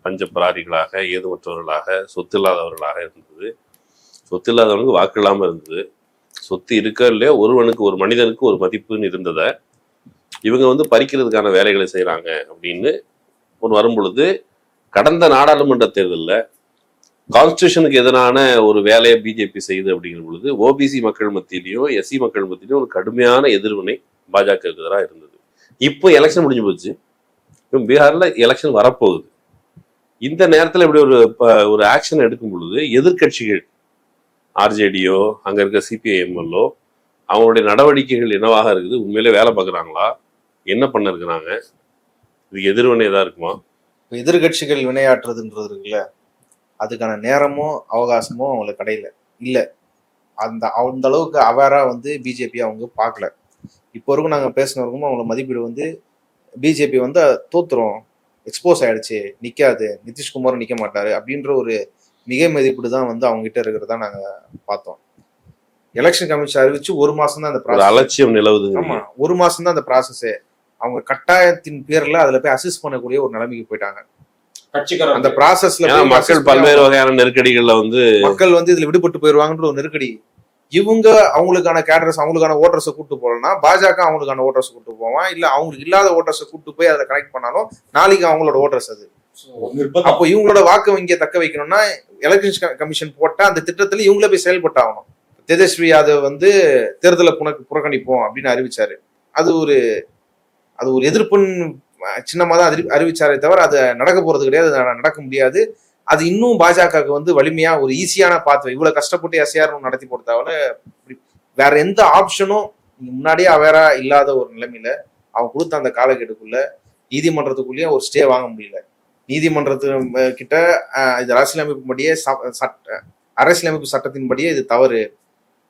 B: பஞ்சப்பராரிகளாக, ஏதுமற்றவர்களாக, சொத்து இல்லாதவர்களாக இருந்தது. சொத்து இல்லாதவனுக்கு வாக்கு இல்லாமல் இருந்தது. சொத்து இருக்க இல்லையா ஒருவனுக்கு, ஒரு மனிதனுக்கு ஒரு மதிப்புன்னு இருந்ததை இவங்க வந்து பறிக்கிறதுக்கான வேலைகளை செய்கிறாங்க அப்படின்னு ஒன்று வரும் பொழுது, கடந்த நாடாளுமன்ற தேர்தலில் கான்ஸ்டியூஷனுக்கு எதிரான ஒரு வேலையை பிஜேபி செய்யுது அப்படிங்கிற பொழுது ஓபிசி மக்கள் மத்தியிலையும் எஸ்சி மக்கள் மத்தியிலையும் ஒரு கடுமையான எதிர்வினை பாஜக எதிராக இருந்தது. இப்போ எலெக்ஷன் முடிஞ்சு போச்சு. இப்போ பீகார்ல எலெக்ஷன் வரப்போகுது. இந்த நேரத்தில் இப்படி ஒரு ஆக்ஷன் எடுக்கும் பொழுது எதிர்கட்சிகள் ஆர்ஜேடியோ அங்க இருக்க சிபிஐஎம்எல்ஓ அவங்களுடைய நடவடிக்கைகள் என்னவாக இருக்குது? உண்மையிலே வேலை பார்க்குறாங்களா? என்ன பண்ண இருக்கிறாங்க? இதுக்கு எதிர்வினை தான் இருக்குமா?
C: எதிர்கட்சிகள் வினையாற்றுறதுன்றது இருக்குல்ல, அதுக்கான நேரமோ அவகாசமோ அவங்களுக்கு கடையில இல்லை. அந்த அளவுக்கு அவேரா வந்து பிஜேபி அவங்க பார்க்கல. இப்போ வரைக்கும் நாங்கள் பேசினவருக்கும் அவங்கள மதிப்பீடு வந்து பிஜேபி வந்து தோத்துரும், எக்ஸ்போஸ் ஆயிடுச்சு, நிற்காது, நிதிஷ்குமாரும் நிற்க மாட்டாரு அப்படின்ற ஒரு மிகை மதிப்பீடு தான் வந்து அவங்க கிட்ட இருக்கிறதா நாங்கள் பார்த்தோம். எலெக்ஷன் கமிஷன் அறிவிச்சு 1 மாசம் தான் அந்த ப்ராசஸ்,
B: அலட்சியம் நிலவுது.
C: ஆமா, 1 மாசம் தான் அந்த ப்ராசஸே. அவங்க கட்டாயத்தின் பேர்ல அதுல போய் அசிஸ்ட் பண்ணக்கூடிய ஒரு நிலைமைக்கு போயிட்டாங்க. அந்த ப்ராசஸ்ல
B: மக்கள் பல்வேறு வகையான நெருக்கடிகள்ல வந்து
C: மக்கள் வந்து இதுல விடுபட்டு போயிருவாங்கன்ற ஒரு நெருக்கடி இவங்க அவங்களுக்கான கேடர்ஸ் அவங்களுக்கான ஓட்டர்ஸை கூட்டு போகலன்னா பாஜக அவங்களுக்கான ஓட்டர்ஸ் கூட்டு போவான், இல்ல அவங்களுக்கு இல்லாத ஓட்டர்ஸை கூட்டு போய் அதை கனெக்ட் பண்ணாலும் நாளைக்கு அவங்களோட ஓட்டர்ஸ் அது. அப்போ இவங்களோட வாக்கு வங்கியை தக்க வைக்கணும்னா எலெக்ஷன் கமிஷன் போட்ட அந்த திட்டத்துல இவங்கள போய் செயல்பட்டாகணும். தேஜஸ்வி யாதவ் வந்து தேர்தலை புறக்கணிப்போம் அப்படின்னு அறிவிச்சாரு. அது ஒரு எதிர்ப்புன்னு சின்னமா தான் அறிவிச்சாரே தவிர அது நடக்க போறது கிடையாது, நடக்க முடியாது. அது இன்னும் பாஜகவுக்கு வந்து வலிமையா ஒரு ஈஸியான பாத்வே. இவ்வளவு கஷ்டப்பட்டு எஸ்ஆர் நடத்தி கொடுத்தாவல வேற எந்த ஆப்ஷனும் முன்னாடியே அவேரா இல்லாத ஒரு நிலைமையில அவங்க கொடுத்த அந்த காலக்கெடுக்குள்ள நீதிமன்றத்துக்குள்ளேயே ஒரு ஸ்டே வாங்க முடியல. நீதிமன்றத்து கிட்ட இது அரசியலமைப்பு சட்டத்தின்படியே இது தவறு,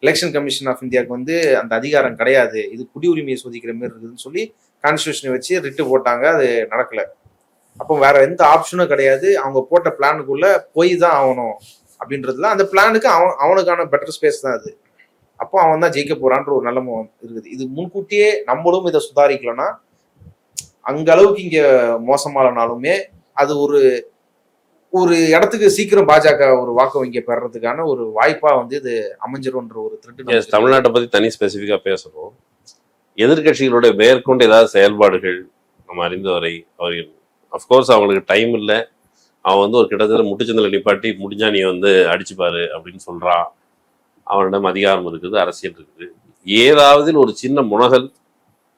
C: எலெக்ஷன் கமிஷன் ஆஃப் இந்தியாவுக்கு வந்து அந்த அதிகாரம் கிடையாது, இது குடியுரிமையை சோதிக்கிற மாதிரி இருக்குதுன்னு சொல்லி கான்ஸ்டியூஷனை வச்சு ரிட்டு போட்டாங்க. அது நடக்கல. அப்போ வேற எந்த ஆப்ஷனும் கிடையாது. அவங்க போட்ட பிளானுக்குள்ள போய் தான் ஆகணும் அப்படின்றதுல அந்த பிளானுக்கு அவனுக்கான பெட்டர் ஸ்பேஸ் தான் அது. அப்போ அவன் தான் ஜெயிக்க போறான்ற ஒரு நிலைமை இருக்குது. இது முன்கூட்டியே நம்மளும் இதை சுதாரிக்கலன்னா அங்க அளவுக்கு இங்க மோசமானாலுமே அது ஒரு இடத்துக்கு சீக்கிரம் பாஜக ஒரு வாக்கு வங்கியை பெறறதுக்கான ஒரு வாய்ப்பா வந்து இது அமைஞ்சிரும்ன்ற ஒரு திருட்டு.
B: தமிழ்நாட்டை பத்தி தனி ஸ்பெசிஃபிக்கா பேசணும். எதிர்கட்சிகளுடைய மேற்கொண்டு ஏதாவது செயல்பாடுகள் நம்ம அறிந்தவரை அவர்கள் அஃப்கோர்ஸ் அவங்களுக்கு டைம் இல்லை, அவன் வந்து ஒரு கிட்டத்தட்ட முட்டுச்சந்தில நிப்பாட்டி முடிஞ்சா நீ வந்து அடிச்சுப்பாரு அப்படின்னு சொல்றான். அவனிடம் அதிகாரம் இருக்குது, அரசியல் இருக்குது. ஏதாவது ஒரு சின்ன முனகல்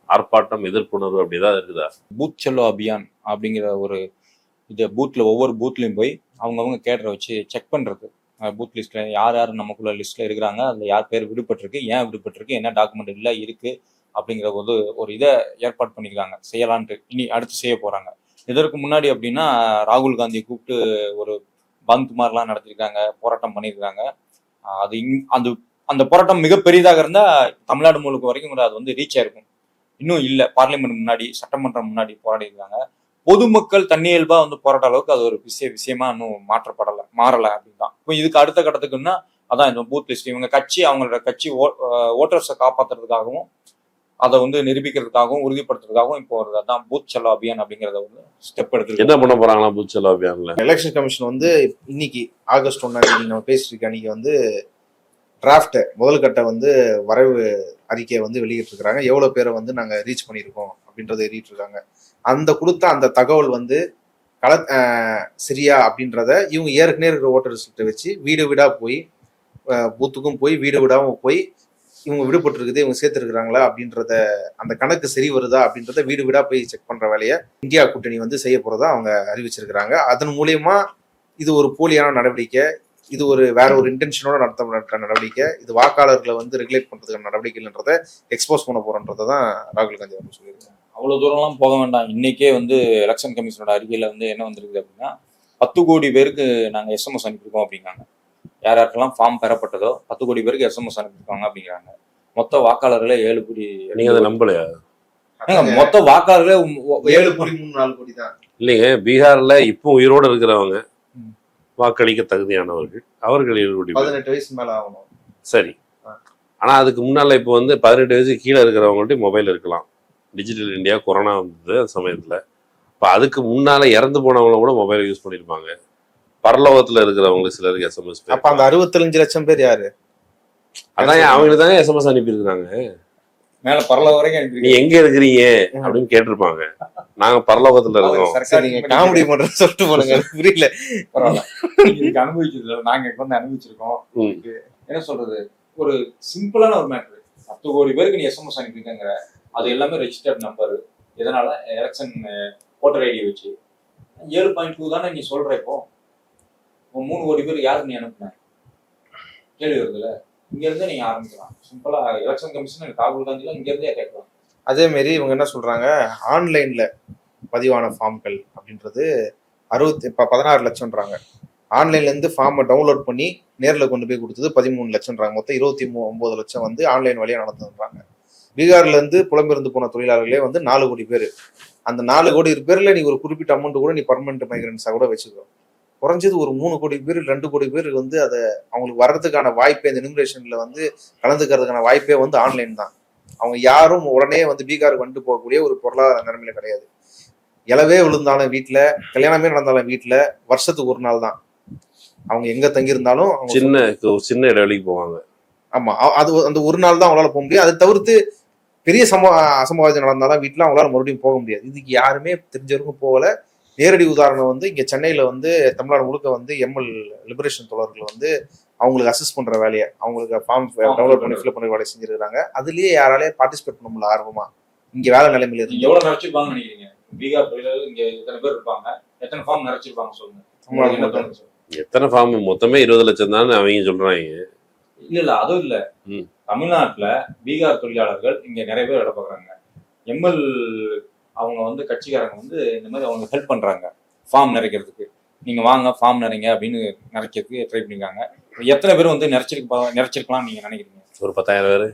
B: ஆர்ப்பாட்டம் எதிர்ப்புணர்வு அப்படி ஏதாவது இருக்குதா?
A: பூத் செல்லோ அபியான் அப்படிங்கிற ஒரு இது பூத்ல ஒவ்வொரு பூத்லயும் போய் அவங்கவுங்க கேடரை வச்சு செக் பண்றது. பூத் லிஸ்ட்ல யார் யார் நமக்குள்ள லிஸ்ட்ல இருக்கிறாங்க, அதுல யார் பேர் விடுபட்டிருக்கு, ஏன் விடுபட்டிருக்கு, என்ன டாக்குமெண்ட் இல்லை இருக்கு அப்படிங்கிற ஒரு இதை ஏற்பாடு பண்ணியிருக்காங்க செய்யலான்ட்டு. இனி அடுத்து செய்ய போறாங்க. இதற்கு முன்னாடி அப்படின்னா ராகுல் காந்தியை கூப்பிட்டு ஒரு பந்த் மாதிரிலாம் நடத்திருக்காங்க, போராட்டம் பண்ணியிருக்காங்க. அந்த போராட்டம் மிக பெரிதாக இருந்தா தமிழ்நாடு முழுக்க வரைக்கும் கூட அது வந்து ரீச் ஆயிருக்கும். இன்னும் இல்லை, பார்லிமெண்ட் முன்னாடி சட்டமன்றம் முன்னாடி போராடி இருக்காங்க. பொதுமக்கள் தன்னியல்பா வந்து போராட்ட அளவுக்கு அது ஒரு விஷயமா இன்னும் மாறலை அப்படின்னு தான். இப்போ இதுக்கு அடுத்த கட்டத்துக்குன்னா அதான் இந்த பூத் லிஸ்ட் இவங்க அவங்களோட கட்சி ஓட்டர்ஸை காப்பாற்றுறதுக்காகவும் அதை வந்து நிரூபிக்கிறதுக்காகவும் உறுதிப்படுத்துறதுக்காகவும் இப்போ ஒரு அதான் பூத் செல்லோ அபியான் அப்படிங்கிறத ஒரு ஸ்டெப் எடுத்து
B: என்ன பண்ண போறாங்களா பூத் செல்லோ அபியான்ல?
C: எலெக்ஷன் கமிஷன் வந்து இன்னைக்கு ஆகஸ்ட் 1 நம்ம பேசிட்டு இருக்க அன்னைக்கு வந்து டிராஃப்ட் முதல் கட்ட வந்து வரைவு அறிக்கையை வந்து வெளியிட்டிருக்கிறாங்க. எவ்வளவு பேரை வந்து நாங்க ரீச் பண்ணியிருக்கோம் அப்படின்றத எழுதிட்டு அந்த கொடுத்த அந்த தகவல் வந்து சரியா அப்படின்றத இவங்க ஏற்கனவே இருக்கிற ஓட்டர்ஸ்கிட்ட வச்சு வீடு வீடா போய் பூத்துக்கும் போய் வீடு வீடாவும் போய் இவங்க விடுபட்டு இவங்க சேர்த்துருக்குறாங்களா அப்படின்றத அந்த கணக்கு சரி வருதா அப்படின்றத வீடு வீடா போய் செக் பண்ற வேலையை இந்தியா கூட்டணி வந்து செய்ய போறதா அவங்க அறிவிச்சிருக்கிறாங்க. அதன் மூலியமா இது ஒரு போலியான நடவடிக்கை, இது வேற ஒரு இன்டென்ஷனோட நடத்தப்பட்ட நடவடிக்கை, இது வாக்காளர்களை வந்து ரெகுலேட் பண்றதுக்கான நடவடிக்கைன்றதை எக்ஸ்போஸ் பண்ண போறோன்றதை தான் ராகுல் காந்தி அவர்கள் சொல்லியிருக்காங்க.
A: அவ்வளவு தூரம்லாம் போக வேண்டாம். இன்னைக்கே வந்து எலெக்ஷன் கமிஷனோட அறிக்கையில வந்து என்ன வந்திருக்குது அப்படின்னா 10 கோடி பேருக்கு நாங்க எஸ்எம்எஸ் அனுப்பியிருக்கோம் அப்படிங்கிறாங்க. யார் யாருக்கெல்லாம் ஃபார்ம் பெறப்பட்டதோ 10 கோடி பேருக்கு எஸ்எம்எஸ் அனுப்பியிருக்காங்க அப்படிங்கிறாங்க. மொத்த வாக்காளர்களே 7 கோடி.
B: நீங்க அதை நம்பலையா?
A: மொத்த வாக்காளர்களே
C: 7 கோடி 3-4 கோடி தான்.
B: இல்லைங்க, பீகார்ல இப்போ உயிரோடு இருக்கிறவங்க வாக்களிக்க தகுதியானவர்கள் அவர்கள் 7 கோடி.
C: 18 வயசு மேல ஆகணும்.
B: சரி, ஆனா அதுக்கு முன்னால இப்போ வந்து 18 வயசுக்கு கீழே இருக்கிறவங்கள்ட்ட மொபைல் இருக்கலாம். டிஜிட்டல் இந்தியா கொரோனா வந்தது அந்த சமயத்துல. இப்போ அதுக்கு முன்னால இறந்து போனவங்களும் கூட மொபைல் யூஸ் பண்ணிருப்பாங்க. பரலோகத்துல இருக்கிறவங்களுக்கு சிலருக்கு எஸ்எம்எஸ்.
C: அப்ப அந்த 65 லட்சம் பேர் யாரு?
B: அதான் அவங்களுக்கு தானே எஸ்எம்எஸ் அனுப்பியிருக்கிறாங்க.
A: மேல பரலோகம் வரைக்கும்
B: நீ எங்க இருக்கிறீங்க அப்படின்னு கேட்டிருப்பாங்க. நாங்க பரலோகத்துல இருக்கோம்.
C: காமெடி பண்ற சொல்லிட்டு போனுங்க, புரியல.
A: பரவாயில்ல, அனுபவிச்சது நாங்க வந்து அனுபவிச்சிருக்கோம். என்ன சொல்றது, ஒரு சிம்பிளான ஒரு மேட்ரு. 10 கோடி பேருக்கு நீ எஸ்எம்எஸ் அனுப்பியிருக்கங்கிற அது எல்லாமே ரெஜிஸ்டர்ட் நம்பர். இதனால எலெக்ஷன் ஓட்டர் ஐடி வச்சு 7.2 தானே நீ சொல்ற. இப்போ 3 கோடி பேருக்கு யாருக்கு நீ அனுப்புன கேள்வி வருதுல்ல. இங்க இருந்தே நீங்க ஆரம்பிக்கலாம். சிம்பிளா எலெக்ஷன் கமிஷன் ராகுல் காந்திலாம் இங்க இருந்தே கேட்கலாம்.
C: அதே மாதிரி இவங்க என்ன சொல்றாங்க, ஆன்லைன்ல பதிவான ஃபார்ம்கள் அப்படின்றது 16 லட்சம்ன்றாங்க. ஆன்லைன்ல இருந்து ஃபார்மை டவுன்லோட் பண்ணி நேரில் கொண்டு போய் கொடுத்தது 13 லட்சம்ன்றாங்க. மொத்தம் 29 லட்சம் வந்து ஆன்லைன் வழியா நடந்துன்றாங்க. பீகார்ல இருந்து புலம்பெயர்ந்து போன தொழிலாளர்களே வந்து 4 கோடி பேர். அந்த 4 கோடி பேர்ல நீ ஒரு குறிப்பிட்ட அமௌண்ட் கூட நீ பர்மனன்ட் மைக்ரன்ஸா கூட வச்சுக்கோ. குறைஞ்சது ஒரு 3 கோடி பேர் 2 கோடி பேர் வந்து அதை அவங்களுக்கு வர்றதுக்கான வாய்ப்பே, இந்த எனுமரேஷன்ல வந்து கலந்துக்கிறதுக்கான வாய்ப்பே வந்து ஆன்லைன் தான். அவங்க யாரும் உடனே வந்து பீகாருக்கு வந்துட்டு போகக்கூடிய ஒரு பொருளாதார நிலைமையில கிடையாது. இலவே விழுந்தாலும் வீட்டுல, கல்யாணமே நடந்தாலும் வீட்டுல, வருஷத்துக்கு ஒரு நாள் தான் அவங்க எங்க தங்கியிருந்தாலும்
B: சின்ன இடைவெளிக்கு போவாங்க.
C: ஆமா, அது அந்த ஒரு நாள் தான் அவங்களால போக முடியும். அதை தவிர்த்து பெரிய அசம்பாவிதம் நடந்தாலும் வீட்டுல அவங்களால மறுபடியும் போக முடியாது. இதுக்கு யாருமே தெரிஞ்சவருக்கும் போகல. நேரடி உதாரணம் வந்து இங்க சென்னையில வந்து தமிழ்நாடு முழுக்க வந்து எம்எல் லிபரேஷன் தோழர்கள் வந்து அவங்களுக்கு அசிஸ்ட் பண்ற வேலையை, அவங்களுக்கு ஃபார்ம் டவுன்லோட் பண்ணி ஃபில் பண்ணி வேலையை செஞ்சிருக்காங்க. அதுலயே யாராலே பார்ட்டிசிபேட் பண்ண முடியல ஆர்வமா. இங்க வேலை நிலைமையில இருக்கு.
A: எவ்வளவு நிறைச்சிருப்பாங்கன்னு நினைக்கிறீங்க? பீகார் தொழிலாளர்கள் இங்க எத்தனை பேர் இருப்பாங்க? எத்தனை ஃபார்ம் நிறைச்சிருப்பாங்க சொல்லுங்க.
B: எத்தனை ஃபார்ம்? மொத்தமே 20 லட்சம் தான் அவங்க சொல்றாங்க.
A: இல்ல அதுவும் இல்ல. தமிழ்நாட்டுல பீகார் தொழிலாளர்கள் இங்க நிறைய பேர் வேலை பார்க்குறாங்க. எம்எல் அவங்க வந்து கட்சிக்காரங்க வந்து இந்த மாதிரி அவங்க ஹெல்ப் பண்றாங்க ஃபார்ம் நிறைக்கிறதுக்கு. நீங்க வாங்க ஃபார்ம் நிறைங்க அப்படின்னு நிறைக்கிறதுக்கு ட்ரை பண்ணிருக்காங்க. எத்தனை பேர் வந்து நிறைச்சிருக்கலாம் நீங்க நினைக்கிறீங்க?
B: ஒரு 10,000 பேர்,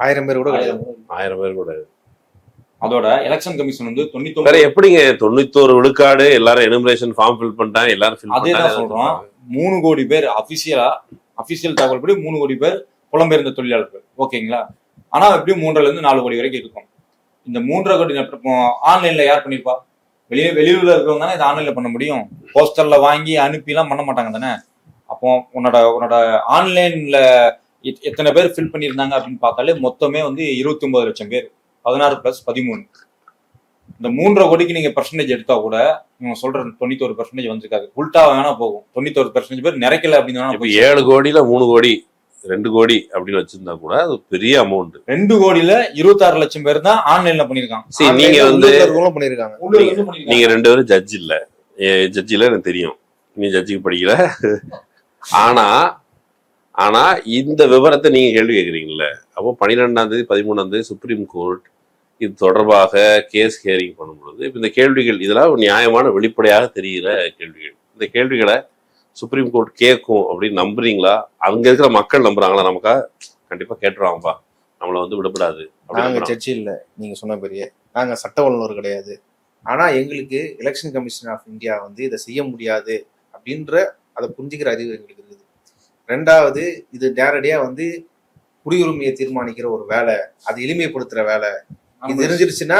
C: 1000 பேர் கூட
B: 1000 பேர் கூட.
A: அதோட எலெக்ஷன் கமிஷன் வந்து 99
B: எப்படிங்க 91 விழுக்காடு எல்லாரும் எனுமரேஷன் ஃபார்ம் ஃபில் பண்ணிட்டாங்க, எல்லாரும்
A: அதேதான் சொல்றோம். 3 கோடி பேர் அபிஷியல் தகவல் படி 3 கோடி பேர் புலம்பெயர்ந்த தொழிலாளர்கள். ஓகேங்களா? ஆனா எப்படியும் 3.5 to 4 கோடி வரைக்கும் இருக்கும். இந்த 3.5 கோடி ஆன்லைன்ல யார் பண்ணிருப்பா? வெளியூர்ல இருக்கிறவங்க தானே இதை ஆன்லைன்ல பண்ண முடியும். போஸ்டர்ல வாங்கி அனுப்பி எல்லாம் பண்ண மாட்டாங்க தானே. அப்போ உன்னோட ஆன்லைன்ல எத்தனை பேர் ஃபில் பண்ணியிருந்தாங்க அப்படின்னு பார்த்தாலே மொத்தமே வந்து 29 லட்சம் பேர். 16 + 13. இந்த 3.5 கோடிக்கு நீங்க பெர்சன்டேஜ் எடுத்தா கூட இவங்க சொல்ற 91% வந்திருக்காது. உல்டா வேணா போகும். 91% பேர் நிறைக்கல அப்படின்னு
B: 7 கோடியில 3 கோடி 2 கோடி அப்படின்னு வச்சிருந்தா கூட அது பெரிய அமௌண்ட்.
A: 2 கோடியில 26 லட்சம் பேர் தான் ஆன்லைன்ல பண்ணிருக்காங்க.
B: நீங்க வந்து
C: பண்ணிருக்காங்க.
B: நீங்க 2 பேரும் ஜட்ஜ் இல்ல, எனக்கு தெரியும், நீ ஜட்ஜுக்கு படிக்கல. ஆனா இந்த விவரத்தை நீங்க கேள்வி கேட்குறீங்கல்ல. அப்போ 12ஆம் தேதி 13ஆம் தேதி சுப்ரீம் கோர்ட் இது தொடர்பாக கேஸ் ஹியரிங் பண்ணும்பொழுது இப்ப இந்த கேள்விகள் இதெல்லாம் நியாயமான வெளிப்படையாக தெரிகிற கேள்விகள். இந்த கேள்விகளை சுப்ரீம் கோர்ட் கேட்கும் அப்படின்னு நம்புறீங்களா? அங்க இருக்கிற மக்கள் நம்புறாங்களா? நமக்கா கண்டிப்பா கேட்டுருவாங்கப்பா, நம்மளை வந்து விடப்படாது.
C: நாங்க சர்ச்சை இல்லை, நீங்க சொன்ன பெரிய நாங்க சட்ட வல்லுநர் கிடையாது. ஆனா எங்களுக்கு எலெக்ஷன் கமிஷன் ஆஃப் இந்தியா வந்து இதை செய்ய முடியாது அப்படின்ற அதை புரிஞ்சுக்கிற அறிவு எங்களுக்கு இருக்குது. 2வது, இது நேரடியா வந்து குடியுரிமையை தீர்மானிக்கிற ஒரு வேலை, அது எளிமைப்படுத்துற வேலை. இது தெரிஞ்சிருச்சுன்னா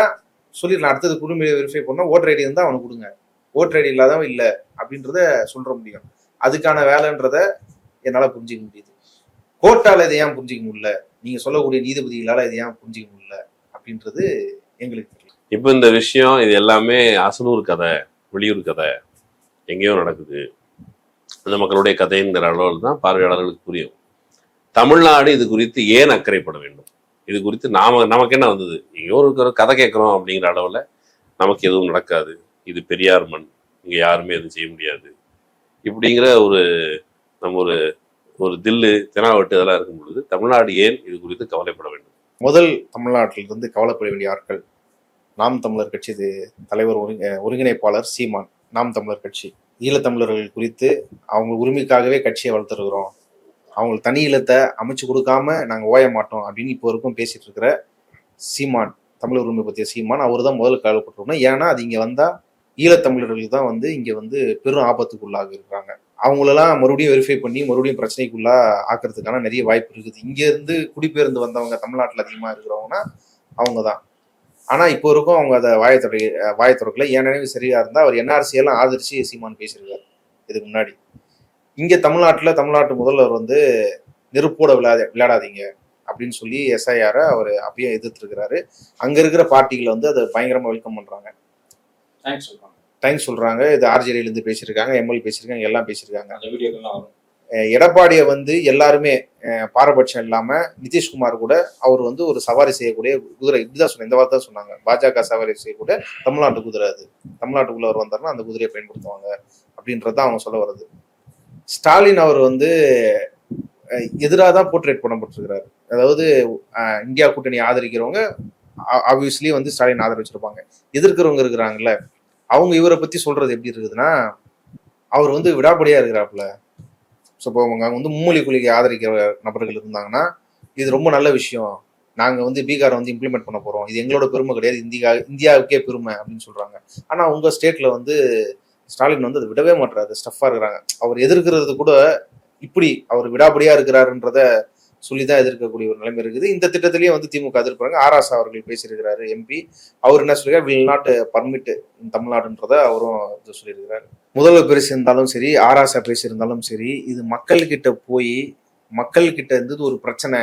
C: சொல்லிடலாம். அடுத்தது குடியுரிமையை வெரிஃபை பண்ணா ஓட்டர் ஐடி இருந்தா அவனுக்கு கொடுங்க, ஓட்டர் ஐடி இல்லாதவன் இல்லை அப்படின்றத சொல்ற முடியும். அதுக்கான வேலைன்றத என்னால புரிஞ்சிக்க முடியுது. கோர்ட்டால இதை ஏன் புரிஞ்சிக்க முடியல, நீங்க சொல்லக்கூடிய நீதிபதிகளால இதை ஏன் புரிஞ்சிக்க முடியல அப்படின்றது எங்களுக்கு தெரியல.
B: இப்ப இந்த விஷயம் இது எல்லாமே அசலூர் கதை, வெளியூர் கதை, எங்கேயோ நடக்குது, அந்த மக்களுடைய கதைங்கிற அளவில் தான் பார்வையாளர்களுக்கு புரியும். தமிழ்நாடு இது குறித்து ஏன் அக்கறைப்பட வேண்டும்? இது குறித்து நமக்கு என்ன வந்தது? எங்கேயோ இருக்கிற கதை கேட்குறோம் அப்படிங்கிற அளவில் நமக்கு எதுவும் நடக்காது, இது பெரியார் மண், இங்கே யாருமே எதுவும் செய்ய முடியாது இப்படிங்கிற நம்ம ஒரு தில்லு தெனாவட்டு இதெல்லாம் இருக்கும் பொழுது தமிழ்நாடு ஏன் இது குறித்து கவலைப்பட வேண்டும்?
C: முதல் தமிழ்நாட்டிலிருந்து கவலைப்பட வேண்டிய ஆட்கள் நாம் தமிழர் கட்சி தலைவர் ஒருங்கிணைப்பாளர் சீமான். நாம் தமிழர் கட்சி ஈழத்தமிழர்கள் குறித்து அவங்க உரிமைக்காகவே கட்சியை வளர்த்துருக்குறோம், அவங்களுக்கு தனி ஈழத்தை அமைச்சு கொடுக்காம நாங்கள் ஓய மாட்டோம் அப்படின்னு இப்போ வரைக்கும் பேசிட்டு இருக்கிற சீமான், தமிழ் உரிமை பற்றிய சீமான், அவர் தான் முதல்ல கவலைப்பட்டிருக்கணும். ஏன்னா அது இங்கே வந்தால் ஈழத்தமிழர்கள் தான் வந்து இங்கே வந்து பெரும் ஆபத்துக்குள்ளாக இருக்கிறாங்க. அவங்களெல்லாம் மறுபடியும் வெரிஃபை பண்ணி மறுபடியும் பிரச்சனைக்குள்ளா ஆக்கிறதுக்கான நிறைய வாய்ப்பு இருக்குது. இங்கேருந்து குடிபெயர்ந்து வந்தவங்க தமிழ்நாட்டில் அதிகமாக இருக்கிறவங்கன்னா அவங்க தான். ஆனால் இப்போ வரைக்கும் அவங்க அதை வாயை திறக்கல. என் நினைவு சரியா இருந்தால் அவர் NRC எல்லாம் ஆதரிச்சு சீமான் பேசியிருக்காரு இதுக்கு முன்னாடி. இங்கே தமிழ்நாட்டு முதல்வர் வந்து நெருப்போட விளையாடாதீங்க அப்படின்னு சொல்லி SIR அவர் அப்பயே எதிர்த்துருக்கிறாரு. அங்க இருக்கிற பார்ட்டிகளை வந்து அதை பயங்கரமா வெல்கம் பண்றாங்க, தேங்க்ஸ் சொல்றாங்க. இது RJD இருந்து பேசியிருக்காங்க, ML பேசியிருக்காங்க, எல்லாம் பேசியிருக்காங்க. எடப்பாடியை வந்து எல்லாருமே பாரபட்சம் இல்லாம நிதிஷ்குமார் கூட அவர் வந்து ஒரு சவாரி செய்யக்கூடிய குதிரை, இப்படிதான் சொன்ன, இந்த வார்த்தை தான் சொன்னாங்க. பாஜக சவாரி செய்யக்கூடிய தமிழ்நாட்டு குதிரை, அது தமிழ்நாட்டுக்குள்ள அவர் வந்தாருன்னா அந்த குதிரையை பயன்படுத்துவாங்க அப்படின்றதான் அவங்க சொல்ல வருது. ஸ்டாலின் அவர் வந்து எதிராக தான் போர்ட்ரேட் பண்ணப்பட்டிருக்கிறாரு. அதாவது இந்தியா கூட்டணி ஆதரிக்கிறவங்க ஆப்வியஸ்லி வந்து ஸ்டாலின் ஆதரிச்சிருப்பாங்க, எதிர்க்கிறவங்க இருக்கிறாங்கல்ல அவங்க இவரை பத்தி சொல்றது எப்படி இருக்குதுன்னா, அவர் வந்து விடாப்படியா இருக்கிறாப்புல. ஸோ இப்போ அவங்க வந்து மும்மொழி கொள்கையை ஆதரிக்கிற நபர்கள் இருந்தாங்கன்னா இது ரொம்ப நல்ல விஷயம், நாங்கள் வந்து பீகாரை வந்து இம்ப்ளிமெண்ட் பண்ண போகிறோம், இது எங்களோட பெருமை கிடையாது, இந்தியாவுக்கே பெருமை அப்படின்னு சொல்கிறாங்க. ஆனால் உங்கள் ஸ்டேட்டில் வந்து ஸ்டாலின் வந்து அதை விடவே மாட்டுறாரு, ஸ்டஃபாக இருக்கிறாங்க. அவர் எதிர்க்கிறது கூட இப்படி அவர் விடாபடியாக இருக்கிறாருன்றத சொல்லி தான் எதிர்க்கக்கூடிய ஒரு நிலைமை இருக்குது. இந்த திட்டத்திலேயே வந்து திமுக எதிர்ப்பாங்க. ஆராசா அவர்கள் பேசியிருக்கிறாரு, MP. அவர் என்ன சொல்லியிருக்காரு, வில் நாட் பர்மிட் தமிழ்நாடுன்றத அவரும் இது சொல்லியிருக்கிறாரு. முதல்வர் பேசியிருந்தாலும் சரி, ஆராசா பேசியிருந்தாலும் சரி, இது மக்கள்கிட்ட போய் மக்கள் கிட்ட இருந்தது ஒரு பிரச்சனை,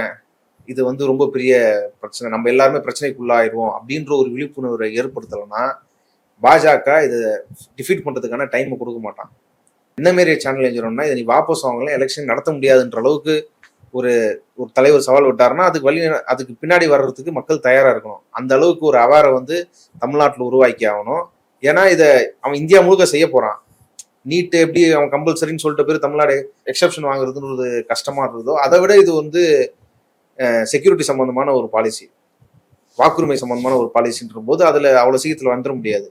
C: இது வந்து ரொம்ப பெரிய பிரச்சனை, நம்ம எல்லாருமே பிரச்சனைக்குள்ளாயிருவோம் அப்படின்ற ஒரு விழிப்புணர்வை ஏற்படுத்தலைன்னா பாஜக இதை டிஃபீட் பண்றதுக்கான டைமை கொடுக்க மாட்டான். என்ன மாரி சேனல் எஞ்சிரோம்னா, இதை நீ வாபஸ் வாங்கலாம், எலெக்ஷன் நடத்த முடியாதுன்ற அளவுக்கு ஒரு ஒரு தலைவர் சவால் விட்டாருன்னா அதுக்கு பின்னாடி வர்றதுக்கு மக்கள் தயாரா இருக்கணும். அந்த அளவுக்கு ஒரு அவேரை வந்து தமிழ்நாட்டில் உருவாக்கி ஆகணும். ஏன்னா இதை அவன் இந்தியா முழுக்க செய்ய போறான். நீட் எப்படி அவன் கம்பல்சரின்னு சொல்லிட்ட பேர் தமிழ்நாடு எக்ஸப்ஷன் வாங்குறதுன்றது கஷ்டமா இருந்ததோ, அதை விட இது வந்து செக்யூரிட்டி சம்பந்தமான ஒரு பாலிசி, வாக்குரிமை சம்பந்தமான ஒரு பாலிசின்ற போது அதுல அவ்வளவு சீக்கிரத்துல வந்துட முடியாது.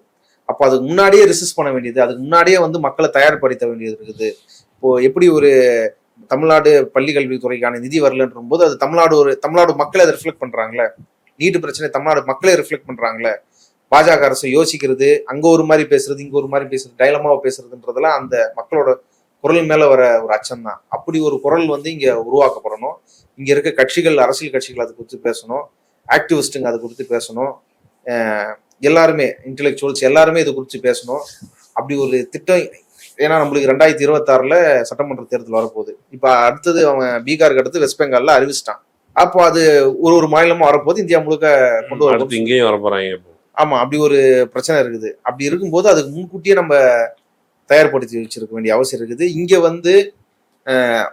C: அப்போ அதுக்கு முன்னாடியே ரிசிஸ்ட் பண்ண வேண்டியது, அதுக்கு முன்னாடியே வந்து மக்களை தயார்படுத்த வேண்டியது இருக்குது. இப்போ எப்படி ஒரு தமிழ்நாடு பள்ளி கல்வித்துறைக்கான நிதி வரலன்ற போது அது தமிழ்நாடு மக்களை அதை ரிஃப்ளெக்ட் பண்றாங்களே, நீட்டு பிரச்சனை தமிழ்நாடு மக்களே ரிஃப்ளெக்ட் பண்றாங்களே. பாஜக அரசு யோசிக்கிறது, அங்க ஒரு மாதிரி பேசுறது, இங்க ஒரு மாதிரி பேசுறது, டைலமாவை பேசுறதுன்றதெல்லாம் அந்த மக்களோட குரல் மேல வர ஒரு அச்சம் தான். அப்படி ஒரு குரல் வந்து இங்க உருவாக்கப்படணும். இங்க இருக்க கட்சிகள், அரசியல் கட்சிகள் அது குறித்து பேசணும், ஆக்டிவிஸ்டுங்க அது குறித்து பேசணும், எல்லாருமே இன்டெலெக்சுவல்ஸ் எல்லாருமே இது குறித்து பேசணும். அப்படி ஒரு திட்டம், ஏன்னா நம்மளுக்கு 2026 சட்டமன்ற தேர்தல் வரப்போகுது. இப்ப அடுத்தது அவன் பீகாருக்கு அடுத்து வெஸ்ட் பெங்கால்ல அறிவிச்சிட்டான். அப்போ அது ஒரு மாநிலமா வரப்போகுது, இந்தியா முழுக்க கொண்டு வர
B: இங்கேயும் வரப்போறாங்க.
C: ஆமா, அப்படி ஒரு பிரச்சனை இருக்குது. அப்படி இருக்கும்போது அதுக்கு முன்கூட்டியே நம்ம தயார்படுத்தி வச்சிருக்க வேண்டிய அவசியம் இருக்குது. இங்க வந்து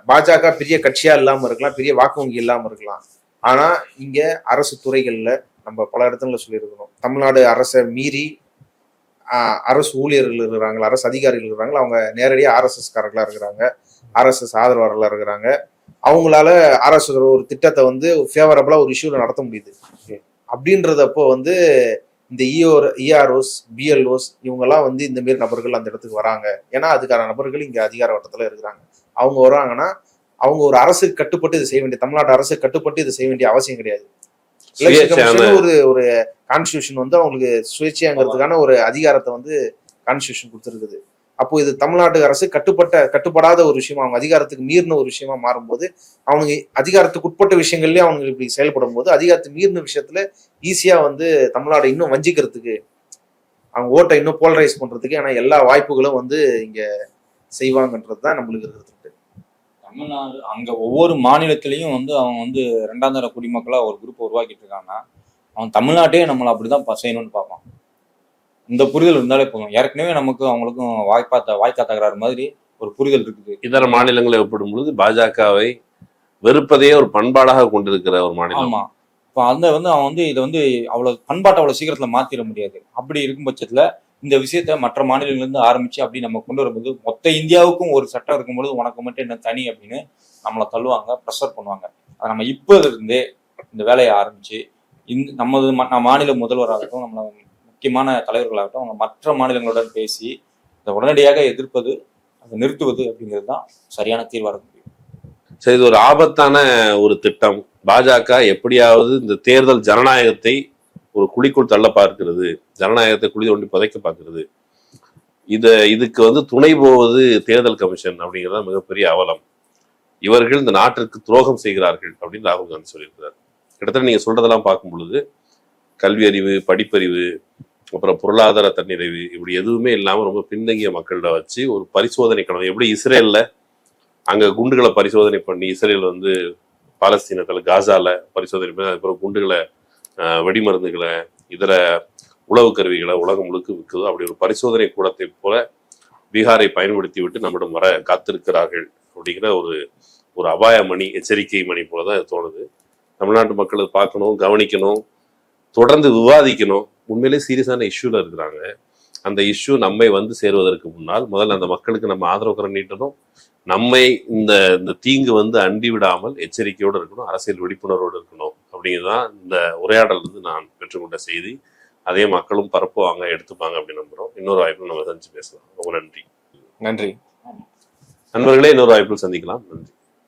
C: பாஜக பெரிய கட்சியா இல்லாம இருக்கலாம், பெரிய வாக்கு வங்கி இல்லாம இருக்கலாம். ஆனா இங்க அரசு துறைகள்ல நம்ம பல இடத்துல சொல்லியிருக்கணும், தமிழ்நாடு அரசை மீறி அரசு ஊழியர்கள் இருக்கிறாங்க, அரசு அதிகாரிகள் இருக்கிறாங்க, அவங்க நேரடியா RSS காரர்களா இருக்கிறாங்க, RSS ஆதரவாளர்களா இருக்கிறாங்க. அவங்களால RSS ஒரு திட்டத்தை வந்து ஃபேவரபிளா ஒரு இஷ்யூல நடத்த முடியுது. அப்படின்றதப்போ வந்து இந்த EROs, BLOs இவங்கெல்லாம் வந்து இந்த மாரி நபர்கள் அந்த இடத்துக்கு வராங்க. ஏன்னா அதுக்கான நபர்கள் இங்க அதிகார வட்டத்துல இருக்கிறாங்க. அவங்க வராங்கன்னா அவங்க ஒரு அரசுக்கு கட்டுப்பட்டு இதை செய்ய வேண்டிய, தமிழ்நாடு அரசுக்கு கட்டுப்பட்டு இதை செய்ய வேண்டிய அவசியம் கிடையாது. ஒரு கான்ஸ்டிடியூஷன் வந்து அவங்களுக்கு சுயேட்சையாங்கிறதுக்கான ஒரு அதிகாரத்தை வந்து கான்ஸ்டிடியூஷன் கொடுத்துருக்குது. அப்போ இது தமிழ்நாடு அரசு கட்டுப்படாத ஒரு விஷயமா, அவங்க அதிகாரத்துக்கு மீறின ஒரு விஷயமா மாறும்போது, அவனுக்கு அதிகாரத்துக்கு உட்பட்ட விஷயங்கள்லயே அவங்க இப்படி செயல்படும் போது அதிகாரத்துக்கு மீறின விஷயத்துல ஈஸியா வந்து தமிழ்நாடு இன்னும் வஞ்சிக்கிறதுக்கு, அவங்க ஓட்டை இன்னும் போலரைஸ் பண்றதுக்கு ஆனா எல்லா வாய்ப்புகளும் வந்து இங்க செய்வாங்கன்றதுதான் நம்மளுக்கு இருக்கிறது.
A: தமிழ்நாடு அங்க ஒவ்வொரு மாநிலத்திலையும் வந்து அவங்க வந்து 2ஆம் தர குடிமக்களா ஒரு குரூப் உருவாக்கிட்டு இருக்காங்கன்னா, அவன் தமிழ்நாட்டையே நம்மளை அப்படிதான் செய்யணும்னு பார்ப்பான். இந்த புரிதல் இருந்தாலே போதும். ஏற்கனவே நமக்கு அவங்களுக்கும் வாய்க்கா தகராறு மாதிரி ஒரு புரிதல் இருக்குது.
B: இதர மாநிலங்களை ஒப்பிடும் பொழுது பாஜகவை வெறுப்பதையே ஒரு பண்பாடாக கொண்டிருக்கிற ஒரு மாநிலம்.
A: ஆமா, இப்போ அந்த வந்து அவன் வந்து இதை வந்து அவ்வளவு பண்பாட்டை அவ்வளவு சீக்கிரத்துல மாத்திர முடியாது. அப்படி இருக்கும் பட்சத்துல இந்த விஷயத்த மற்ற மாநிலங்கள்லேருந்து ஆரம்பிச்சு அப்படி நம்ம கொண்டு வரும்போது மொத்த இந்தியாவுக்கும் ஒரு சட்டம் இருக்கும்போது உனக்கு மட்டும் என்ன தனி அப்படின்னு நம்மளை தள்ளுவாங்க, ப்ரெஷர் பண்ணுவாங்க. அதை நம்ம இப்போ இருந்தே இந்த வேலையை ஆரம்பிச்சு நம்ம மாநில முதல்வராகட்டும், நம்மள முக்கியமான தலைவர்களாகட்டும், அவங்க மற்ற மாநிலங்களுடன் பேசி இதை உடனடியாக எதிர்ப்பது, அதை நிறுத்துவது அப்படிங்கிறது தான் சரியான தீர்வாக இருக்க முடியும்.
B: சரி, இது ஒரு ஆபத்தான ஒரு திட்டம். பாஜக எப்படியாவது இந்த தேர்தல் ஜனநாயகத்தை ஒரு குழிக்குள் தள்ள பார்க்கிறது, ஜனநாயகத்தை குழி தோண்டி புதைக்க பார்க்கிறது. இதுக்கு வந்து துணை போவது தேர்தல் கமிஷன் அப்படிங்கிறத மிகப்பெரிய அவலம். இவர்கள் இந்த நாட்டிற்கு துரோகம் செய்கிறார்கள் அப்படின்னு ராகுல் காந்தி சொல்லியிருக்கிறார். கிட்டத்தட்ட நீங்க சொல்றதெல்லாம் பார்க்கும் பொழுது கல்வி அறிவு, படிப்பறிவு, அப்புறம் பொருளாதார தன்னிறைவு, இப்படி எதுவுமே இல்லாமல் ரொம்ப பின்தங்கிய மக்கள்கிட்ட வச்சு ஒரு பரிசோதனை களம். எப்படி இஸ்ரேலில் அங்கே குண்டுகளை பரிசோதனை பண்ணி, இஸ்ரேல் வந்து பாலஸ்தீனத்தில் காசால பரிசோதனை பண்ணி அதுக்கப்புறம் குண்டுகளை, வெடிமருந்துகளை, இதர உளவு கருவிகளை உலகம் முழுக்க விற்குதோ, அப்படி ஒரு பரிசோதனை கூடத்தை போல பீகாரை பயன்படுத்தி விட்டு நம்மிடம் வர காத்திருக்கிறார்கள் அப்படிங்கிற ஒரு அபாய மணி, எச்சரிக்கை மணி போலதான் இது தோணுது. தமிழ்நாட்டு மக்களை பார்க்கணும், கவனிக்கணும், தொடர்ந்து விவாதிக்கணும். உண்மையிலே சீரியஸான இஷ்யூல இருக்கிறாங்க. அந்த இஷ்யூ நம்மை வந்து சேருவதற்கு முன்னால் முதல்ல அந்த மக்களுக்கு நம்ம ஆதரவு கரம் நீட்டணும். நம்மை இந்த தீங்கு வந்து அண்டி விடாமல் எச்சரிக்கையோடு இருக்கணும், அரசியல் விழிப்புணர்வோடு இருக்கணும் அப்படிங்கிறதுதான் இந்த உரையாடல் வந்து நான் பெற்றுக்கொண்ட செய்தி. அதே மக்களும் பரப்புவாங்க, எடுத்துப்பாங்க அப்படின்னு நம்புறோம். இன்னொரு வாய்ப்பில் நம்ம சந்திச்சு பேசலாம். ரொம்ப நன்றி.
C: நன்றி
B: நண்பர்களே, இன்னொரு வாய்ப்பில் சந்திக்கலாம். நன்றி.